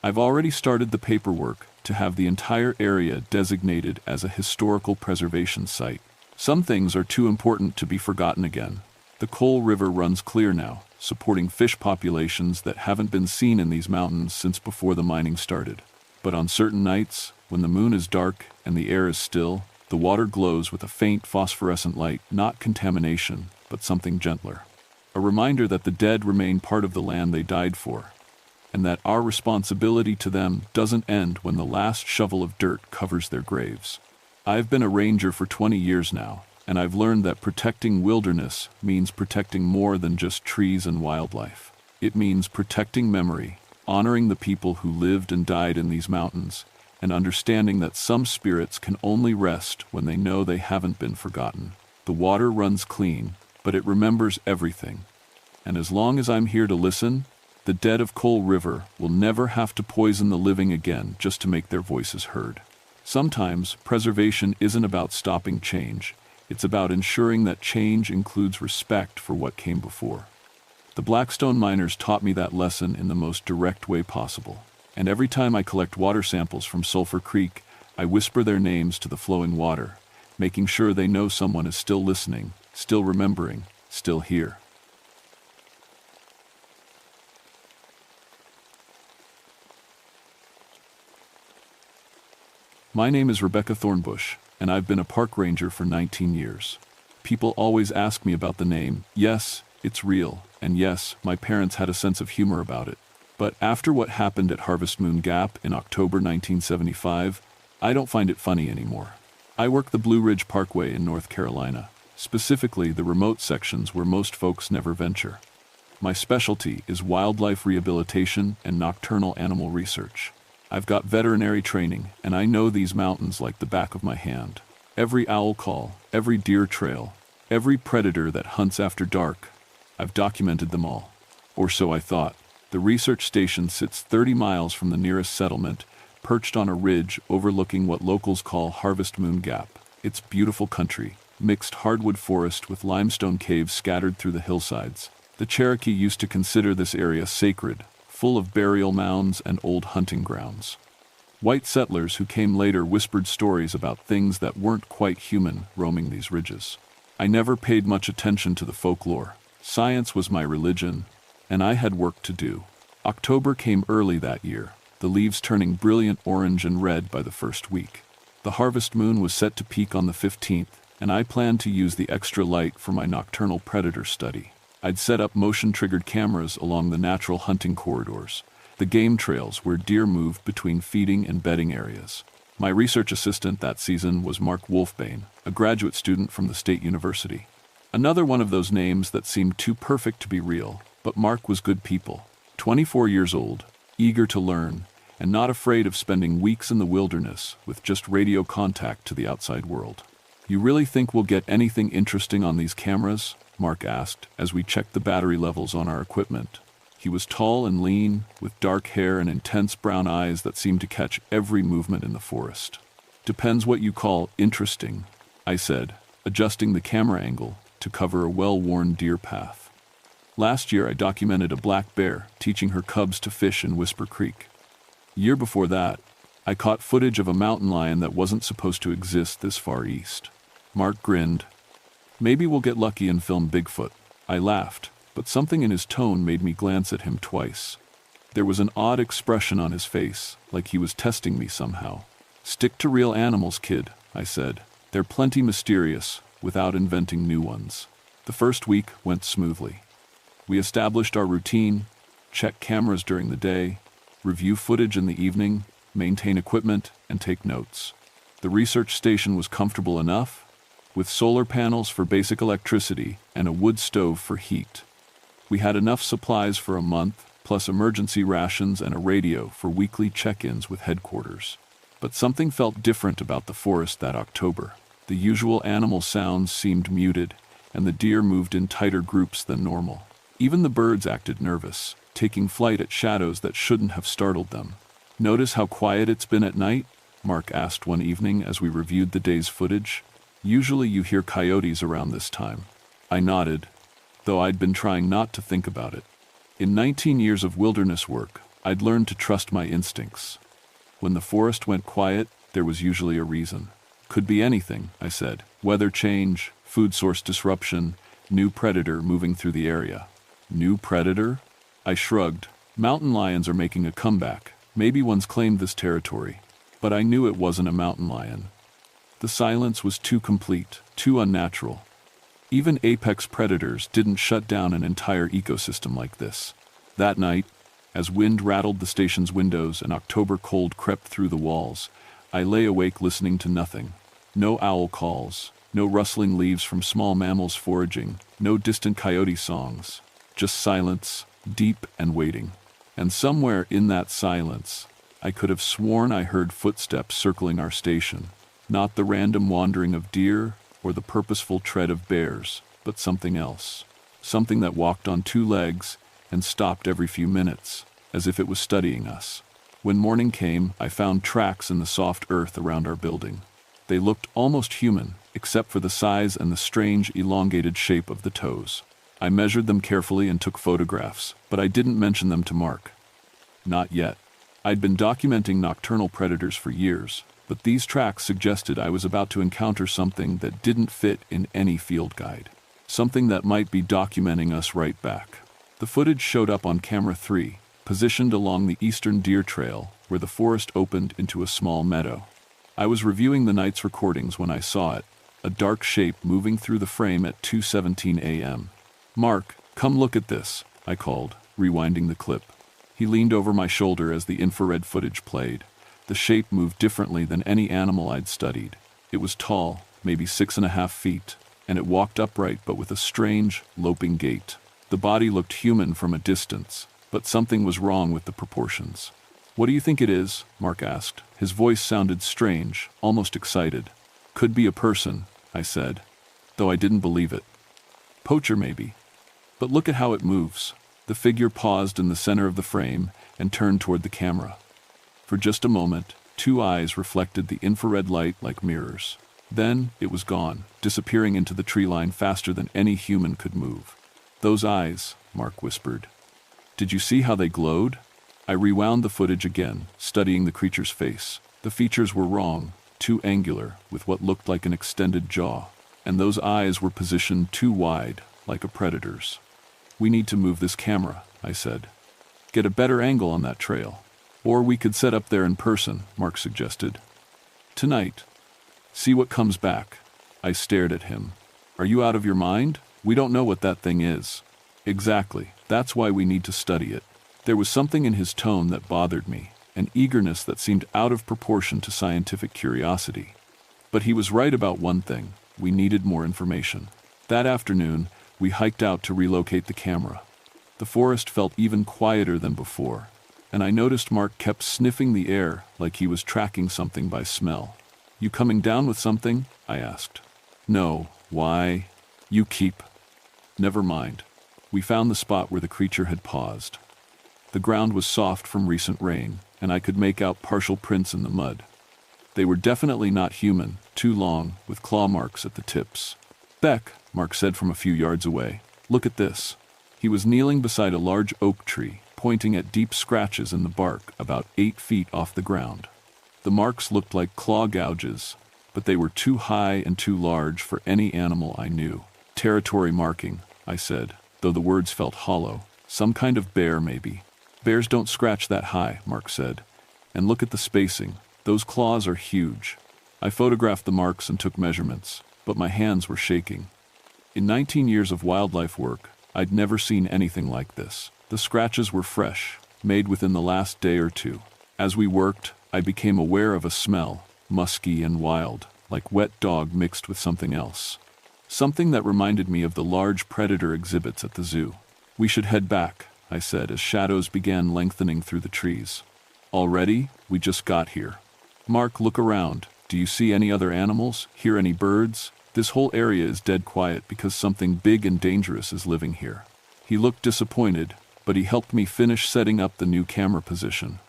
I've already started the paperwork to have the entire area designated as a historical preservation site. Some things are too important to be forgotten again. The Coal River runs clear now, supporting fish populations that haven't been seen in these mountains since before the mining started. But on certain nights, when the moon is dark and the air is still, the water glows with a faint phosphorescent light, not contamination, but something gentler. A reminder that the dead remain part of the land they died for, and that our responsibility to them doesn't end when the last shovel of dirt covers their graves. I've been a ranger for 20 years now, and I've learned that protecting wilderness means protecting more than just trees and wildlife. It means protecting memory, honoring the people who lived and died in these mountains, and understanding that some spirits can only rest when they know they haven't been forgotten. The water runs clean, but it remembers everything. And as long as I'm here to listen, the dead of Coal River will never have to poison the living again just to make their voices heard. Sometimes preservation isn't about stopping change. It's about ensuring that change includes respect for what came before. The Blackstone miners taught me that lesson in the most direct way possible. And every time I collect water samples from Sulphur Creek, I whisper their names to the flowing water, making sure they know someone is still listening, still remembering, still here. My name is Rebecca Thornbush, and I've been a park ranger for 19 years. People always ask me about the name. Yes, it's real, and yes, my parents had a sense of humor about it. But after what happened at Harvest Moon Gap in October 1975, I don't find it funny anymore. I work the Blue Ridge Parkway in North Carolina, specifically the remote sections where most folks never venture. My specialty is wildlife rehabilitation and nocturnal animal research. I've got veterinary training, and I know these mountains like the back of my hand. Every owl call, every deer trail, every predator that hunts after dark, I've documented them all. Or so I thought. The research station sits 30 miles from the nearest settlement, perched on a ridge overlooking what locals call Harvest Moon Gap. It's beautiful country, mixed hardwood forest with limestone caves scattered through the hillsides. The Cherokee used to consider this area sacred, full of burial mounds and old hunting grounds. White settlers who came later whispered stories about things that weren't quite human roaming these ridges. I never paid much attention to the folklore. Science was my religion, and I had work to do. October came early that year, the leaves turning brilliant orange and red by the first week. The harvest moon was set to peak on the 15th, and I planned to use the extra light for my nocturnal predator study. I'd set up motion-triggered cameras along the natural hunting corridors, the game trails where deer moved between feeding and bedding areas. My research assistant that season was Mark Wolfbane, a graduate student from the State University. Another one of those names that seemed too perfect to be real, but Mark was good people. 24 years old, eager to learn, and not afraid of spending weeks in the wilderness with just radio contact to the outside world. "You really think we'll get anything interesting on these cameras?" Mark asked as we checked the battery levels on our equipment. He was tall and lean, with dark hair and intense brown eyes that seemed to catch every movement in the forest. "Depends what you call interesting," I said, adjusting the camera angle to cover a well-worn deer path. Last year I documented a black bear teaching her cubs to fish in Whisper Creek. Year before that, I caught footage of a mountain lion that wasn't supposed to exist this far east. Mark grinned. "Maybe we'll get lucky and film Bigfoot." I laughed, but something in his tone made me glance at him twice. There was an odd expression on his face, like he was testing me somehow. "Stick to real animals, kid," I said. "They're plenty mysterious, without inventing new ones." The first week went smoothly. We established our routine, check cameras during the day, review footage in the evening, maintain equipment, and take notes. The research station was comfortable enough, with solar panels for basic electricity and a wood stove for heat. We had enough supplies for a month, plus emergency rations and a radio for weekly check-ins with headquarters. But something felt different about the forest that October. The usual animal sounds seemed muted, and the deer moved in tighter groups than normal. Even the birds acted nervous, taking flight at shadows that shouldn't have startled them. "Notice how quiet it's been at night?" Mark asked one evening as we reviewed the day's footage. "Usually you hear coyotes around this time." I nodded, though I'd been trying not to think about it. In 19 years of wilderness work, I'd learned to trust my instincts. When the forest went quiet, there was usually a reason. "Could be anything," I said. "Weather change, food source disruption, new predator moving through the area." "New predator?" I shrugged. "Mountain lions are making a comeback. Maybe one's claimed this territory." But I knew it wasn't a mountain lion. The silence was too complete, too unnatural. Even apex predators didn't shut down an entire ecosystem like this. That night, as wind rattled the station's windows and October cold crept through the walls, I lay awake listening to nothing. No owl calls, no rustling leaves from small mammals foraging, no distant coyote songs. Just silence, deep and waiting. And somewhere in that silence, I could have sworn I heard footsteps circling our station. Not the random wandering of deer or the purposeful tread of bears, but something else. Something that walked on two legs and stopped every few minutes, as if it was studying us. When morning came, I found tracks in the soft earth around our building. They looked almost human, except for the size and the strange, elongated shape of the toes. I measured them carefully and took photographs, but I didn't mention them to Mark. Not yet. I'd been documenting nocturnal predators for years, but these tracks suggested I was about to encounter something that didn't fit in any field guide. Something that might be documenting us right back. The footage showed up on camera 3, positioned along the eastern deer trail, where the forest opened into a small meadow. I was reviewing the night's recordings when I saw it, a dark shape moving through the frame at 2:17 a.m. "Mark, come look at this," I called, rewinding the clip. He leaned over my shoulder as the infrared footage played. The shape moved differently than any animal I'd studied. It was tall, maybe 6.5 feet, and it walked upright but with a strange, loping gait. The body looked human from a distance, but something was wrong with the proportions. "What do you think it is?" Mark asked. His voice sounded strange, almost excited. "Could be a person," I said, though I didn't believe it. "Poacher, maybe. But look at how it moves." The figure paused in the center of the frame and turned toward the camera. For just a moment, two eyes reflected the infrared light like mirrors. Then it was gone, disappearing into the tree line faster than any human could move. "Those eyes," Mark whispered. "Did you see how they glowed?" I rewound the footage again, studying the creature's face. The features were wrong, too angular, with what looked like an extended jaw. And those eyes were positioned too wide, like a predator's. "We need to move this camera," I said. "Get a better angle on that trail. Or we could set up there in person," Mark suggested. "Tonight. See what comes back." I stared at him. "Are you out of your mind? We don't know what that thing is." "Exactly. That's why we need to study it." There was something in his tone that bothered me, an eagerness that seemed out of proportion to scientific curiosity. But he was right about one thing. We needed more information. That afternoon, we hiked out to relocate the camera. The forest felt even quieter than before, and I noticed Mark kept sniffing the air like he was tracking something by smell. "You coming down with something?" I asked. "No. Why?" "You keep." "Never mind." We found the spot where the creature had paused. The ground was soft from recent rain, and I could make out partial prints in the mud. They were definitely not human, too long, with claw marks at the tips. "Beck," Mark said from a few yards away. "Look at this." He was kneeling beside a large oak tree, pointing at deep scratches in the bark about 8 feet off the ground. The marks looked like claw gouges, but they were too high and too large for any animal I knew. "Territory marking," I said, though the words felt hollow. "Some kind of bear, maybe." "Bears don't scratch that high," Mark said. "And look at the spacing. Those claws are huge." I photographed the marks and took measurements, but my hands were shaking. In 19 years of wildlife work, I'd never seen anything like this. The scratches were fresh, made within the last day or two. As we worked, I became aware of a smell, musky and wild, like wet dog mixed with something else. Something that reminded me of the large predator exhibits at the zoo. "We should head back," I said as shadows began lengthening through the trees. "Already? We just got here." "Mark, look around. Do you see any other animals? Hear any birds? This whole area is dead quiet because something big and dangerous is living here." He looked disappointed, but he helped me finish setting up the new camera position.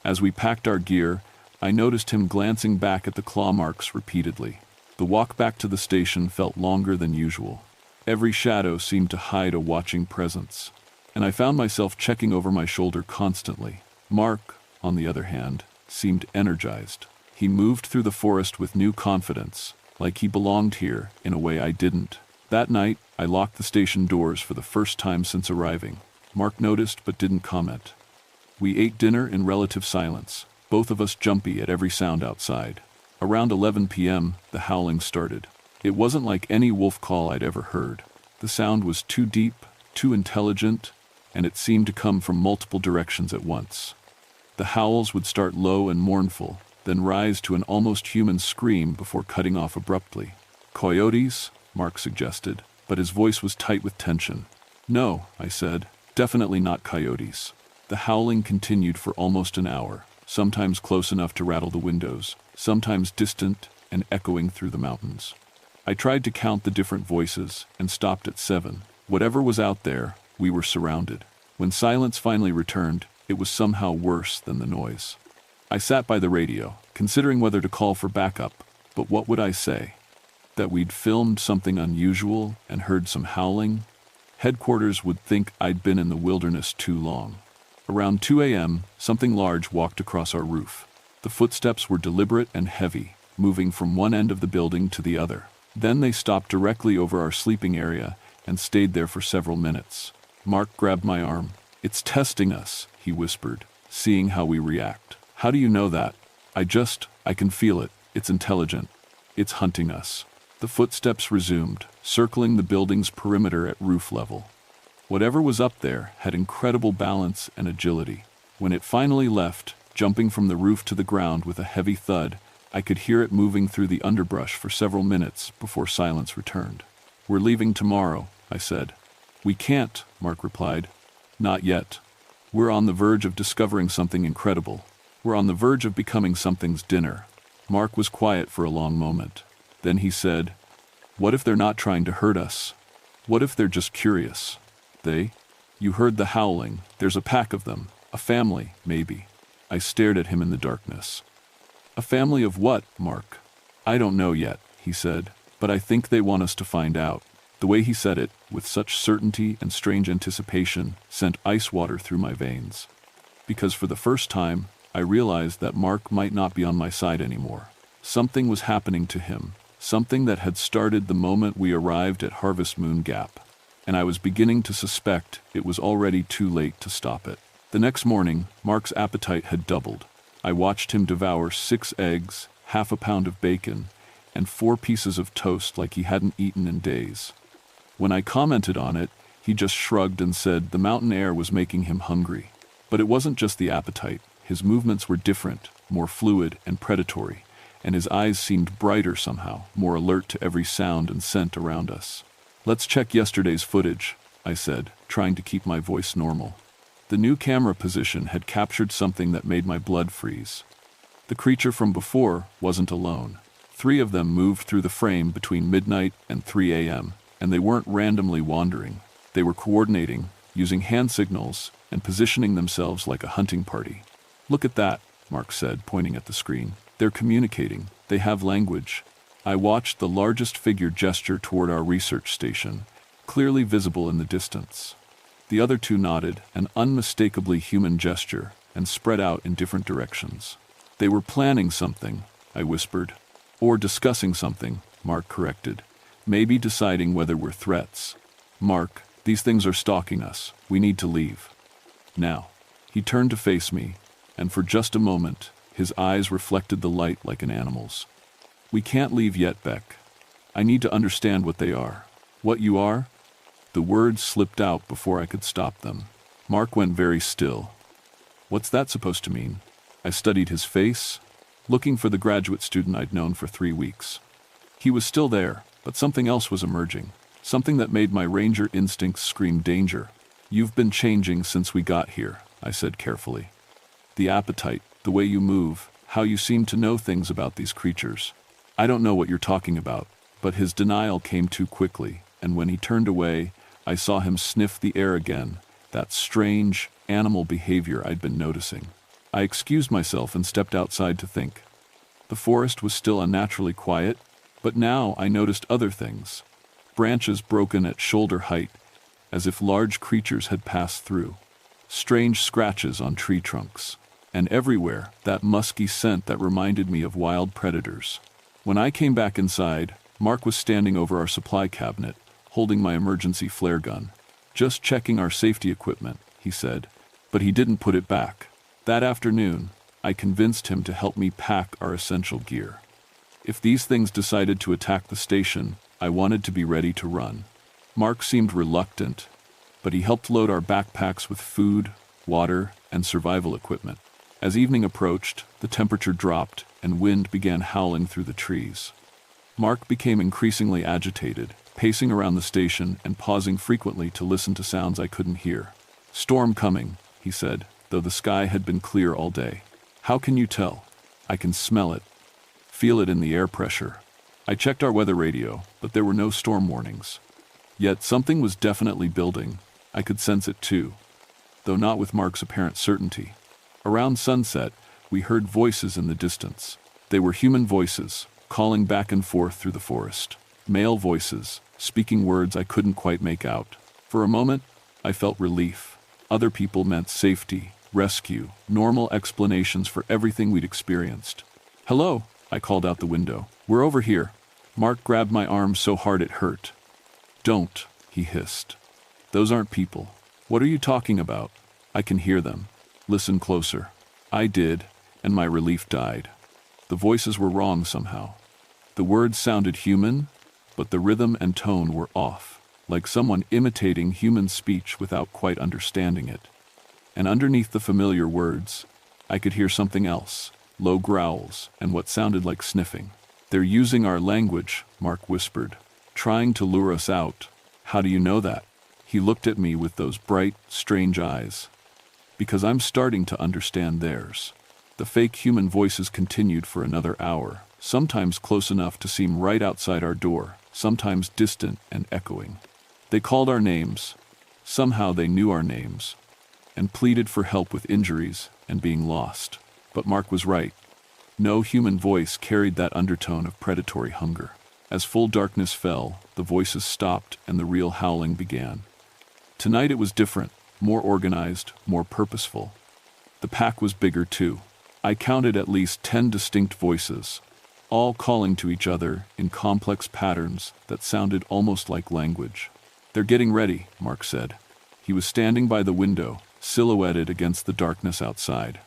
As we packed our gear, I noticed him glancing back at the claw marks repeatedly. The walk back to the station felt longer than usual. Every shadow seemed to hide a watching presence, and I found myself checking over my shoulder constantly. Mark, on the other hand, seemed energized. He moved through the forest with new confidence, like he belonged here in a way I didn't. That night, I locked the station doors for the first time since arriving. Mark noticed but didn't comment. We ate dinner in relative silence, both of us jumpy at every sound outside. Around 11 p.m., the howling started. It wasn't like any wolf call I'd ever heard. The sound was too deep, too intelligent, and it seemed to come from multiple directions at once. The howls would start low and mournful, then rise to an almost human scream before cutting off abruptly. "Coyotes?" Mark suggested, but his voice was tight with tension. "No," I said, "definitely not coyotes." The howling continued for almost an hour, sometimes close enough to rattle the windows, sometimes distant and echoing through the mountains. I tried to count the different voices and stopped at 7. Whatever was out there, we were surrounded. When silence finally returned, it was somehow worse than the noise. I sat by the radio, considering whether to call for backup, but what would I say? That we'd filmed something unusual and heard some howling? Headquarters would think I'd been in the wilderness too long. Around 2 a.m., something large walked across our roof. The footsteps were deliberate and heavy, moving from one end of the building to the other. Then they stopped directly over our sleeping area and stayed there for several minutes. Mark grabbed my arm. "It's testing us," he whispered, "seeing how we react." "How do you know that?" I can feel it. It's intelligent. It's hunting us." The footsteps resumed, circling the building's perimeter at roof level. Whatever was up there had incredible balance and agility. When it finally left, jumping from the roof to the ground with a heavy thud, I could hear it moving through the underbrush for several minutes before silence returned. "We're leaving tomorrow," I said. "We can't," Mark replied. "Not yet. We're on the verge of discovering something incredible. We're on the verge of becoming something's dinner." Mark was quiet for a long moment. Then he said, "What if they're not trying to hurt us? What if they're just curious?" "They? You heard the howling. There's a pack of them. A family, maybe." I stared at him in the darkness. "A family of what, Mark?" "I don't know yet," he said, "but I think they want us to find out." The way he said it, with such certainty and strange anticipation, sent ice water through my veins. Because for the first time, I realized that Mark might not be on my side anymore. Something was happening to him, something that had started the moment we arrived at Harvest Moon Gap, and I was beginning to suspect it was already too late to stop it. The next morning, Mark's appetite had doubled. I watched him devour 6 eggs, half a pound of bacon, and 4 pieces of toast like he hadn't eaten in days. When I commented on it, he just shrugged and said the mountain air was making him hungry. But it wasn't just the appetite. His movements were different, more fluid and predatory, and his eyes seemed brighter somehow, more alert to every sound and scent around us. "Let's check yesterday's footage," I said, trying to keep my voice normal. The new camera position had captured something that made my blood freeze. The creature from before wasn't alone. 3 of them moved through the frame between midnight and 3 a.m., and they weren't randomly wandering. They were coordinating, using hand signals, and positioning themselves like a hunting party. "Look at that," Mark said, pointing at the screen. "They're communicating. They have language." I watched the largest figure gesture toward our research station, clearly visible in the distance. The other 2 nodded, an unmistakably human gesture, and spread out in different directions. "They were planning something," I whispered. "Or discussing something," Mark corrected. "Maybe deciding whether we're threats." "Mark, these things are stalking us. We need to leave. Now." He turned to face me, and for just a moment, his eyes reflected the light like an animal's. "We can't leave yet, Beck. I need to understand what they are." "What you are?" The words slipped out before I could stop them. Mark went very still. "What's that supposed to mean?" I studied his face, looking for the graduate student I'd known for 3 weeks. He was still there, but something else was emerging, something that made my ranger instincts scream danger. "You've been changing since we got here," I said carefully. "The appetite, the way you move, how you seem to know things about these creatures." "I don't know what you're talking about," but his denial came too quickly, and when he turned away, I saw him sniff the air again, that strange, animal behavior I'd been noticing. I excused myself and stepped outside to think. The forest was still unnaturally quiet, but now I noticed other things. Branches broken at shoulder height, as if large creatures had passed through. Strange scratches on tree trunks. And everywhere, that musky scent that reminded me of wild predators. When I came back inside, Mark was standing over our supply cabinet, holding my emergency flare gun. "Just checking our safety equipment," he said, but he didn't put it back. That afternoon, I convinced him to help me pack our essential gear. If these things decided to attack the station, I wanted to be ready to run. Mark seemed reluctant, but he helped load our backpacks with food, water, and survival equipment. As evening approached, the temperature dropped and wind began howling through the trees. Mark became increasingly agitated, pacing around the station and pausing frequently to listen to sounds I couldn't hear. "Storm coming," he said, though the sky had been clear all day. "How can you tell?" "I can smell it. Feel it in the air pressure." I checked our weather radio, but there were no storm warnings. Yet something was definitely building. I could sense it too, though not with Mark's apparent certainty. Around sunset, we heard voices in the distance. They were human voices, calling back and forth through the forest. Male voices, speaking words I couldn't quite make out. For a moment, I felt relief. Other people meant safety, rescue, normal explanations for everything we'd experienced. "Hello," I called out the window. "We're over here." Mark grabbed my arm so hard it hurt. "Don't," he hissed. "Those aren't people." "What are you talking about?" "I can hear them. Listen closer." I did, and my relief died. The voices were wrong somehow. The words sounded human, but the rhythm and tone were off, like someone imitating human speech without quite understanding it. And underneath the familiar words, I could hear something else, low growls and what sounded like sniffing. "They're using our language," Mark whispered, "trying to lure us out." "How do you know that?" He looked at me with those bright, strange eyes. "Because I'm starting to understand theirs." The fake human voices continued for another hour, sometimes close enough to seem right outside our door, sometimes distant and echoing. They called our names. Somehow they knew our names, and pleaded for help with injuries and being lost. But Mark was right. No human voice carried that undertone of predatory hunger. As full darkness fell, the voices stopped and the real howling began. Tonight it was different, more organized, more purposeful. The pack was bigger too. I counted at least 10 distinct voices, all calling to each other in complex patterns that sounded almost like language. "They're getting ready," Mark said. He was standing by the window, silhouetted against the darkness outside.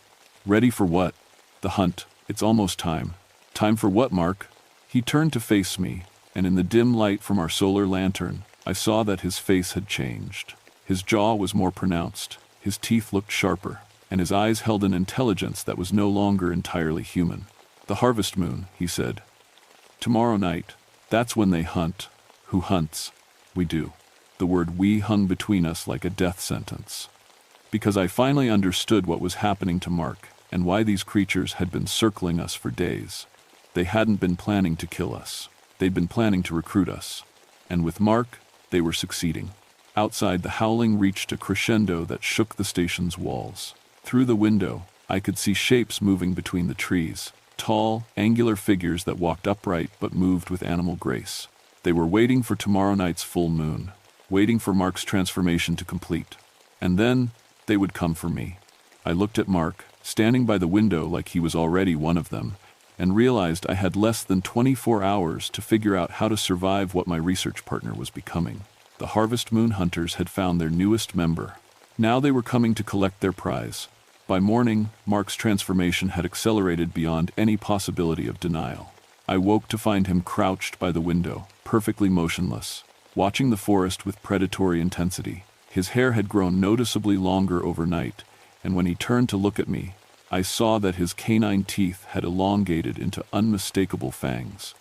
"Ready for what?" "The hunt. It's almost time." "Time for what, Mark?" He turned to face me, and in the dim light from our solar lantern, I saw that his face had changed. His jaw was more pronounced, his teeth looked sharper, and his eyes held an intelligence that was no longer entirely human. "The harvest moon," he said. "Tomorrow night. That's when they hunt." "Who hunts?" "We do." The word "we" hung between us like a death sentence. Because I finally understood what was happening to Mark, and why these creatures had been circling us for days. They hadn't been planning to kill us. They'd been planning to recruit us. And with Mark, they were succeeding. Outside, the howling reached a crescendo that shook the station's walls. Through the window, I could see shapes moving between the trees, tall, angular figures that walked upright but moved with animal grace. They were waiting for tomorrow night's full moon, waiting for Mark's transformation to complete. And then, they would come for me. I looked at Mark, standing by the window like he was already one of them, and realized I had less than 24 hours to figure out how to survive what my research partner was becoming. The Harvest Moon Hunters had found their newest member. Now they were coming to collect their prize. By morning, Mark's transformation had accelerated beyond any possibility of denial. I woke to find him crouched by the window, perfectly motionless, watching the forest with predatory intensity. His hair had grown noticeably longer overnight, and when he turned to look at me, I saw that his canine teeth had elongated into unmistakable fangs.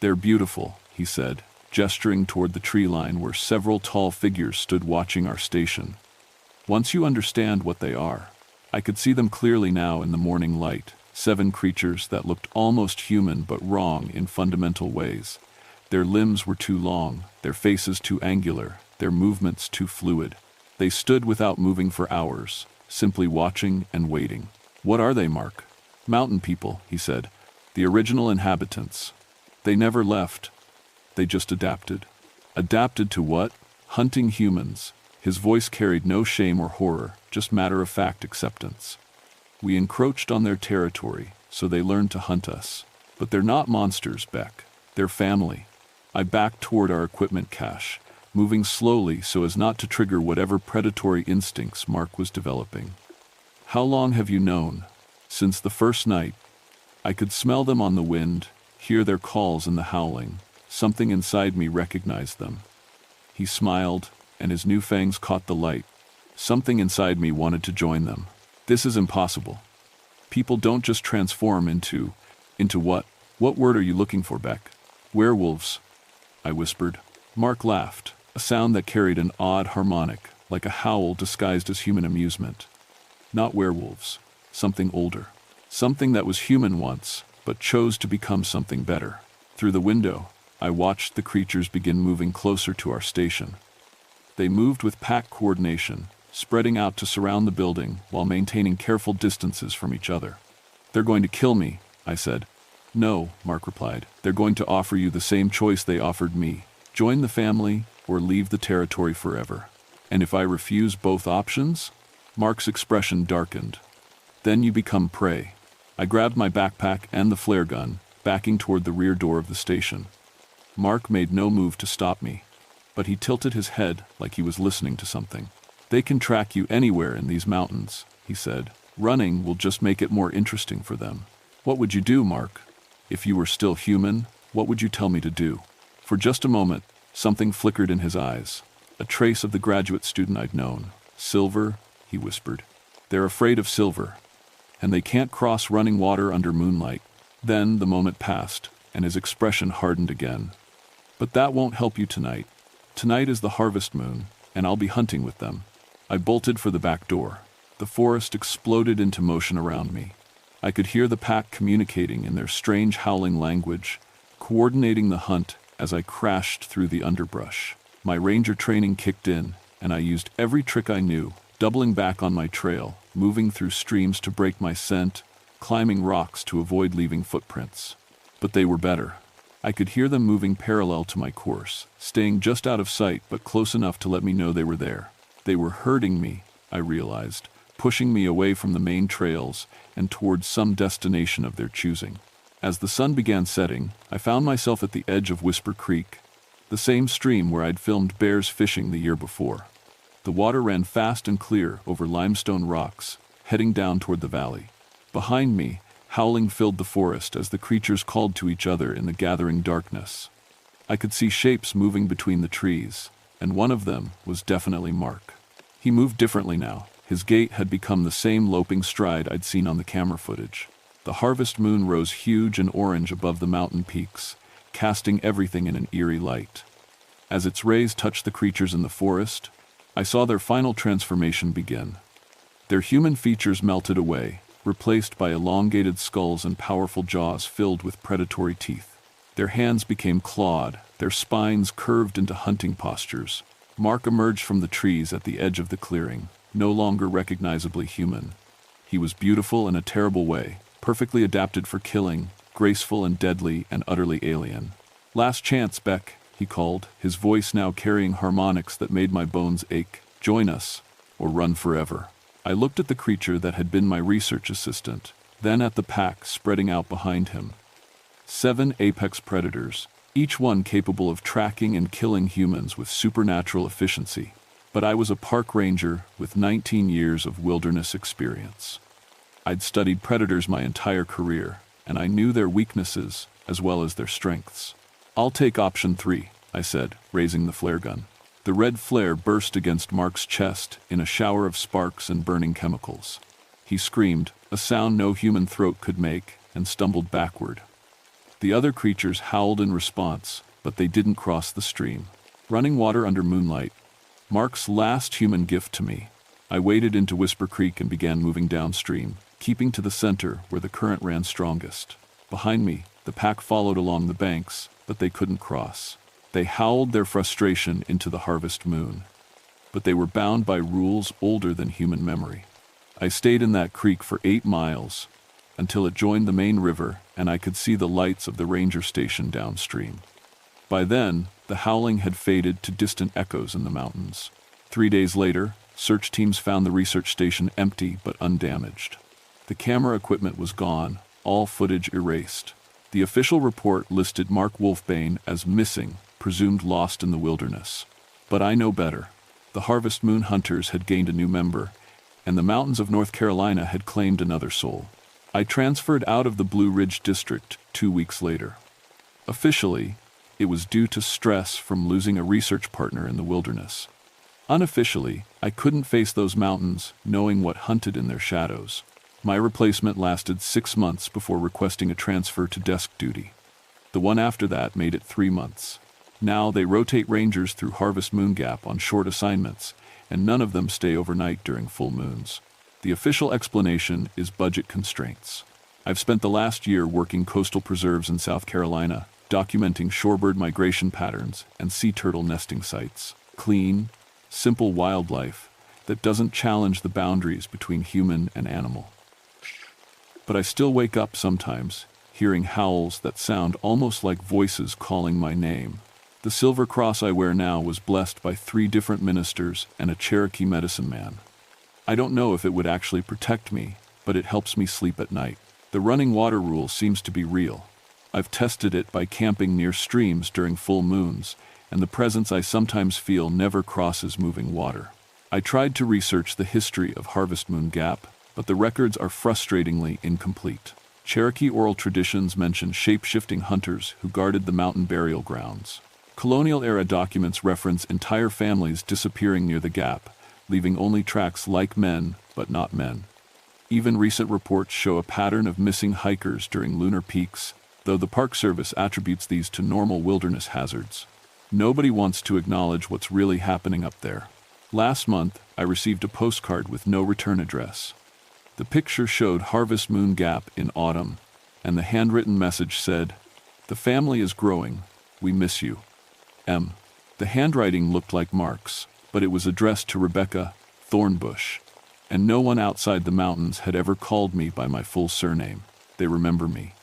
"They're beautiful," he said, gesturing toward the tree line where several tall figures stood watching our station. "Once you understand what they are." I could see them clearly now in the morning light, 7 creatures that looked almost human but wrong in fundamental ways. Their limbs were too long, their faces too angular, their movements too fluid. They stood without moving for hours, simply watching and waiting. "What are they, Mark?" "Mountain people," he said. "The original inhabitants. They never left. They just adapted." "Adapted to what?" "Hunting humans." His voice carried no shame or horror, just matter-of-fact acceptance. "We encroached on their territory, so they learned to hunt us. But they're not monsters, Beck. They're family." I backed toward our equipment cache, moving slowly so as not to trigger whatever predatory instincts Mark was developing. "How long have you known?" "Since the first night." I could smell them on the wind, hear their calls in the howling. Something inside me recognized them. He smiled, and his new fangs caught the light. Something inside me wanted to join them. "This is impossible." People don't just transform into what? What word are you looking for, Beck? Werewolves, I whispered. Mark laughed, a sound that carried an odd harmonic, like a howl disguised as human amusement. Not werewolves, something older. Something that was human once, but chose to become something better. Through the window, I watched the creatures begin moving closer to our station. They moved with pack coordination, spreading out to surround the building while maintaining careful distances from each other. They're going to kill me, I said. No, Mark replied. They're going to offer you the same choice they offered me. Join the family or leave the territory forever. And if I refuse both options? Mark's expression darkened. Then you become prey. I grabbed my backpack and the flare gun, backing toward the rear door of the station. Mark made no move to stop me, but he tilted his head like he was listening to something. They can track you anywhere in these mountains, he said. Running will just make it more interesting for them. What would you do, Mark? If you were still human, what would you tell me to do? For just a moment, something flickered in his eyes, a trace of the graduate student I'd known. Silver, he whispered. They're afraid of silver, and they can't cross running water under moonlight. Then the moment passed, and his expression hardened again. But that won't help you tonight. Tonight is the harvest moon, and I'll be hunting with them. I bolted for the back door. The forest exploded into motion around me. I could hear the pack communicating in their strange howling language, coordinating the hunt as I crashed through the underbrush. My ranger training kicked in, and I used every trick I knew, doubling back on my trail, moving through streams to break my scent, climbing rocks to avoid leaving footprints. But they were better. I could hear them moving parallel to my course, staying just out of sight but close enough to let me know they were there. They were herding me, I realized, pushing me away from the main trails and towards some destination of their choosing. As the sun began setting, I found myself at the edge of Whisper Creek, the same stream where I'd filmed bears fishing the year before. The water ran fast and clear over limestone rocks, heading down toward the valley. Behind me, howling filled the forest as the creatures called to each other in the gathering darkness. I could see shapes moving between the trees, and one of them was definitely Mark. He moved differently now. His gait had become the same loping stride I'd seen on the camera footage. The harvest moon rose huge and orange above the mountain peaks, casting everything in an eerie light. As its rays touched the creatures in the forest, I saw their final transformation begin. Their human features melted away, replaced by elongated skulls and powerful jaws filled with predatory teeth. Their hands became clawed, their spines curved into hunting postures. Mark emerged from the trees at the edge of the clearing, no longer recognizably human. He was beautiful in a terrible way, perfectly adapted for killing, graceful and deadly and utterly alien. "Last chance, Beck," he called, his voice now carrying harmonics that made my bones ache. "Join us, or run forever." I looked at the creature that had been my research assistant, then at the pack spreading out behind him. 7 apex predators, each one capable of tracking and killing humans with supernatural efficiency. But I was a park ranger with 19 years of wilderness experience. I'd studied predators my entire career, and I knew their weaknesses as well as their strengths. "I'll take option 3, I said, raising the flare gun. The red flare burst against Mark's chest in a shower of sparks and burning chemicals. He screamed, a sound no human throat could make, and stumbled backward. The other creatures howled in response, but they didn't cross the stream. Running water under moonlight, Mark's last human gift to me. I waded into Whisper Creek and began moving downstream, keeping to the center where the current ran strongest. Behind me, the pack followed along the banks, but they couldn't cross. They howled their frustration into the harvest moon. But they were bound by rules older than human memory. I stayed in that creek for 8 miles, until it joined the main river and I could see the lights of the ranger station downstream. By then, the howling had faded to distant echoes in the mountains. 3 days later, search teams found the research station empty but undamaged. The camera equipment was gone, all footage erased. The official report listed Mark Wolfbane as missing, presumed lost in the wilderness. But I know better. The Harvest Moon Hunters had gained a new member, and the mountains of North Carolina had claimed another soul. I transferred out of the Blue Ridge District 2 weeks later. Officially, it was due to stress from losing a research partner in the wilderness. Unofficially, I couldn't face those mountains knowing what hunted in their shadows. My replacement lasted 6 months before requesting a transfer to desk duty. The one after that made it 3 months. Now they rotate rangers through Harvest Moon Gap on short assignments, and none of them stay overnight during full moons. The official explanation is budget constraints. I've spent the last year working coastal preserves in South Carolina, documenting shorebird migration patterns and sea turtle nesting sites. Clean, simple wildlife that doesn't challenge the boundaries between human and animal. But I still wake up sometimes, hearing howls that sound almost like voices calling my name. The silver cross I wear now was blessed by 3 different ministers and a Cherokee medicine man. I don't know if it would actually protect me, but it helps me sleep at night. The running water rule seems to be real. I've tested it by camping near streams during full moons, and the presence I sometimes feel never crosses moving water. I tried to research the history of Harvest Moon Gap, but the records are frustratingly incomplete. Cherokee oral traditions mention shape-shifting hunters who guarded the mountain burial grounds. Colonial-era documents reference entire families disappearing near the gap, leaving only tracks like men, but not men. Even recent reports show a pattern of missing hikers during lunar peaks, though the Park Service attributes these to normal wilderness hazards. Nobody wants to acknowledge what's really happening up there. Last month, I received a postcard with no return address. The picture showed Harvest Moon Gap in autumn, and the handwritten message said, "The family is growing. We miss you. M." The handwriting looked like Mark's, but it was addressed to Rebecca Thornbush, and no one outside the mountains had ever called me by my full surname. They remember me.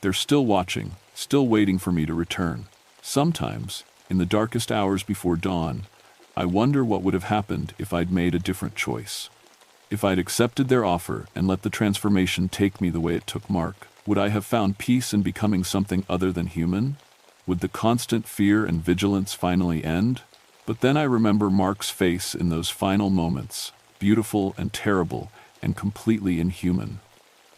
They're still watching, still waiting for me to return. Sometimes, in the darkest hours before dawn, I wonder what would have happened if I'd made a different choice. If I'd accepted their offer and let the transformation take me the way it took Mark, would I have found peace in becoming something other than human? Would the constant fear and vigilance finally end? But then I remember Mark's face in those final moments, beautiful and terrible and completely inhuman.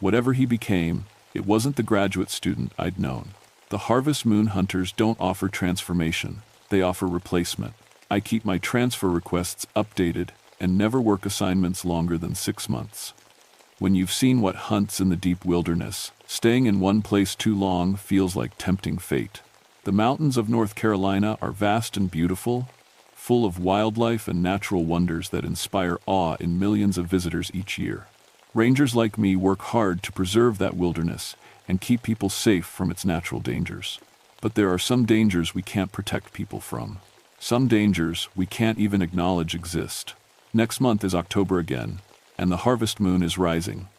Whatever he became, it wasn't the graduate student I'd known. The Harvest Moon hunters don't offer transformation, they offer replacement. I keep my transfer requests updated and never work assignments longer than 6 months. When you've seen what hunts in the deep wilderness, staying in one place too long feels like tempting fate. The mountains of North Carolina are vast and beautiful, full of wildlife and natural wonders that inspire awe in millions of visitors each year. Rangers like me work hard to preserve that wilderness and keep people safe from its natural dangers. But there are some dangers we can't protect people from. Some dangers we can't even acknowledge exist. Next month is October again, and the harvest moon is rising.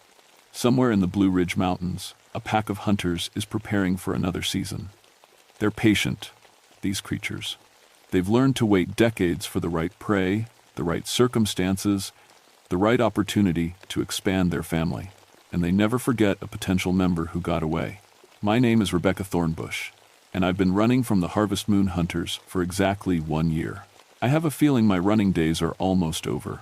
Somewhere in the Blue Ridge Mountains, a pack of hunters is preparing for another season. They're patient, these creatures. They've learned to wait decades for the right prey, the right circumstances, the right opportunity to expand their family. And they never forget a potential member who got away. My name is Rebecca Thornbush, and I've been running from the Harvest Moon Hunters for exactly 1 year. I have a feeling my running days are almost over.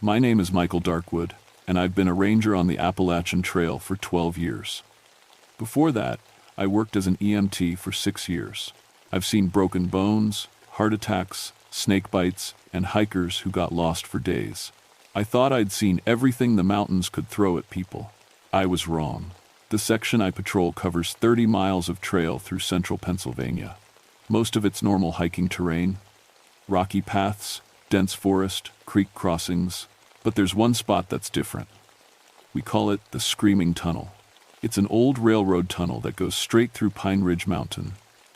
My name is Michael Darkwood, and I've been a ranger on the Appalachian Trail for 12 years. Before that, I worked as an EMT for 6 years. I've seen broken bones, heart attacks, snake bites, and hikers who got lost for days. I thought I'd seen everything the mountains could throw at people. I was wrong. The section I patrol covers 30 miles of trail through central Pennsylvania. Most of it's normal hiking terrain, rocky paths, dense forest, creek crossings, but there's one spot that's different. We call it the Screaming Tunnel. It's an old railroad tunnel that goes straight through Pine Ridge Mountain.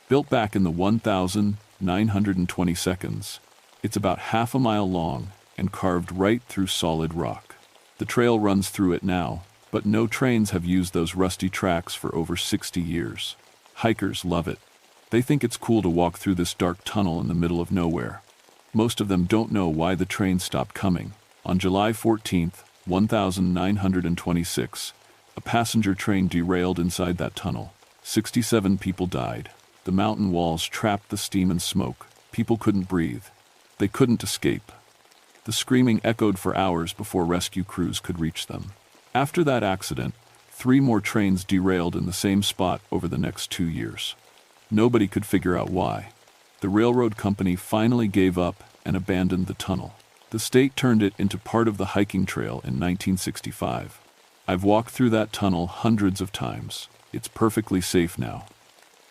Built back in the 1922. It's about half a mile long and carved right through solid rock. The trail runs through it now, but no trains have used those rusty tracks for over 60 years. Hikers love it. They think it's cool to walk through this dark tunnel in the middle of nowhere. Most of them don't know why the train stopped coming. On July 14th, 1926, a passenger train derailed inside that tunnel. 67 people died. The mountain walls trapped the steam and smoke. People couldn't breathe. They couldn't escape. The screaming echoed for hours before rescue crews could reach them. After that accident, 3 more trains derailed in the same spot over the next 2 years. Nobody could figure out why. The railroad company finally gave up and abandoned the tunnel. The state turned it into part of the hiking trail in 1965. I've walked through that tunnel hundreds of times. It's perfectly safe now.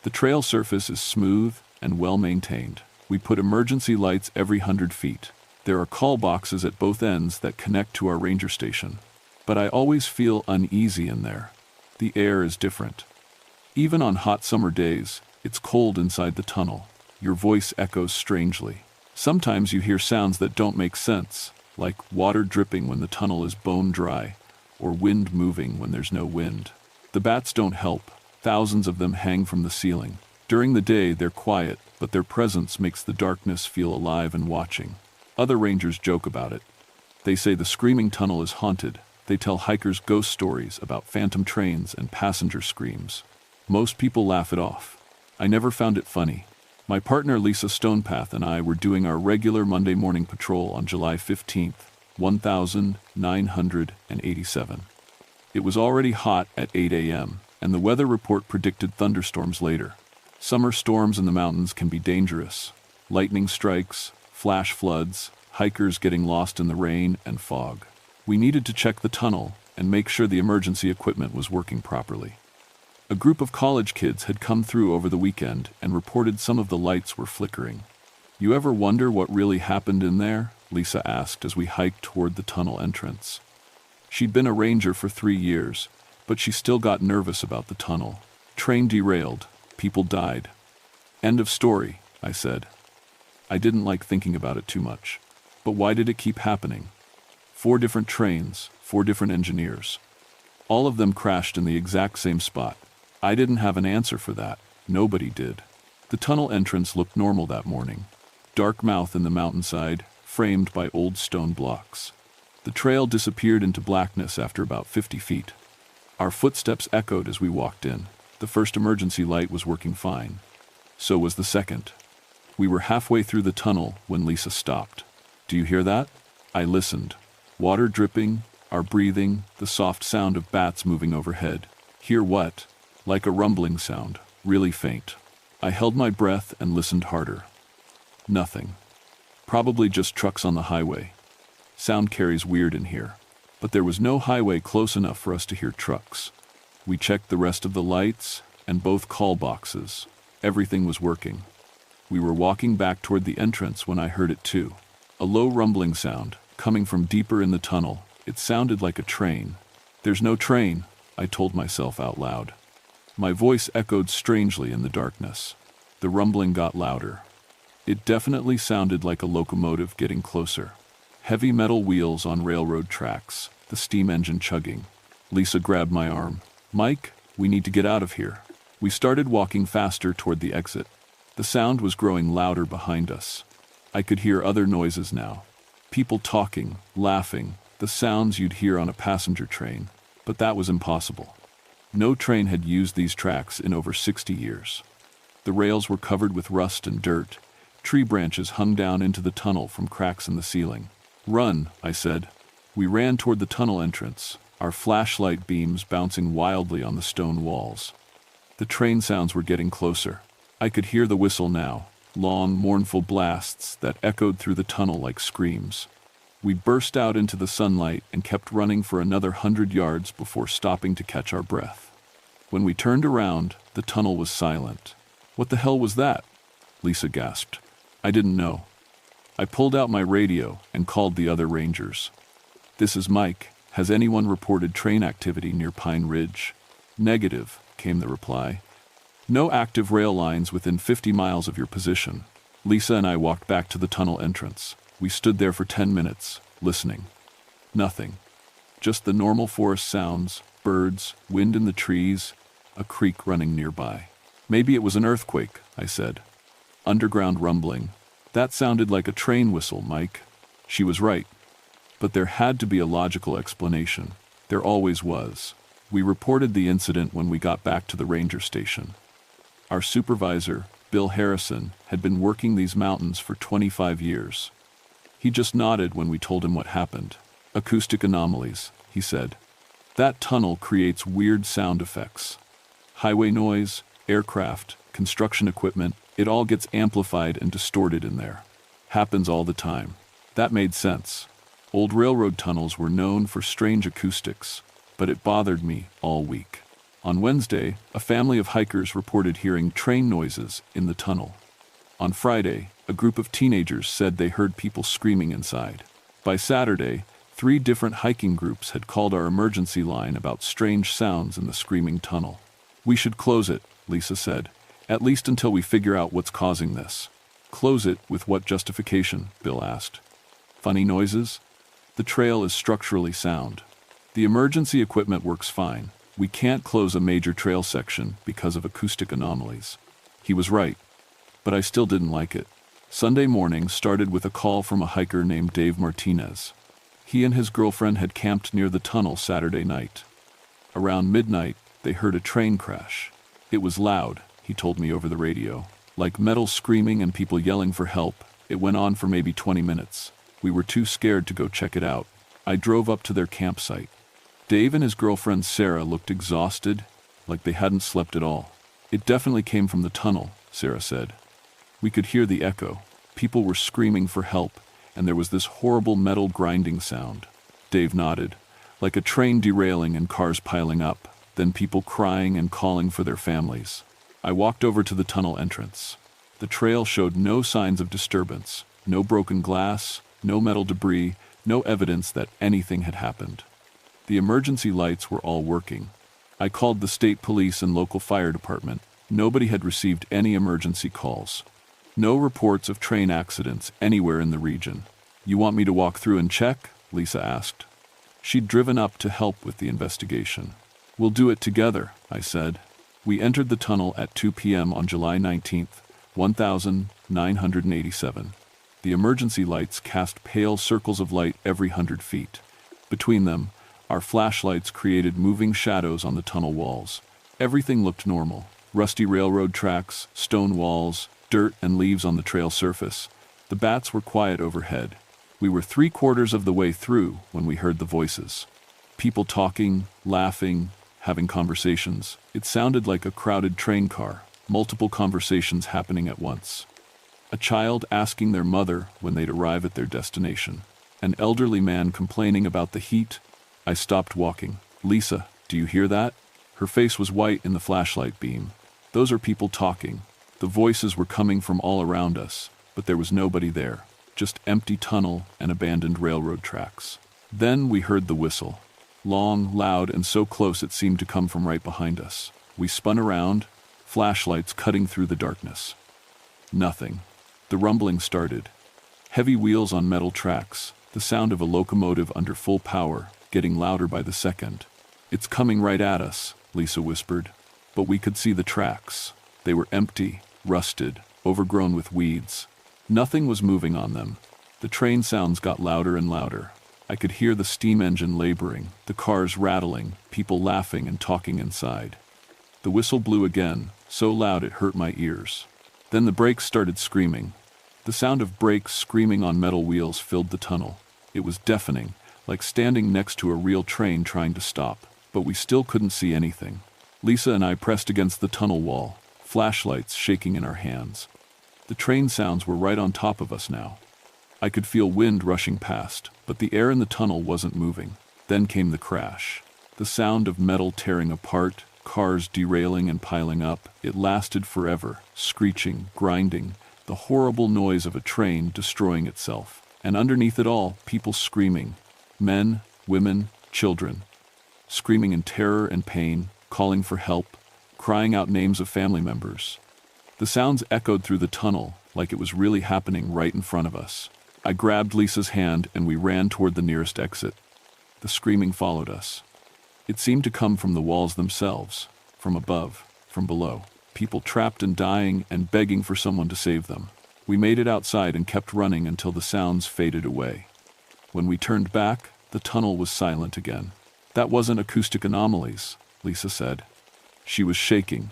The trail surface is smooth and well maintained. We put emergency lights every 100 feet. There are call boxes at both ends that connect to our ranger station. But I always feel uneasy in there. The air is different. Even on hot summer days, it's cold inside the tunnel. Your voice echoes strangely. Sometimes you hear sounds that don't make sense, like water dripping when the tunnel is bone dry, or wind moving when there's no wind. The bats don't help. Thousands of them hang from the ceiling. During the day, they're quiet, but their presence makes the darkness feel alive and watching. Other rangers joke about it. They say the screaming tunnel is haunted. They tell hikers ghost stories about phantom trains and passenger screams. Most people laugh it off. I never found it funny. My partner Lisa Stonepath and I were doing our regular Monday morning patrol on July 15th, 1987. It was already hot at 8 a.m., and the weather report predicted thunderstorms later. Summer storms in the mountains can be dangerous. Lightning strikes, flash floods, hikers getting lost in the rain and fog. We needed to check the tunnel and make sure the emergency equipment was working properly. A group of college kids had come through over the weekend and reported some of the lights were flickering. "You ever wonder what really happened in there?" Lisa asked as we hiked toward the tunnel entrance. She'd been a ranger for 3 years, but she still got nervous about the tunnel. Train derailed. People died. End of story, I said. I didn't like thinking about it too much. But why did it keep happening? 4 different trains, 4 different engineers. All of them crashed in the exact same spot. I didn't have an answer for that. Nobody did. The tunnel entrance looked normal that morning. Dark mouth in the mountainside, framed by old stone blocks. The trail disappeared into blackness after about 50 feet. Our footsteps echoed as we walked in. The first emergency light was working fine. So was the second. We were halfway through the tunnel when Lisa stopped. "Do you hear that?" I listened. Water dripping, our breathing, the soft sound of bats moving overhead. Hear what? Like a rumbling sound, really faint. I held my breath and listened harder. Nothing. Probably just trucks on the highway. Sound carries weird in here. But there was no highway close enough for us to hear trucks. We checked the rest of the lights and both call boxes. Everything was working. We were walking back toward the entrance when I heard it too. A low rumbling sound, coming from deeper in the tunnel. It sounded like a train. "There's no train," I told myself out loud. My voice echoed strangely in the darkness. The rumbling got louder. It definitely sounded like a locomotive getting closer. Heavy metal wheels on railroad tracks, the steam engine chugging. Lisa grabbed my arm. "Mike, we need to get out of here." We started walking faster toward the exit. The sound was growing louder behind us. I could hear other noises now. People talking, laughing, the sounds you'd hear on a passenger train. But that was impossible. No train had used these tracks in over 60 years. The rails were covered with rust and dirt. Tree branches hung down into the tunnel from cracks in the ceiling. "Run," I said. We ran toward the tunnel entrance, our flashlight beams bouncing wildly on the stone walls. The train sounds were getting closer. I could hear the whistle now, long, mournful blasts that echoed through the tunnel like screams. We burst out into the sunlight and kept running for another 100 yards before stopping to catch our breath. When we turned around, the tunnel was silent. "What the hell was that?" Lisa gasped. I didn't know. I pulled out my radio and called the other rangers. "This is Mike. Has anyone reported train activity near Pine Ridge?" "Negative," came the reply. "No active rail lines within 50 miles of your position." Lisa and I walked back to the tunnel entrance. We stood there for 10 minutes, listening. Nothing. Just the normal forest sounds, birds, wind in the trees, a creek running nearby. "Maybe it was an earthquake," I said. "Underground rumbling. That sounded like a train whistle, Mike." She was right. But there had to be a logical explanation. There always was. We reported the incident when we got back to the ranger station. Our supervisor, Bill Harrison, had been working these mountains for 25 years. He just nodded when we told him what happened. "Acoustic anomalies," he said. "That tunnel creates weird sound effects. Highway noise, aircraft, construction equipment, it all gets amplified and distorted in there. Happens all the time. That made sense. Old railroad tunnels were known for strange acoustics, but it bothered me all week. On Wednesday, a family of hikers reported hearing train noises in the tunnel. On Friday, a group of teenagers said they heard people screaming inside. By Saturday, 3 different hiking groups had called our emergency line about strange sounds in the screaming tunnel. "We should close it," Lisa said, "at least until we figure out what's causing this." "Close it with what justification?" Bill asked. "Funny noises? The trail is structurally sound. The emergency equipment works fine. We can't close a major trail section because of acoustic anomalies." He was right, but I still didn't like it. Sunday morning started with a call from a hiker named Dave Martinez. He and his girlfriend had camped near the tunnel Saturday night. Around midnight, they heard a train crash. It was loud, he told me over the radio, like metal screaming and people yelling for help. It went on for maybe 20 minutes. We were too scared to go check it out. I drove up to their campsite. Dave and his girlfriend Sarah looked exhausted, like they hadn't slept at all. "It definitely came from the tunnel," Sarah said. "We could hear the echo. People were screaming for help, and there was this horrible metal grinding sound." Dave nodded, like a train derailing and cars piling up, then people crying and calling for their families. I walked over to the tunnel entrance. The trail showed no signs of disturbance, no broken glass, no metal debris, no evidence that anything had happened. The emergency lights were all working. I called the state police and local fire department. Nobody had received any emergency calls. No reports of train accidents anywhere in the region. "You want me to walk through and check?" Lisa asked. She'd driven up to help with the investigation. "We'll do it together," I said. We entered the tunnel at 2 p.m. on July 19th, 1987. The emergency lights cast pale circles of light every 100 feet. Between them, our flashlights created moving shadows on the tunnel walls. Everything looked normal. Rusty railroad tracks, stone walls, dirt and leaves on the trail surface. The bats were quiet overhead. We were 3/4 of the way through when we heard the voices. People talking, laughing, having conversations. It sounded like a crowded train car, multiple conversations happening at once. A child asking their mother when they'd arrive at their destination. An elderly man complaining about the heat. I stopped walking. "Lisa, do you hear that?" Her face was white in the flashlight beam. "Those are people talking." The voices were coming from all around us, but there was nobody there, just empty tunnel and abandoned railroad tracks. Then we heard the whistle. Long, loud, and so close it seemed to come from right behind us. We spun around, flashlights cutting through the darkness. Nothing. The rumbling started. Heavy wheels on metal tracks, the sound of a locomotive under full power, getting louder by the second. "It's coming right at us," Lisa whispered. But we could see the tracks. They were empty, rusted, overgrown with weeds. Nothing was moving on them. The train sounds got louder and louder. I could hear the steam engine laboring, the cars rattling, people laughing and talking inside. The whistle blew again, so loud it hurt my ears. Then the brakes started screaming. The sound of brakes screaming on metal wheels filled the tunnel. It was deafening, like standing next to a real train trying to stop, but we still couldn't see anything. Lisa and I pressed against the tunnel wall, flashlights shaking in our hands. The train sounds were right on top of us now. I could feel wind rushing past, but the air in the tunnel wasn't moving. Then came the crash. The sound of metal tearing apart, cars derailing and piling up. It lasted forever, screeching, grinding, the horrible noise of a train destroying itself. And underneath it all, people screaming. Men, women, children. Screaming in terror and pain, calling for help, crying out names of family members. The sounds echoed through the tunnel like it was really happening right in front of us. I grabbed Lisa's hand and we ran toward the nearest exit. The screaming followed us. It seemed to come from the walls themselves, from above, from below. People trapped and dying and begging for someone to save them. We made it outside and kept running until the sounds faded away. When we turned back, the tunnel was silent again. "That wasn't acoustic anomalies," Lisa said. She was shaking.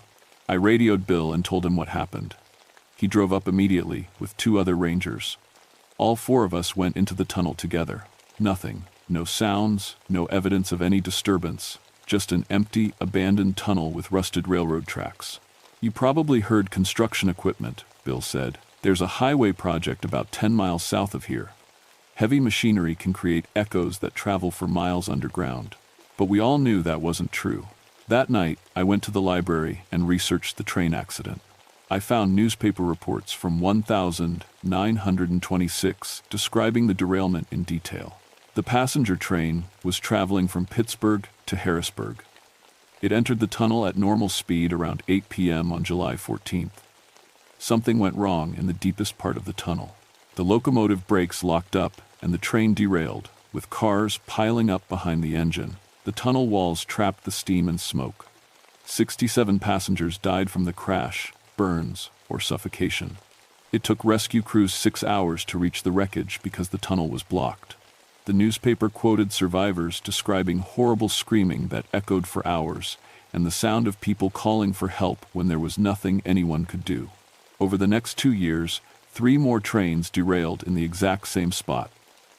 I radioed Bill and told him what happened. He drove up immediately with 2 other rangers. All 4 of us went into the tunnel together. Nothing. No sounds, no evidence of any disturbance, just an empty, abandoned tunnel with rusted railroad tracks. You probably heard construction equipment, Bill said. There's a highway project about 10 miles south of here. Heavy machinery can create echoes that travel for miles underground. But we all knew that wasn't true. That night, I went to the library and researched the train accident. I found newspaper reports from 1926 describing the derailment in detail. The passenger train was traveling from Pittsburgh to Harrisburg. It entered the tunnel at normal speed around 8 p.m. on July 14th. Something went wrong in the deepest part of the tunnel. The locomotive brakes locked up and the train derailed, with cars piling up behind the engine. The tunnel walls trapped the steam and smoke. 67 passengers died from the crash, burns, or suffocation. It took rescue crews 6 hours to reach the wreckage because the tunnel was blocked. The newspaper quoted survivors describing horrible screaming that echoed for hours and the sound of people calling for help when there was nothing anyone could do. Over the next 2 years, 3 more trains derailed in the exact same spot.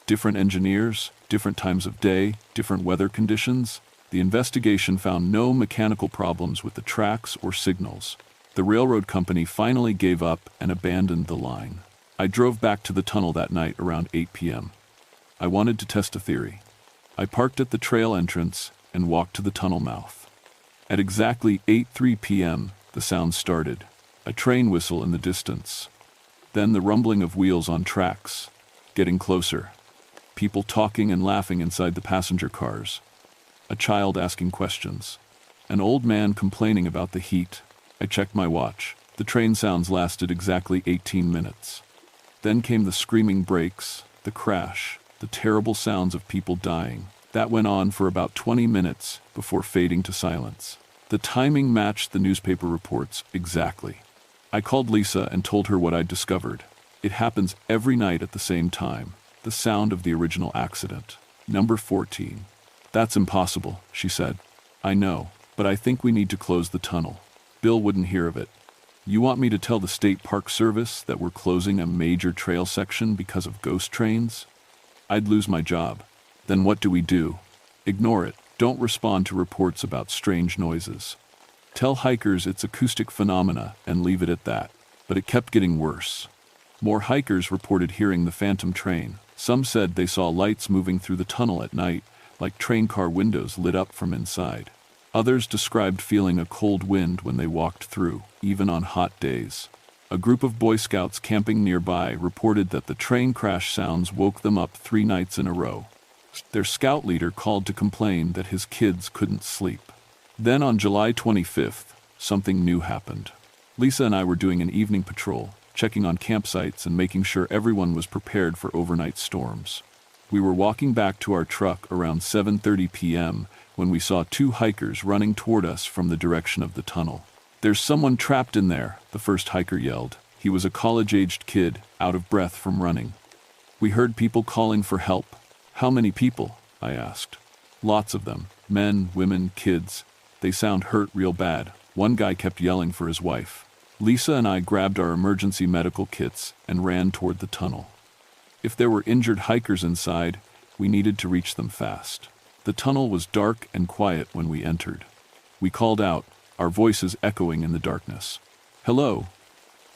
Different engineers, different times of day, different weather conditions. The investigation found no mechanical problems with the tracks or signals. The railroad company finally gave up and abandoned the line. I drove back to the tunnel that night around 8 p.m. I wanted to test a theory. I parked at the trail entrance and walked to the tunnel mouth. At exactly 8:03 p.m., the sound started. A train whistle in the distance. Then the rumbling of wheels on tracks, getting closer. People talking and laughing inside the passenger cars. A child asking questions. An old man complaining about the heat. I checked my watch. The train sounds lasted exactly 18 minutes. Then came the screaming brakes, the crash, the terrible sounds of people dying. That went on for about 20 minutes before fading to silence. The timing matched the newspaper reports exactly. I called Lisa and told her what I'd discovered. It happens every night at the same time. The sound of the original accident. Number 14. That's impossible, she said. I know, but I think we need to close the tunnel. Bill wouldn't hear of it. You want me to tell the State Park Service that we're closing a major trail section because of ghost trains? I'd lose my job. Then what do we do? Ignore it. Don't respond to reports about strange noises. Tell hikers it's acoustic phenomena and leave it at that. But it kept getting worse. More hikers reported hearing the phantom train. Some said they saw lights moving through the tunnel at night, like train car windows lit up from inside. Others described feeling a cold wind when they walked through, even on hot days. A group of Boy Scouts camping nearby reported that the train crash sounds woke them up 3 nights in a row. Their scout leader called to complain that his kids couldn't sleep. Then on July 25th, something new happened. Lisa and I were doing an evening patrol, checking on campsites and making sure everyone was prepared for overnight storms. We were walking back to our truck around 7:30 p.m. when we saw 2 hikers running toward us from the direction of the tunnel. "There's someone trapped in there," the first hiker yelled. He was a college-aged kid, out of breath from running. We heard people calling for help. "How many people?" I asked. "Lots of them. Men, women, kids. They sound hurt real bad." One guy kept yelling for his wife. Lisa and I grabbed our emergency medical kits and ran toward the tunnel. If there were injured hikers inside, we needed to reach them fast. The tunnel was dark and quiet when we entered. We called out, our voices echoing in the darkness. "Hello.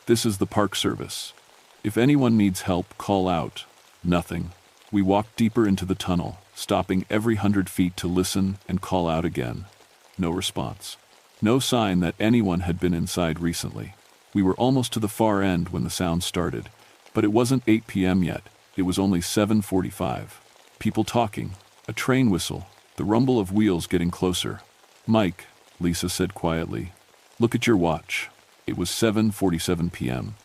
This is the Park Service. If anyone needs help, call out." Nothing. We walked deeper into the tunnel, stopping every 100 feet to listen and call out again. No response. No sign that anyone had been inside recently. We were almost to the far end when the sound started, but it wasn't 8 p.m. yet. It was only 7:45. People talking, a train whistle, the rumble of wheels getting closer. "Mike," Lisa said quietly, "look at your watch." It was 7:47 p.m.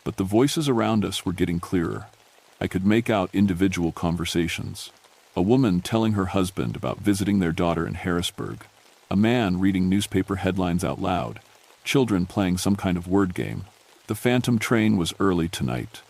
But the voices around us were getting clearer. I could make out individual conversations. A woman telling her husband about visiting their daughter in Harrisburg. A man reading newspaper headlines out loud. Children playing some kind of word game. The phantom train was early tonight.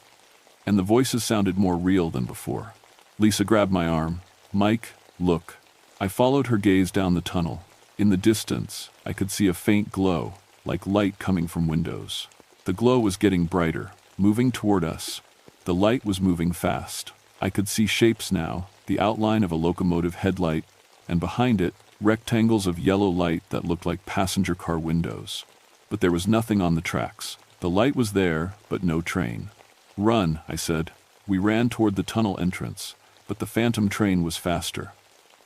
And the voices sounded more real than before. Lisa grabbed my arm. "Mike, look." I followed her gaze down the tunnel. In the distance, I could see a faint glow, like light coming from windows. The glow was getting brighter, moving toward us. The light was moving fast. I could see shapes now, the outline of a locomotive headlight, and behind it, rectangles of yellow light that looked like passenger car windows. but there was nothing on the tracks. The light was there, but no train. "Run," I said. We ran toward the tunnel entrance, but the phantom train was faster.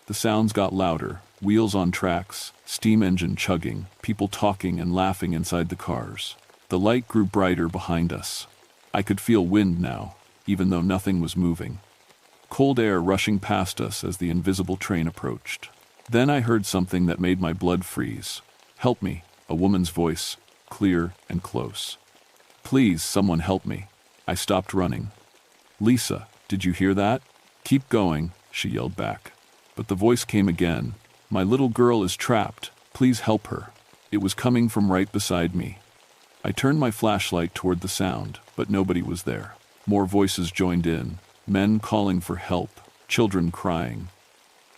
The sounds got louder, wheels on tracks, steam engine chugging, people talking and laughing inside the cars. The light grew brighter behind us. I could feel wind now, even though nothing was moving. Cold air rushing past us as the invisible train approached. Then I heard something that made my blood freeze. "Help me," a woman's voice, clear and close. "Please, someone help me." I stopped running. "Lisa, did you hear that?" "Keep going," she yelled back. But the voice came again. "My little girl is trapped. Please help her." It was coming from right beside me. I turned my flashlight toward the sound, but nobody was there. More voices joined in, men calling for help, children crying.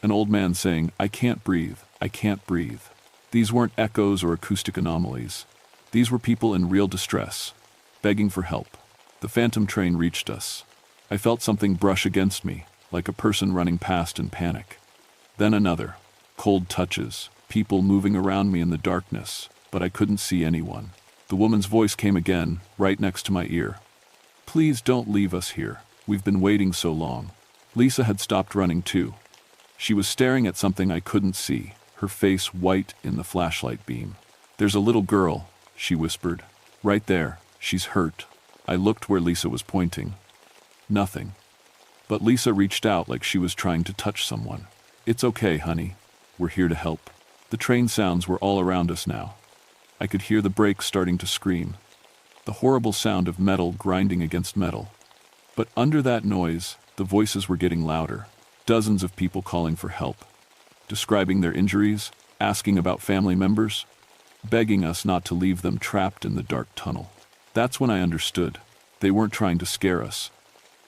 An old man saying, "I can't breathe, I can't breathe." These weren't echoes or acoustic anomalies. These were people in real distress, begging for help. The phantom train reached us. I felt something brush against me, like a person running past in panic. Then another. Cold touches, people moving around me in the darkness, but I couldn't see anyone. The woman's voice came again, right next to my ear. "Please don't leave us here. We've been waiting so long." Lisa had stopped running too. She was staring at something I couldn't see, her face white in the flashlight beam. "There's a little girl," she whispered. "Right there. She's hurt." I looked where Lisa was pointing. Nothing. But Lisa reached out like she was trying to touch someone. "It's okay, honey. We're here to help." The train sounds were all around us now. I could hear the brakes starting to scream. The horrible sound of metal grinding against metal. But under that noise, the voices were getting louder. Dozens of people calling for help. Describing their injuries, asking about family members, begging us not to leave them trapped in the dark tunnel. That's when I understood. They weren't trying to scare us.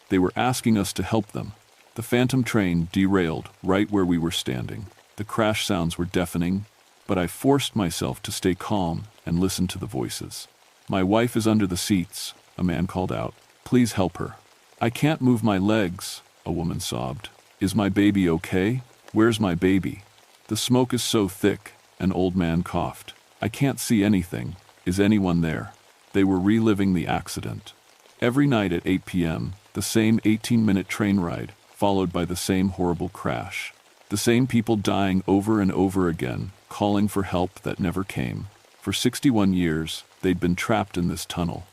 They were asking us to help them. The phantom train derailed right where we were standing. The crash sounds were deafening, but I forced myself to stay calm and listen to the voices. "My wife is under the seats," a man called out. "Please help her." "I can't move my legs," a woman sobbed. "Is my baby okay? Where's my baby?" "The smoke is so thick," an old man coughed. "I can't see anything. Is anyone there?" They were reliving the accident. Every night at 8 p.m., the same 18-minute train ride, followed by the same horrible crash. The same people dying over and over again, calling for help that never came. For 61 years, they'd been trapped in this tunnel,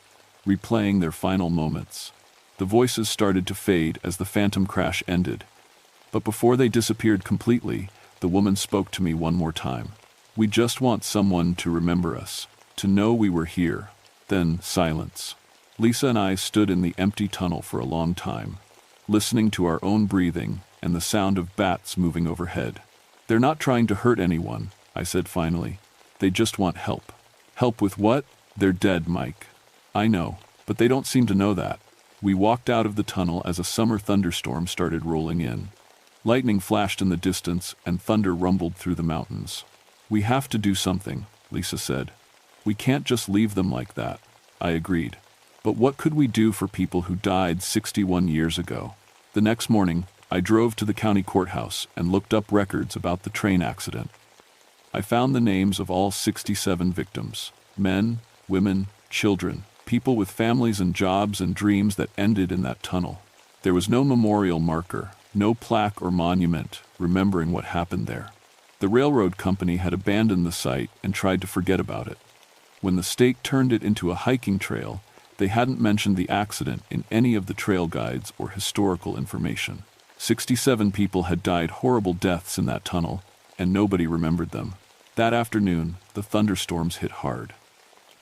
replaying their final moments. The voices started to fade as the phantom crash ended. But before they disappeared completely, the woman spoke to me one more time. "We just want someone to remember us, to know we were here." Then silence. Lisa and I stood in the empty tunnel for a long time, listening to our own breathing and the sound of bats moving overhead. "They're not trying to hurt anyone," I said finally. "They just want help." "Help with what?" "They're dead, Mike." "I know, but they don't seem to know that." We walked out of the tunnel as a summer thunderstorm started rolling in. Lightning flashed in the distance and thunder rumbled through the mountains. "We have to do something," Lisa said. "We can't just leave them like that." I agreed. But what could we do for people who died 61 years ago? The next morning, I drove to the county courthouse and looked up records about the train accident. I found the names of all 67 victims: men, women, children, people with families and jobs and dreams that ended in that tunnel. There was no memorial marker, no plaque or monument remembering what happened there. The railroad company had abandoned the site and tried to forget about it. When the state turned it into a hiking trail, they hadn't mentioned the accident in any of the trail guides or historical information. 67 people had died horrible deaths in that tunnel, and nobody remembered them. That afternoon, the thunderstorms hit hard.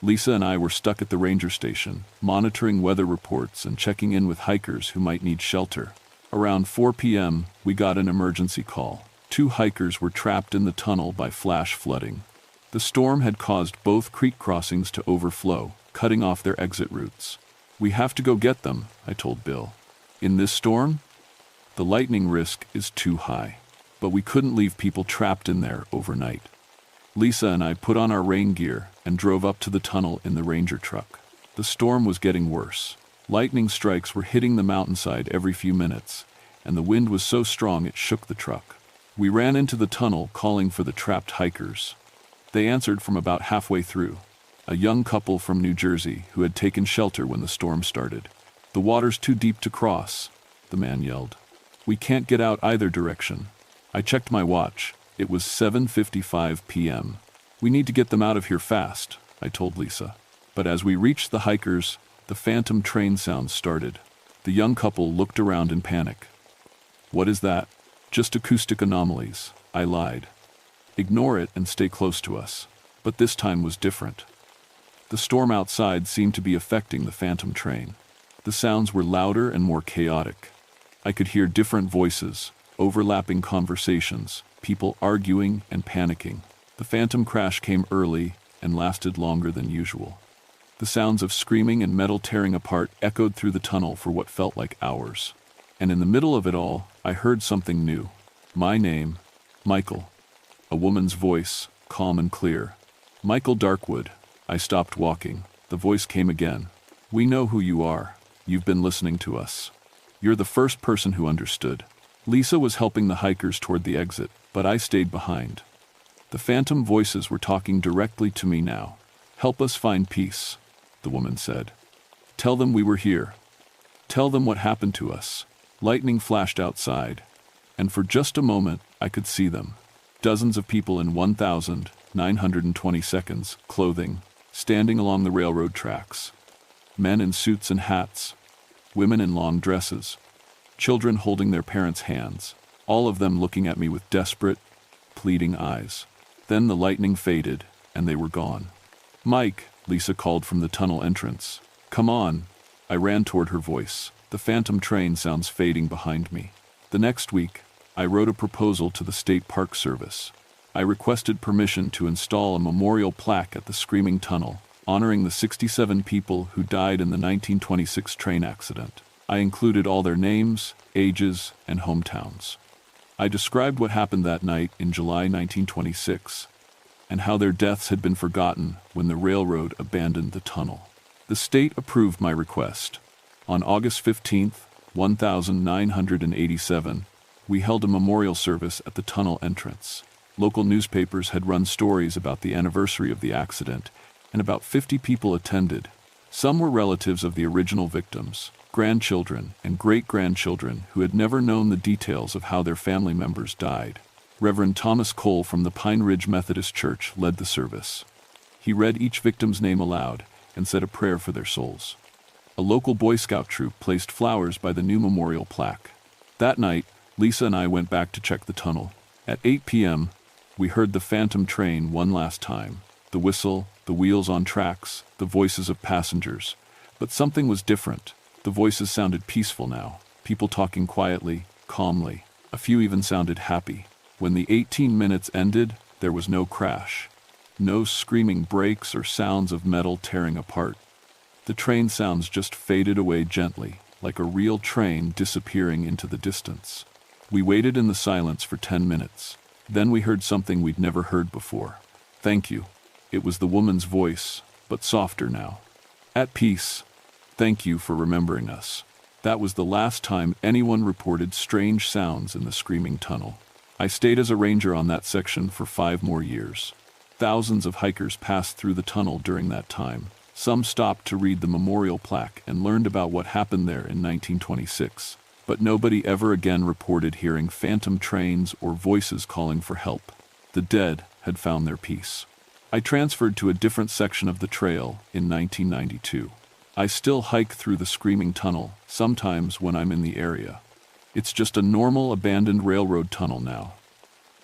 Lisa and I were stuck at the ranger station, monitoring weather reports and checking in with hikers who might need shelter. Around 4 p.m., we got an emergency call. 2 hikers were trapped in the tunnel by flash flooding. The storm had caused both creek crossings to overflow, cutting off their exit routes. "We have to go get them," I told Bill. "In this storm? The lightning risk is too high." But we couldn't leave people trapped in there overnight. Lisa and I put on our rain gear and drove up to the tunnel in the ranger truck. The storm was getting worse. Lightning strikes were hitting the mountainside every few minutes, and the wind was so strong it shook the truck. We ran into the tunnel calling for the trapped hikers. They answered from about halfway through. A young couple from New Jersey who had taken shelter when the storm started. "The water's too deep to cross," the man yelled. "We can't get out either direction." I checked my watch. It was 7:55 p.m. "We need to get them out of here fast," I told Lisa. But as we reached the hikers, the phantom train sounds started. The young couple looked around in panic. "What is that?" "Just acoustic anomalies," I lied. "Ignore it and stay close to us." But this time was different. The storm outside seemed to be affecting the phantom train. The sounds were louder and more chaotic. I could hear different voices, overlapping conversations, people arguing and panicking. The phantom crash came early and lasted longer than usual. The sounds of screaming and metal tearing apart echoed through the tunnel for what felt like hours. And in the middle of it all, I heard something new. My name, Michael. A woman's voice, calm and clear. "Michael Darkwood." I stopped walking. The voice came again. "We know who you are. You've been listening to us. You're the first person who understood." Lisa was helping the hikers toward the exit, but I stayed behind. The phantom voices were talking directly to me now. "Help us find peace," the woman said. "Tell them we were here. Tell them what happened to us." Lightning flashed outside, and for just a moment I could see them. Dozens of people in 1,920 seconds clothing, standing along the railroad tracks. Men in suits and hats, women in long dresses, children holding their parents' hands, all of them looking at me with desperate, pleading eyes. Then the lightning faded, and they were gone. "Mike," Lisa called from the tunnel entrance. "Come on." I ran toward her voice, the phantom train sounds fading behind me. The next week, I wrote a proposal to the State Park Service. I requested permission to install a memorial plaque at the Screaming Tunnel, honoring the 67 people who died in the 1926 train accident. I included all their names, ages, and hometowns. I described what happened that night in July 1926, and how their deaths had been forgotten when the railroad abandoned the tunnel. The state approved my request. On August 15, 1987, we held a memorial service at the tunnel entrance. Local newspapers had run stories about the anniversary of the accident, and about 50 people attended. Some were relatives of the original victims, grandchildren and great-grandchildren who had never known the details of how their family members died. Reverend Thomas Cole from the Pine Ridge Methodist Church led the service. He read each victim's name aloud and said a prayer for their souls. A local Boy Scout troop placed flowers by the new memorial plaque. That night, Lisa and I went back to check the tunnel. At 8 p.m., we heard the phantom train one last time. The whistle, the wheels on tracks, the voices of passengers. But something was different. The voices sounded peaceful now, people talking quietly, calmly. A few even sounded happy. When the 18 minutes ended, there was no crash. No screaming brakes or sounds of metal tearing apart. The train sounds just faded away gently, like a real train disappearing into the distance. We waited in the silence for 10 minutes. Then we heard something we'd never heard before. "Thank you." It was the woman's voice, but softer now. "At peace. Thank you for remembering us." That was the last time anyone reported strange sounds in the Screaming Tunnel. I stayed as a ranger on that section for 5 more years. Thousands of hikers passed through the tunnel during that time. Some stopped to read the memorial plaque and learned about what happened there in 1926. But nobody ever again reported hearing phantom trains or voices calling for help. The dead had found their peace. I transferred to a different section of the trail in 1992. I still hike through the Screaming Tunnel, sometimes when I'm in the area. It's just a normal abandoned railroad tunnel now.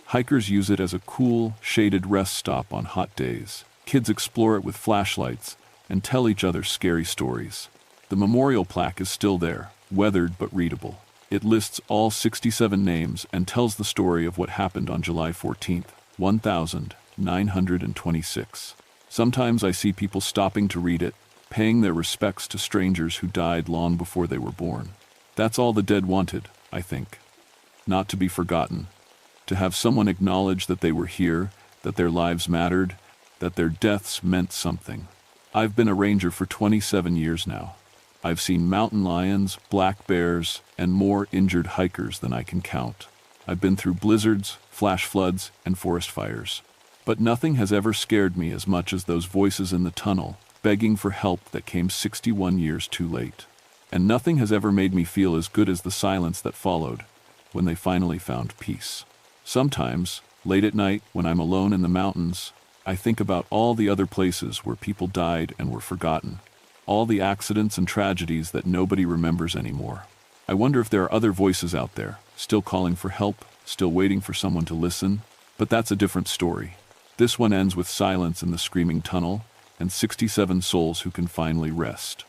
Hikers use it as a cool, shaded rest stop on hot days. Kids explore it with flashlights and tell each other scary stories. The memorial plaque is still there, weathered but readable. It lists all 67 names and tells the story of what happened on July 14, 1926. Sometimes I see people stopping to read it, paying their respects to strangers who died long before they were born. That's all the dead wanted, I think. Not to be forgotten. To have someone acknowledge that they were here, that their lives mattered, that their deaths meant something. I've been a ranger for 27 years now. I've seen mountain lions, black bears, and more injured hikers than I can count. I've been through blizzards, flash floods, and forest fires. But nothing has ever scared me as much as those voices in the tunnel, begging for help that came 61 years too late. And nothing has ever made me feel as good as the silence that followed, when they finally found peace. Sometimes, late at night, when I'm alone in the mountains, I think about all the other places where people died and were forgotten, all the accidents and tragedies that nobody remembers anymore. I wonder if there are other voices out there, still calling for help, still waiting for someone to listen. But that's a different story. This one ends with silence in the screaming tunnel, and 67 souls who can finally rest.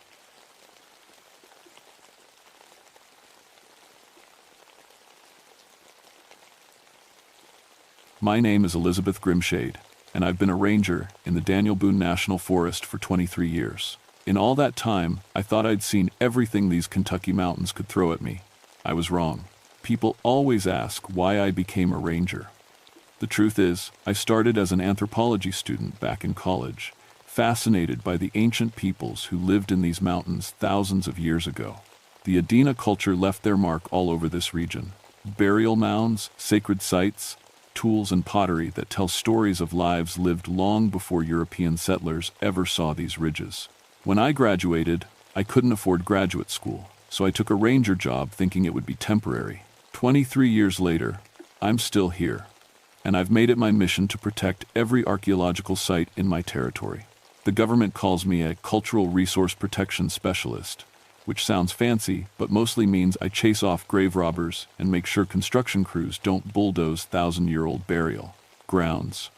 My name is Elizabeth Grimshade, and I've been a ranger in the Daniel Boone National Forest for 23 years. In all that time, I thought I'd seen everything these Kentucky mountains could throw at me. I was wrong. People always ask why I became a ranger. The truth is, I started as an anthropology student back in college, fascinated by the ancient peoples who lived in these mountains thousands of years ago. The Adena culture left their mark all over this region. Burial mounds, sacred sites, tools and pottery that tell stories of lives lived long before European settlers ever saw these ridges. When I graduated, I couldn't afford graduate school, so I took a ranger job thinking it would be temporary. 23 years later, I'm still here, and I've made it my mission to protect every archaeological site in my territory. The government calls me a cultural resource protection specialist, which sounds fancy, but mostly means I chase off grave robbers and make sure construction crews don't bulldoze 1,000-year-old burial grounds.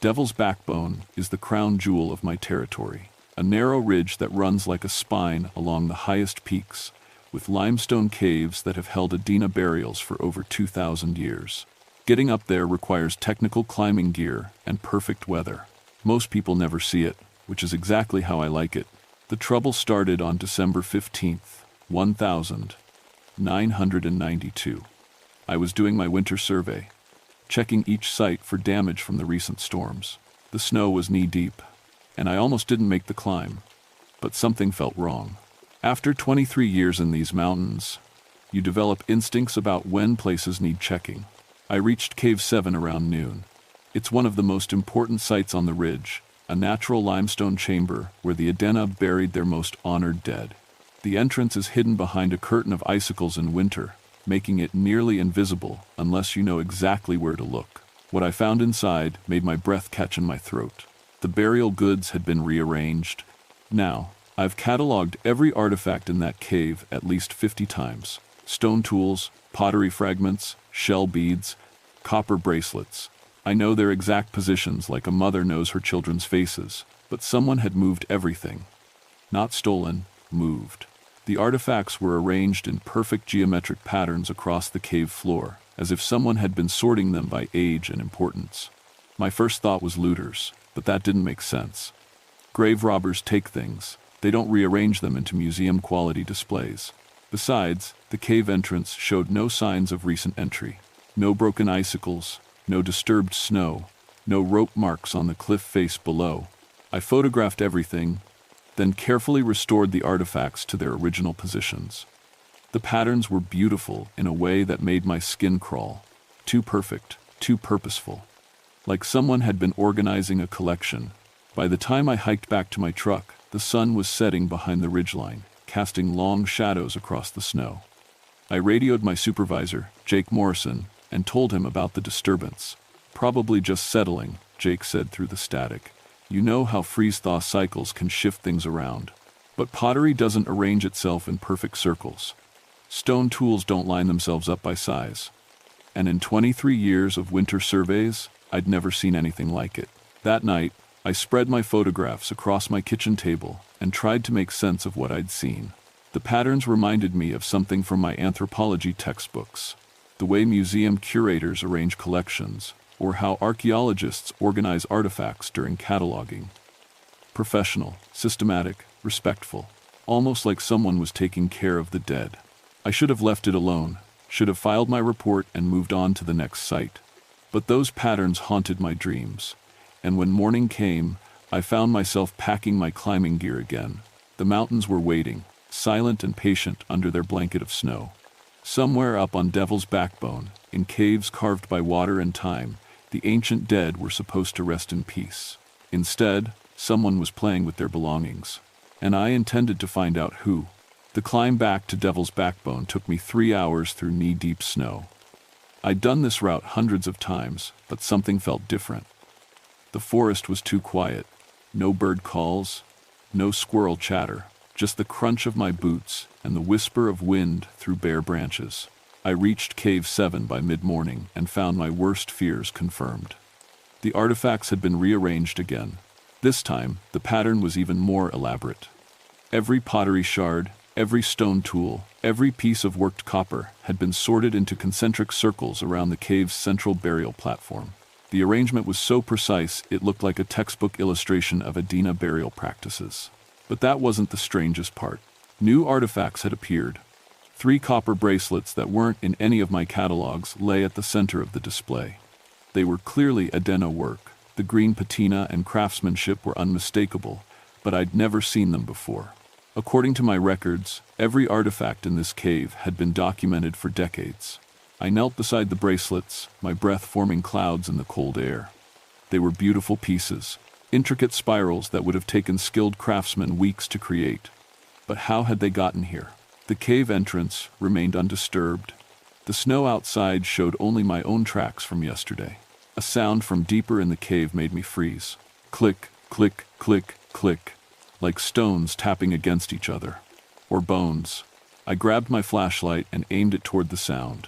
Devil's Backbone is the crown jewel of my territory, a narrow ridge that runs like a spine along the highest peaks, with limestone caves that have held Adena burials for over 2,000 years. Getting up there requires technical climbing gear and perfect weather. Most people never see it, which is exactly how I like it. The trouble started on December 15th, 1992. I was doing my winter survey, checking each site for damage from the recent storms. The snow was knee-deep, and I almost didn't make the climb, but something felt wrong. After 23 years in these mountains, you develop instincts about when places need checking. I reached Cave 7 around noon. It's one of the most important sites on the ridge, a natural limestone chamber where the Adena buried their most honored dead. The entrance is hidden behind a curtain of icicles in winter, making it nearly invisible unless you know exactly where to look. What I found inside made my breath catch in my throat. The burial goods had been rearranged. Now, I've cataloged every artifact in that cave at least 50 times. Stone tools, pottery fragments, shell beads, copper bracelets. I know their exact positions like a mother knows her children's faces, but someone had moved everything. Not stolen, moved. The artifacts were arranged in perfect geometric patterns across the cave floor, as if someone had been sorting them by age and importance. My first thought was looters, but that didn't make sense. Grave robbers take things. They don't rearrange them into museum-quality displays. Besides, the cave entrance showed no signs of recent entry. No broken icicles, no disturbed snow, no rope marks on the cliff face below. I photographed everything, then carefully restored the artifacts to their original positions. The patterns were beautiful in a way that made my skin crawl. Too perfect, too purposeful. Like someone had been organizing a collection. By the time I hiked back to my truck, the sun was setting behind the ridgeline, casting long shadows across the snow. I radioed my supervisor, Jake Morrison, and told him about the disturbance. Probably just settling, Jake said through the static. You know how freeze-thaw cycles can shift things around. But pottery doesn't arrange itself in perfect circles. Stone tools don't line themselves up by size. And in 23 years of winter surveys, I'd never seen anything like it. That night, I spread my photographs across my kitchen table and tried to make sense of what I'd seen. The patterns reminded me of something from my anthropology textbooks. The way museum curators arrange collections, or how archaeologists organize artifacts during cataloging. Professional, systematic, respectful, almost like someone was taking care of the dead. I should have left it alone, should have filed my report and moved on to the next site. But those patterns haunted my dreams, and when morning came, I found myself packing my climbing gear again. The mountains were waiting, silent and patient under their blanket of snow. Somewhere up on Devil's Backbone, in caves carved by water and time, The ancient dead were supposed to rest in peace. Instead, someone was playing with their belongings. And I intended to find out who. The climb back to Devil's Backbone took me 3 hours through knee-deep snow. I'd done this route hundreds of times, but something felt different. The forest was too quiet. No bird calls, no squirrel chatter, just the crunch of my boots and the whisper of wind through bare branches. I reached Cave 7 by mid-morning and found my worst fears confirmed. The artifacts had been rearranged again. This time, the pattern was even more elaborate. Every pottery shard, every stone tool, every piece of worked copper had been sorted into concentric circles around the cave's central burial platform. The arrangement was so precise it looked like a textbook illustration of Adena burial practices. But that wasn't the strangest part. New artifacts had appeared. 3 copper bracelets that weren't in any of my catalogs lay at the center of the display. They were clearly Adena work. The green patina and craftsmanship were unmistakable, but I'd never seen them before. According to my records, every artifact in this cave had been documented for decades. I knelt beside the bracelets, my breath forming clouds in the cold air. They were beautiful pieces, intricate spirals that would have taken skilled craftsmen weeks to create. But how had they gotten here? The cave entrance remained undisturbed. The snow outside showed only my own tracks from yesterday. A sound from deeper in the cave made me freeze. Click, click, click, click, like stones tapping against each other. Or bones. I grabbed my flashlight and aimed it toward the sound.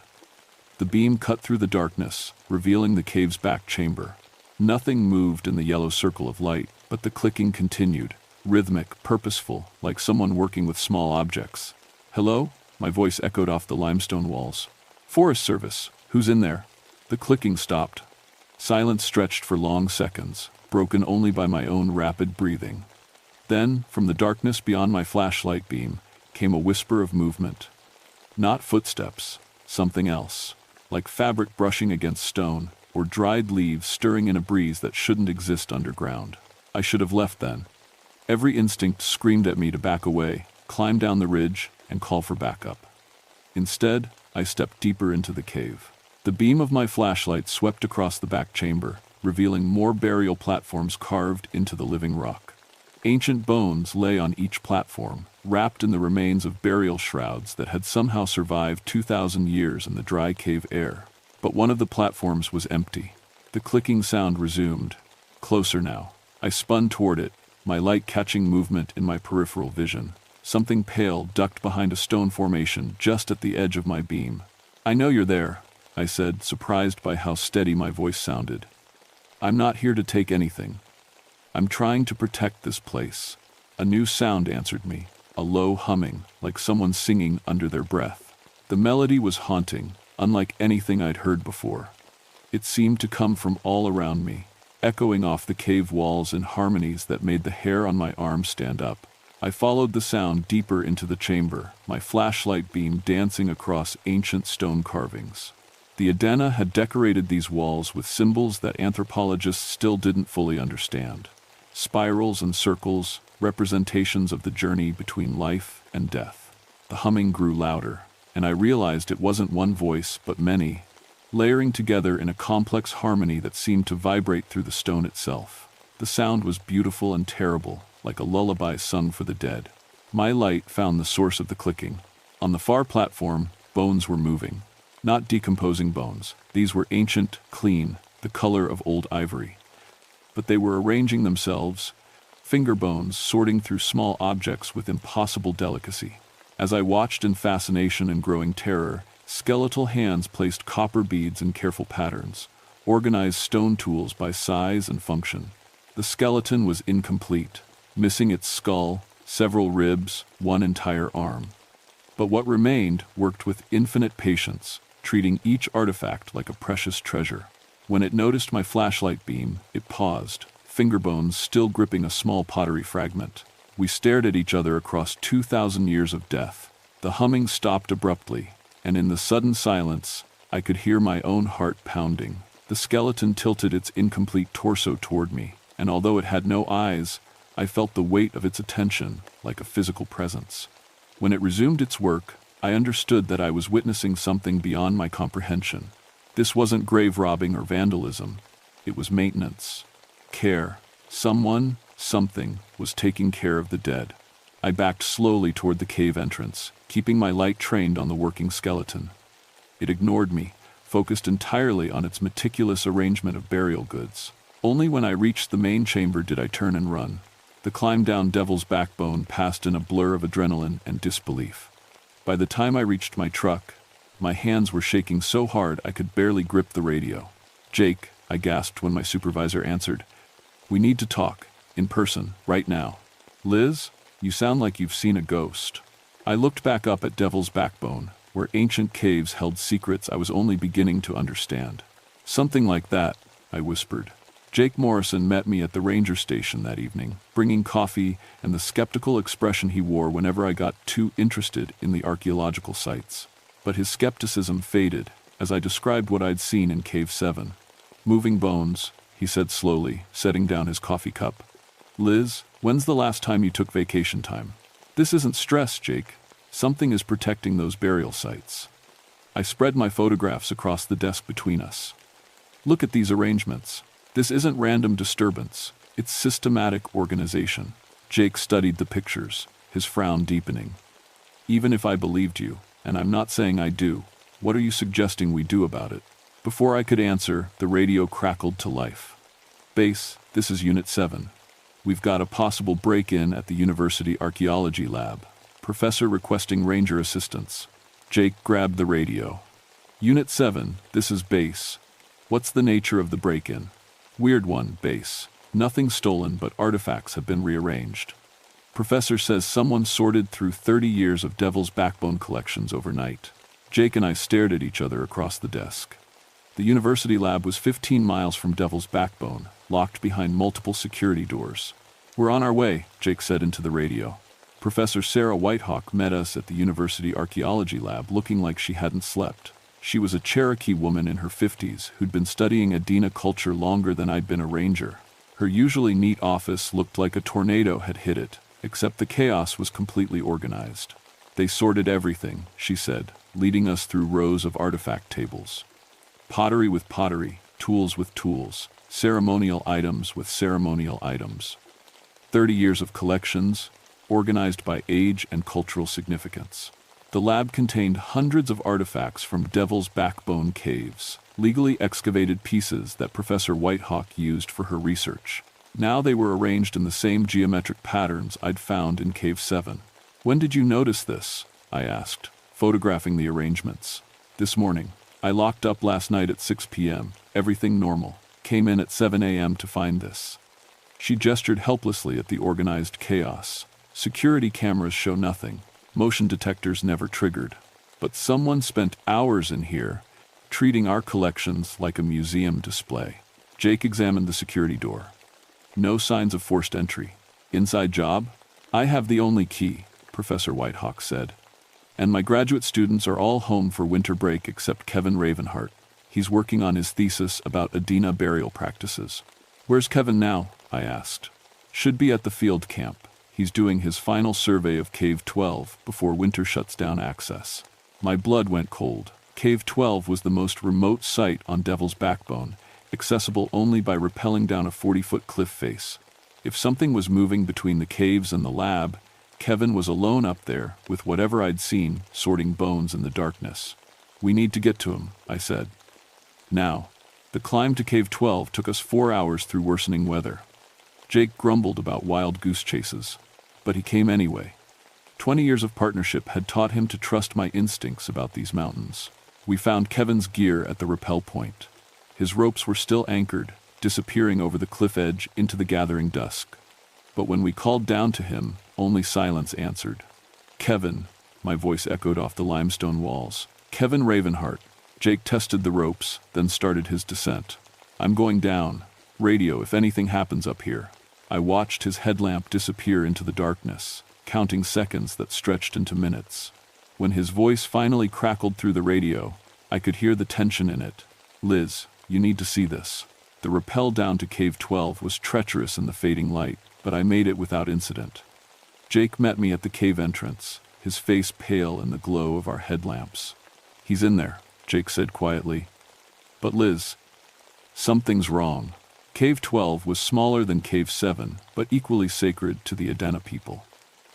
The beam cut through the darkness, revealing the cave's back chamber. Nothing moved in the yellow circle of light, but the clicking continued, rhythmic, purposeful, like someone working with small objects. "Hello?" My voice echoed off the limestone walls. "Forest Service, who's in there?" The clicking stopped. Silence stretched for long seconds, broken only by my own rapid breathing. Then, from the darkness beyond my flashlight beam, came a whisper of movement. Not footsteps, something else, like fabric brushing against stone, or dried leaves stirring in a breeze that shouldn't exist underground. I should have left then. Every instinct screamed at me to back away, climb down the ridge, and call for backup. Instead, I stepped deeper into the cave. The beam of my flashlight swept across the back chamber, revealing more burial platforms carved into the living rock. Ancient bones lay on each platform, wrapped in the remains of burial shrouds that had somehow survived 2,000 years in the dry cave air. But one of the platforms was empty. The clicking sound resumed. Closer now. I spun toward it, my light catching movement in my peripheral vision. Something pale ducked behind a stone formation just at the edge of my beam. "I know you're there," I said, surprised by how steady my voice sounded. "I'm not here to take anything. I'm trying to protect this place." A new sound answered me, a low humming, like someone singing under their breath. The melody was haunting, unlike anything I'd heard before. It seemed to come from all around me, echoing off the cave walls in harmonies that made the hair on my arm stand up. I followed the sound deeper into the chamber, my flashlight beam dancing across ancient stone carvings. The Adena had decorated these walls with symbols that anthropologists still didn't fully understand. Spirals and circles, representations of the journey between life and death. The humming grew louder, and I realized it wasn't one voice but many, layering together in a complex harmony that seemed to vibrate through the stone itself. The sound was beautiful and terrible, like a lullaby sung for the dead. My light found the source of the clicking. On the far platform, bones were moving. Not decomposing bones. These were ancient, clean, the color of old ivory. But they were arranging themselves, finger bones sorting through small objects with impossible delicacy. As I watched in fascination and growing terror, skeletal hands placed copper beads in careful patterns, organized stone tools by size and function. The skeleton was incomplete, missing its skull, several ribs, one entire arm. But what remained worked with infinite patience, treating each artifact like a precious treasure. When it noticed my flashlight beam, it paused, finger bones still gripping a small pottery fragment. We stared at each other across 2,000 years of death. The humming stopped abruptly, and in the sudden silence, I could hear my own heart pounding. The skeleton tilted its incomplete torso toward me, and although it had no eyes, I felt the weight of its attention, like a physical presence. When it resumed its work, I understood that I was witnessing something beyond my comprehension. This wasn't grave robbing or vandalism. It was maintenance. Care. Someone, something, was taking care of the dead. I backed slowly toward the cave entrance, keeping my light trained on the working skeleton. It ignored me, focused entirely on its meticulous arrangement of burial goods. Only when I reached the main chamber did I turn and run. The climb down Devil's Backbone passed in a blur of adrenaline and disbelief. By the time I reached my truck, my hands were shaking so hard I could barely grip the radio. "Jake," I gasped when my supervisor answered. "We need to talk, in person, right now." "Liz, you sound like you've seen a ghost." I looked back up at Devil's Backbone, where ancient caves held secrets I was only beginning to understand. "Something like that," I whispered. Jake Morrison met me at the ranger station that evening, bringing coffee and the skeptical expression he wore whenever I got too interested in the archaeological sites. But his skepticism faded as I described what I'd seen in Cave 7. "Moving bones," he said slowly, setting down his coffee cup. "Liz, when's the last time you took vacation time?" "This isn't stress, Jake. Something is protecting those burial sites." I spread my photographs across the desk between us. "Look at these arrangements. This isn't random disturbance. It's systematic organization." Jake studied the pictures, his frown deepening. "Even if I believed you, and I'm not saying I do, what are you suggesting we do about it?" Before I could answer, the radio crackled to life. "Base, this is Unit 7. We've got a possible break-in at the University Archaeology Lab. Professor requesting ranger assistance." Jake grabbed the radio. "Unit 7, this is Base. What's the nature of the break-in?" "Weird one, Base. Nothing stolen, but artifacts have been rearranged. Professor says someone sorted through 30 years of Devil's Backbone collections overnight." Jake and I stared at each other across the desk. The university lab was 15 miles from Devil's Backbone, locked behind multiple security doors. "We're on our way," Jake said into the radio. Professor Sarah Whitehawk met us at the University Archaeology Lab looking like she hadn't slept. She was a Cherokee woman in her 50s who'd been studying Adena culture longer than I'd been a ranger. Her usually neat office looked like a tornado had hit it, except the chaos was completely organized. "They sorted everything," she said, leading us through rows of artifact tables. Pottery with pottery, tools with tools, ceremonial items with ceremonial items. 30 years of collections, organized by age and cultural significance. The lab contained hundreds of artifacts from Devil's Backbone caves, legally excavated pieces that Professor Whitehawk used for her research. Now they were arranged in the same geometric patterns I'd found in Cave 7. "When did you notice this?" I asked, photographing the arrangements. "This morning. I locked up last night at 6 p.m., everything normal. Came in at 7 a.m. to find this." She gestured helplessly at the organized chaos. "Security cameras show nothing. Motion detectors never triggered. But someone spent hours in here, treating our collections like a museum display." Jake examined the security door. "No signs of forced entry. Inside job?" "I have the only key," Professor Whitehawk said. "And my graduate students are all home for winter break except Kevin Ravenhart. He's working on his thesis about Adena burial practices." "Where's Kevin now?" I asked. "Should be at the field camp. He's doing his final survey of Cave 12 before winter shuts down access." My blood went cold. Cave 12 was the most remote site on Devil's Backbone, accessible only by rappelling down a 40-foot cliff face. If something was moving between the caves and the lab, Kevin was alone up there with whatever I'd seen, sorting bones in the darkness. "We need to get to him," I said. Now. The climb to Cave 12 took us 4 hours through worsening weather. Jake grumbled about wild goose chases, but he came anyway. 20 years of partnership had taught him to trust my instincts about these mountains. We found Kevin's gear at the rappel point. His ropes were still anchored, disappearing over the cliff edge into the gathering dusk. But when we called down to him, only silence answered. "Kevin," my voice echoed off the limestone walls. "Kevin Ravenhart." Jake tested the ropes, then started his descent. "I'm going down. Radio if anything happens up here." I watched his headlamp disappear into the darkness, counting seconds that stretched into minutes. When his voice finally crackled through the radio, I could hear the tension in it. "Liz, you need to see this." The rappel down to Cave 12 was treacherous in the fading light, but I made it without incident. Jake met me at the cave entrance, his face pale in the glow of our headlamps. "He's in there," Jake said quietly. "But Liz..." Something's wrong. Cave 12 was smaller than Cave 7, but equally sacred to the Adena people.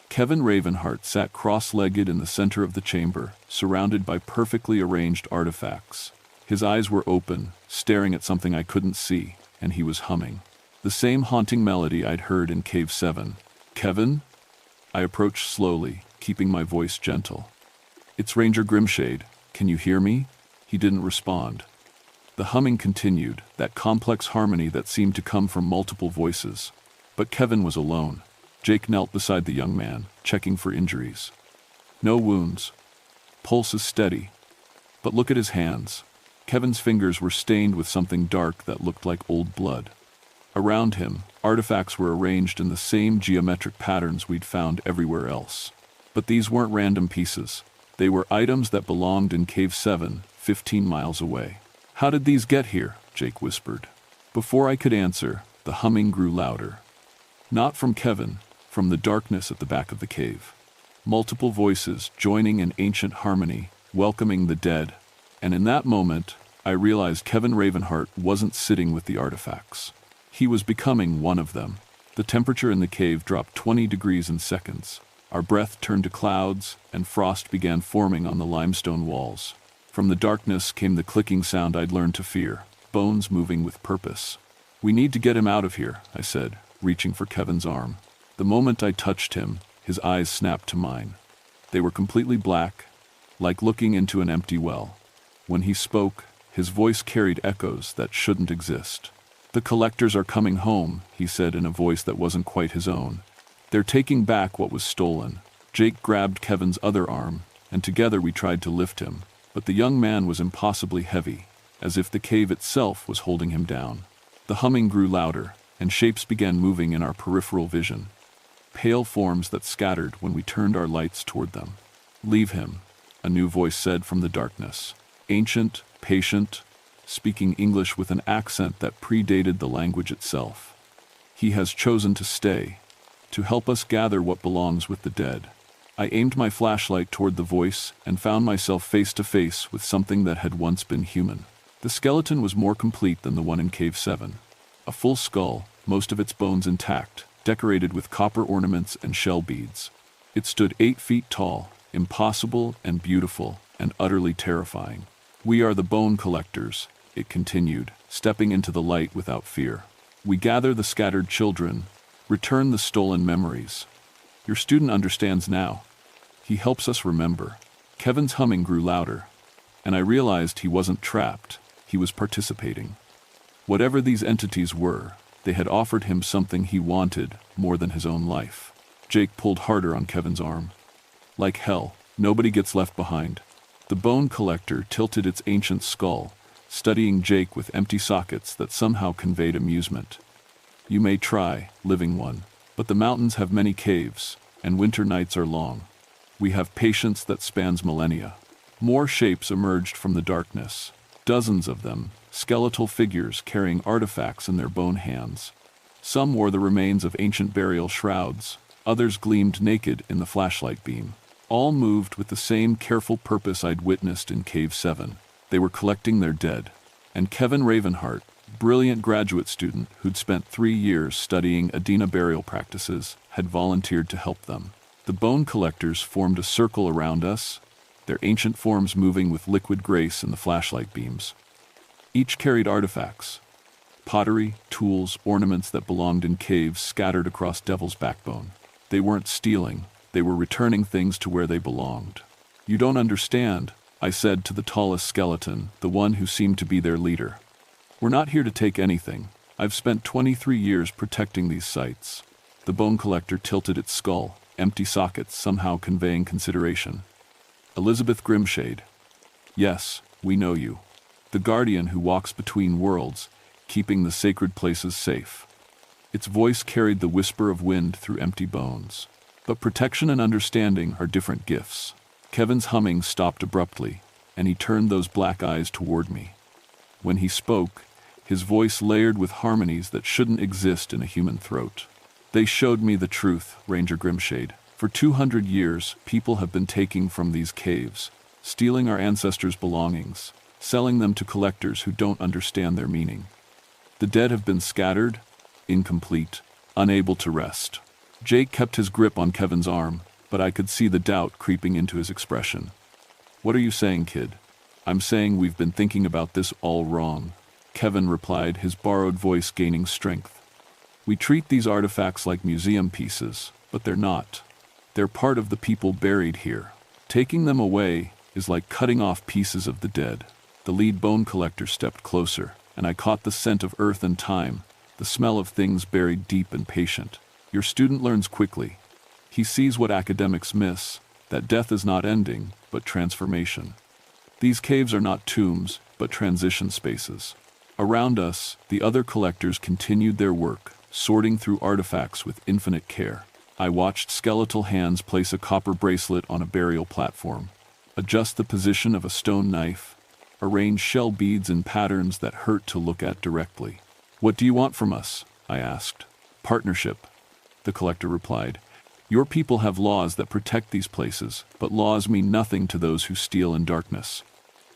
Kevin Ravenheart sat cross-legged in the center of the chamber, surrounded by perfectly arranged artifacts. His eyes were open, staring at something I couldn't see, and he was humming. The same haunting melody I'd heard in Cave 7. Kevin? I approached slowly, keeping my voice gentle. It's Ranger Grimshade. Can you hear me? He didn't respond. The humming continued, that complex harmony that seemed to come from multiple voices. But Kevin was alone. Jake knelt beside the young man, checking for injuries. No wounds. Pulse is steady. But look at his hands. Kevin's fingers were stained with something dark that looked like old blood. Around him, artifacts were arranged in the same geometric patterns we'd found everywhere else. But these weren't random pieces. They were items that belonged in Cave 7, 15 miles away. How did these get here? Jake whispered. Before I could answer, the humming grew louder. Not from Kevin, from the darkness at the back of the cave. Multiple voices joining in ancient harmony, welcoming the dead. And in that moment, I realized Kevin Ravenheart wasn't sitting with the artifacts. He was becoming one of them. The temperature in the cave dropped 20 degrees in seconds. Our breath turned to clouds, and frost began forming on the limestone walls. From the darkness came the clicking sound I'd learned to fear, bones moving with purpose. We need to get him out of here, I said, reaching for Kevin's arm. The moment I touched him, his eyes snapped to mine. They were completely black, like looking into an empty well. When he spoke, his voice carried echoes that shouldn't exist. The collectors are coming home, he said in a voice that wasn't quite his own. They're taking back what was stolen. Jake grabbed Kevin's other arm, and together we tried to lift him. But the young man was impossibly heavy, as if the cave itself was holding him down. The humming grew louder, and shapes began moving in our peripheral vision. Pale forms that scattered when we turned our lights toward them. Leave him, a new voice said from the darkness. Ancient, patient, speaking English with an accent that predated the language itself. He has chosen to stay, to help us gather what belongs with the dead. I aimed my flashlight toward the voice and found myself face to face with something that had once been human. The skeleton was more complete than the one in Cave 7. A full skull, most of its bones intact, decorated with copper ornaments and shell beads. It stood 8 feet tall, impossible and beautiful, and utterly terrifying. We are the bone collectors, it continued, stepping into the light without fear. We gather the scattered children, return the stolen memories. Your student understands now. He helps us remember. Kevin's humming grew louder, and I realized he wasn't trapped, he was participating. Whatever these entities were, they had offered him something he wanted more than his own life. Jake pulled harder on Kevin's arm. Like hell, nobody gets left behind. The bone collector tilted its ancient skull, studying Jake with empty sockets that somehow conveyed amusement. You may try, living one, but the mountains have many caves, and winter nights are long. We have patience that spans millennia. More shapes emerged from the darkness, dozens of them, skeletal figures carrying artifacts in their bone hands. Some wore the remains of ancient burial shrouds, others gleamed naked in the flashlight beam. All moved with the same careful purpose I'd witnessed in Cave 7. They were collecting their dead. And Kevin Ravenheart, brilliant graduate student who'd spent 3 years studying Adena burial practices, had volunteered to help them. The bone collectors formed a circle around us, their ancient forms moving with liquid grace in the flashlight beams. Each carried artifacts, pottery, tools, ornaments that belonged in caves scattered across Devil's Backbone. They weren't stealing, they were returning things to where they belonged. You don't understand, I said to the tallest skeleton, the one who seemed to be their leader. We're not here to take anything. I've spent 23 years protecting these sites. The bone collector tilted its skull, empty sockets somehow conveying consideration. Elizabeth Grimshade. Yes, we know you. The guardian who walks between worlds, keeping the sacred places safe. Its voice carried the whisper of wind through empty bones. But protection and understanding are different gifts. Kevin's humming stopped abruptly, and he turned those black eyes toward me. When he spoke, his voice layered with harmonies that shouldn't exist in a human throat. They showed me the truth, Ranger Grimshade. For 200 years, people have been taking from these caves, stealing our ancestors' belongings, selling them to collectors who don't understand their meaning. The dead have been scattered, incomplete, unable to rest. Jake kept his grip on Kevin's arm, but I could see the doubt creeping into his expression. What are you saying, kid? I'm saying we've been thinking about this all wrong, Kevin replied, his borrowed voice gaining strength. We treat these artifacts like museum pieces, but they're not. They're part of the people buried here. Taking them away is like cutting off pieces of the dead. The lead bone collector stepped closer, and I caught the scent of earth and time, the smell of things buried deep and patient. Your student learns quickly. He sees what academics miss, that death is not ending, but transformation. These caves are not tombs, but transition spaces. Around us, the other collectors continued their work, sorting through artifacts with infinite care. I watched skeletal hands place a copper bracelet on a burial platform, adjust the position of a stone knife, arrange shell beads in patterns that hurt to look at directly. What do you want from us? I asked. Partnership, the collector replied. Your people have laws that protect these places, but laws mean nothing to those who steal in darkness.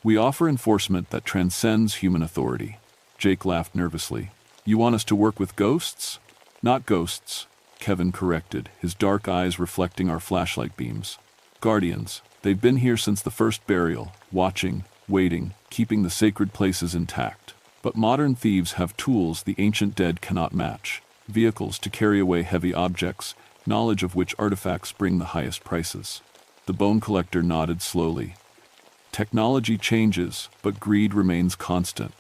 We offer enforcement that transcends human authority. Jake laughed nervously. You want us to work with ghosts? Not ghosts, Kevin corrected, his dark eyes reflecting our flashlight beams. Guardians. They've been here since the first burial, watching, waiting, keeping the sacred places intact. But modern thieves have tools the ancient dead cannot match. Vehicles to carry away heavy objects, knowledge of which artifacts bring the highest prices. The bone collector nodded slowly. Technology changes, but greed remains constant.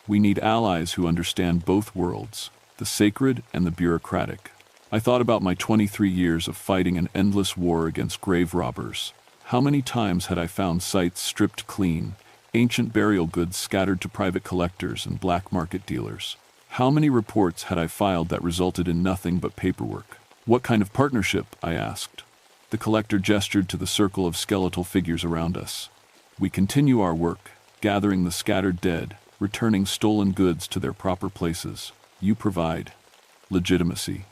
We need allies who understand both worlds, the sacred and the bureaucratic. I thought about my 23 years of fighting an endless war against grave robbers. How many times had I found sites stripped clean, ancient burial goods scattered to private collectors and black market dealers? How many reports had I filed that resulted in nothing but paperwork? What kind of partnership? I asked. The collector gestured to the circle of skeletal figures around us. We continue our work, gathering the scattered dead, returning stolen goods to their proper places. You provide legitimacy,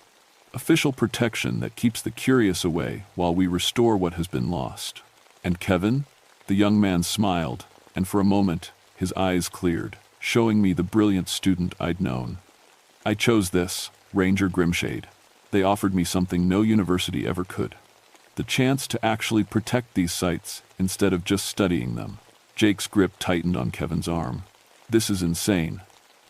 official protection that keeps the curious away while we restore what has been lost. And Kevin? The young man smiled, and for a moment, his eyes cleared, showing me the brilliant student I'd known. I chose this, Ranger Grimshade. They offered me something no university ever could. The chance to actually protect these sites instead of just studying them. Jake's grip tightened on Kevin's arm. This is insane.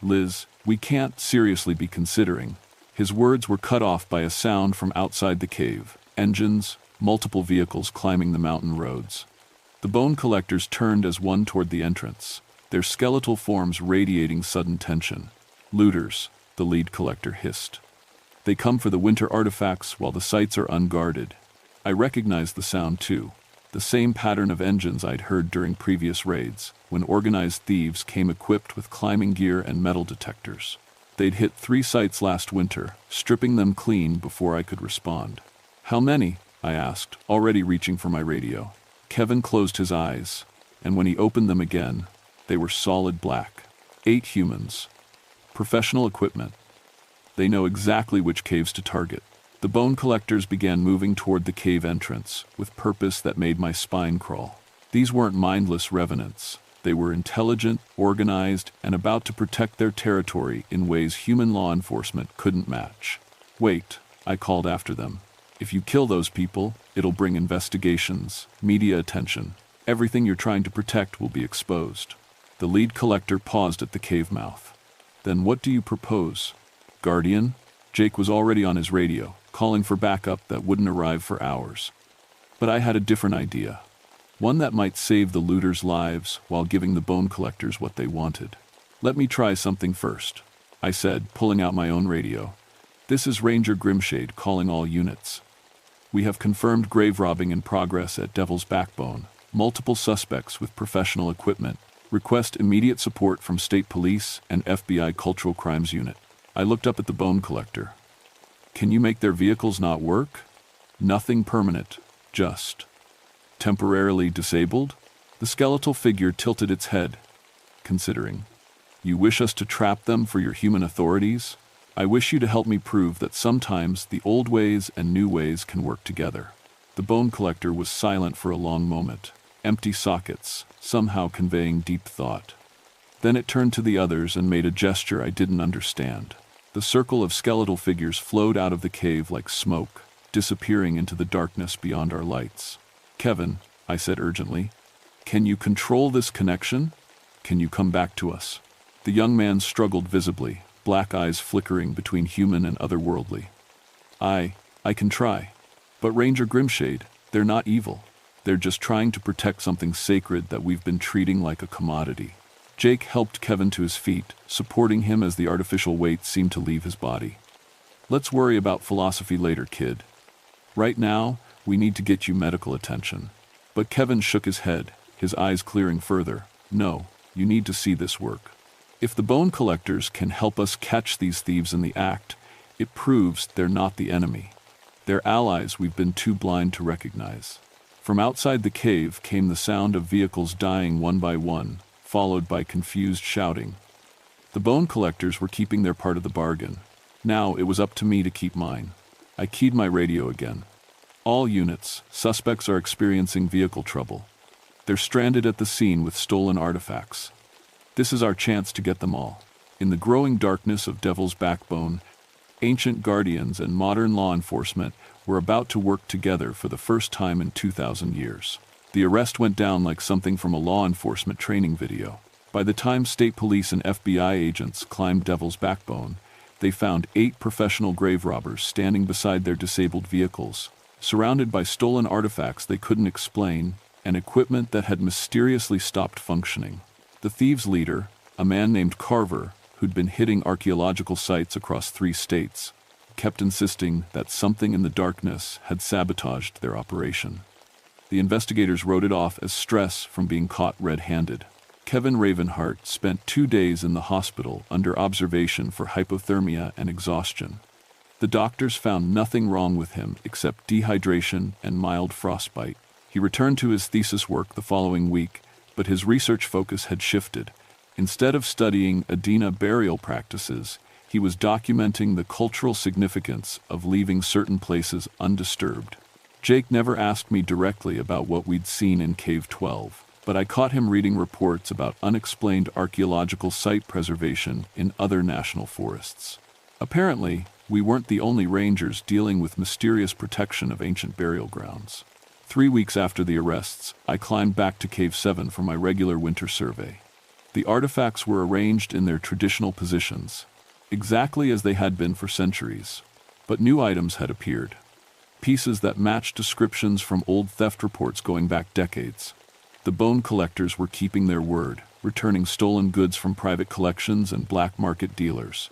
Liz, we can't seriously be considering. His words were cut off by a sound from outside the cave. Engines, multiple vehicles climbing the mountain roads. The bone collectors turned as one toward the entrance, their skeletal forms radiating sudden tension. Looters, the lead collector hissed. They come for the winter artifacts while the sites are unguarded. I recognized the sound too, the same pattern of engines I'd heard during previous raids, when organized thieves came equipped with climbing gear and metal detectors. They'd hit 3 sites last winter, stripping them clean before I could respond. How many? I asked, already reaching for my radio. Kevin closed his eyes, and when he opened them again, they were solid black. 8 humans. Professional equipment. They know exactly which caves to target. The bone collectors began moving toward the cave entrance, with purpose that made my spine crawl. These weren't mindless revenants. They were intelligent, organized, and about to protect their territory in ways human law enforcement couldn't match. Wait, I called after them. If you kill those people, it'll bring investigations, media attention. Everything you're trying to protect will be exposed. The lead collector paused at the cave mouth. Then what do you propose? Guardian? Jake was already on his radio, calling for backup that wouldn't arrive for hours. But I had a different idea. One that might save the looters' lives while giving the bone collectors what they wanted. Let me try something first, I said, pulling out my own radio. This is Ranger Grimshade calling all units. We have confirmed grave robbing in progress at Devil's Backbone. Multiple suspects with professional equipment. Request immediate support from State Police and FBI Cultural Crimes Unit. I looked up at the bone collector. Can you make their vehicles not work? Nothing permanent, just temporarily disabled? The skeletal figure tilted its head, considering. You wish us to trap them for your human authorities? I wish you to help me prove that sometimes the old ways and new ways can work together. The bone collector was silent for a long moment, empty sockets, somehow conveying deep thought. Then it turned to the others and made a gesture I didn't understand. The circle of skeletal figures flowed out of the cave like smoke, disappearing into the darkness beyond our lights. "Kevin," I said urgently, "can you control this connection? Can you come back to us?" The young man struggled visibly, black eyes flickering between human and otherworldly. I can try. But Ranger Grimshade, they're not evil. They're just trying to protect something sacred that we've been treating like a commodity." Jake helped Kevin to his feet, supporting him as the artificial weight seemed to leave his body. "Let's worry about philosophy later, kid. Right now, we need to get you medical attention." But Kevin shook his head, his eyes clearing further. "No, you need to see this work. If the bone collectors can help us catch these thieves in the act, it proves they're not the enemy. They're allies we've been too blind to recognize." From outside the cave came the sound of vehicles dying one by one, followed by confused shouting. The bone collectors were keeping their part of the bargain. Now it was up to me to keep mine. I keyed my radio again. "All units, suspects are experiencing vehicle trouble. They're stranded at the scene with stolen artifacts. This is our chance to get them all." In the growing darkness of Devil's Backbone, ancient guardians and modern law enforcement were about to work together for the first time in 2,000 years. The arrest went down like something from a law enforcement training video. By the time state police and FBI agents climbed Devil's Backbone, they found 8 professional grave robbers standing beside their disabled vehicles, surrounded by stolen artifacts they couldn't explain and equipment that had mysteriously stopped functioning. The thieves' leader, a man named Carver, who'd been hitting archaeological sites across 3 states, kept insisting that something in the darkness had sabotaged their operation. The investigators wrote it off as stress from being caught red-handed. Kevin Ravenheart spent 2 days in the hospital under observation for hypothermia and exhaustion. The doctors found nothing wrong with him except dehydration and mild frostbite. He returned to his thesis work the following week, but his research focus had shifted. Instead of studying Adena burial practices, he was documenting the cultural significance of leaving certain places undisturbed. Jake never asked me directly about what we'd seen in Cave 12, but I caught him reading reports about unexplained archaeological site preservation in other national forests. Apparently, we weren't the only rangers dealing with mysterious protection of ancient burial grounds. 3 weeks after the arrests, I climbed back to Cave 7 for my regular winter survey. The artifacts were arranged in their traditional positions, exactly as they had been for centuries, but new items had appeared. Pieces that matched descriptions from old theft reports going back decades. The bone collectors were keeping their word, returning stolen goods from private collections and black market dealers.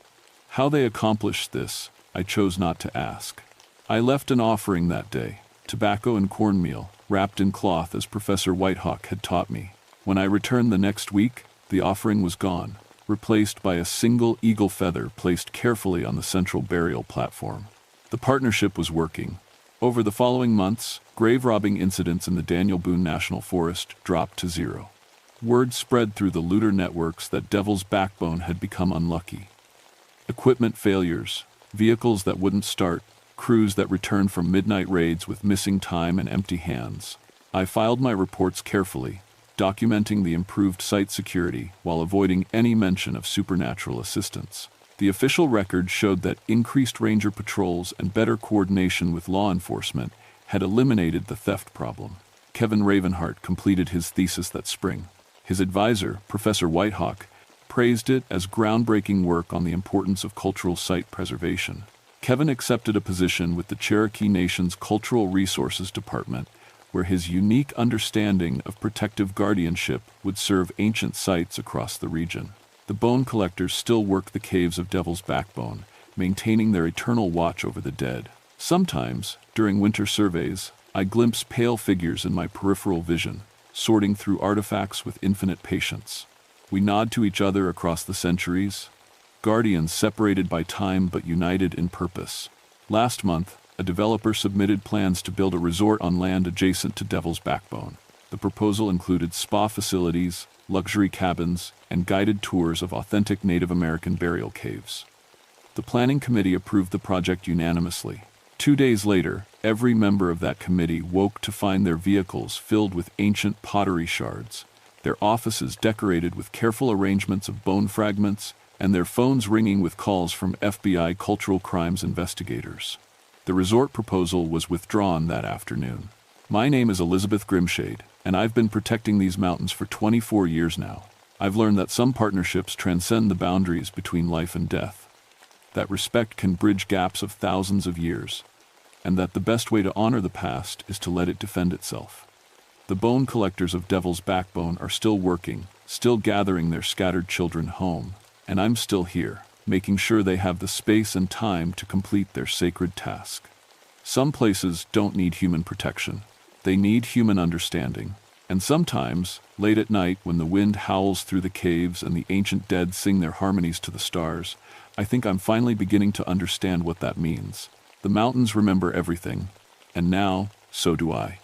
How they accomplished this, I chose not to ask. I left an offering that day, tobacco and cornmeal, wrapped in cloth as Professor Whitehawk had taught me. When I returned the next week, the offering was gone, replaced by a single eagle feather placed carefully on the central burial platform. The partnership was working. Over the following months, grave robbing incidents in the Daniel Boone National Forest dropped to 0. Word spread through the looter networks that Devil's Backbone had become unlucky. Equipment failures, vehicles that wouldn't start, crews that returned from midnight raids with missing time and empty hands. I filed my reports carefully, documenting the improved site security while avoiding any mention of supernatural assistance. The official record showed that increased ranger patrols and better coordination with law enforcement had eliminated the theft problem. Kevin Ravenheart completed his thesis that spring. His advisor, Professor Whitehawk, praised it as groundbreaking work on the importance of cultural site preservation. Kevin accepted a position with the Cherokee Nation's Cultural Resources Department, where his unique understanding of protective guardianship would serve ancient sites across the region. The bone collectors still work the caves of Devil's Backbone, maintaining their eternal watch over the dead. Sometimes, during winter surveys, I glimpse pale figures in my peripheral vision, sorting through artifacts with infinite patience. We nod to each other across the centuries, guardians separated by time but united in purpose. Last month, a developer submitted plans to build a resort on land adjacent to Devil's Backbone. The proposal included spa facilities, luxury cabins, and guided tours of authentic Native American burial caves. The planning committee approved the project unanimously. 2 days later, every member of that committee woke to find their vehicles filled with ancient pottery shards, their offices decorated with careful arrangements of bone fragments, and their phones ringing with calls from FBI cultural crimes investigators. The resort proposal was withdrawn that afternoon. My name is Elizabeth Grimshade, and I've been protecting these mountains for 24 years now. I've learned that some partnerships transcend the boundaries between life and death, that respect can bridge gaps of thousands of years, and that the best way to honor the past is to let it defend itself. The bone collectors of Devil's Backbone are still working, still gathering their scattered children home, and I'm still here, making sure they have the space and time to complete their sacred task. Some places don't need human protection. They need human understanding. And sometimes, late at night when the wind howls through the caves and the ancient dead sing their harmonies to the stars, I think I'm finally beginning to understand what that means. The mountains remember everything, and now, so do I.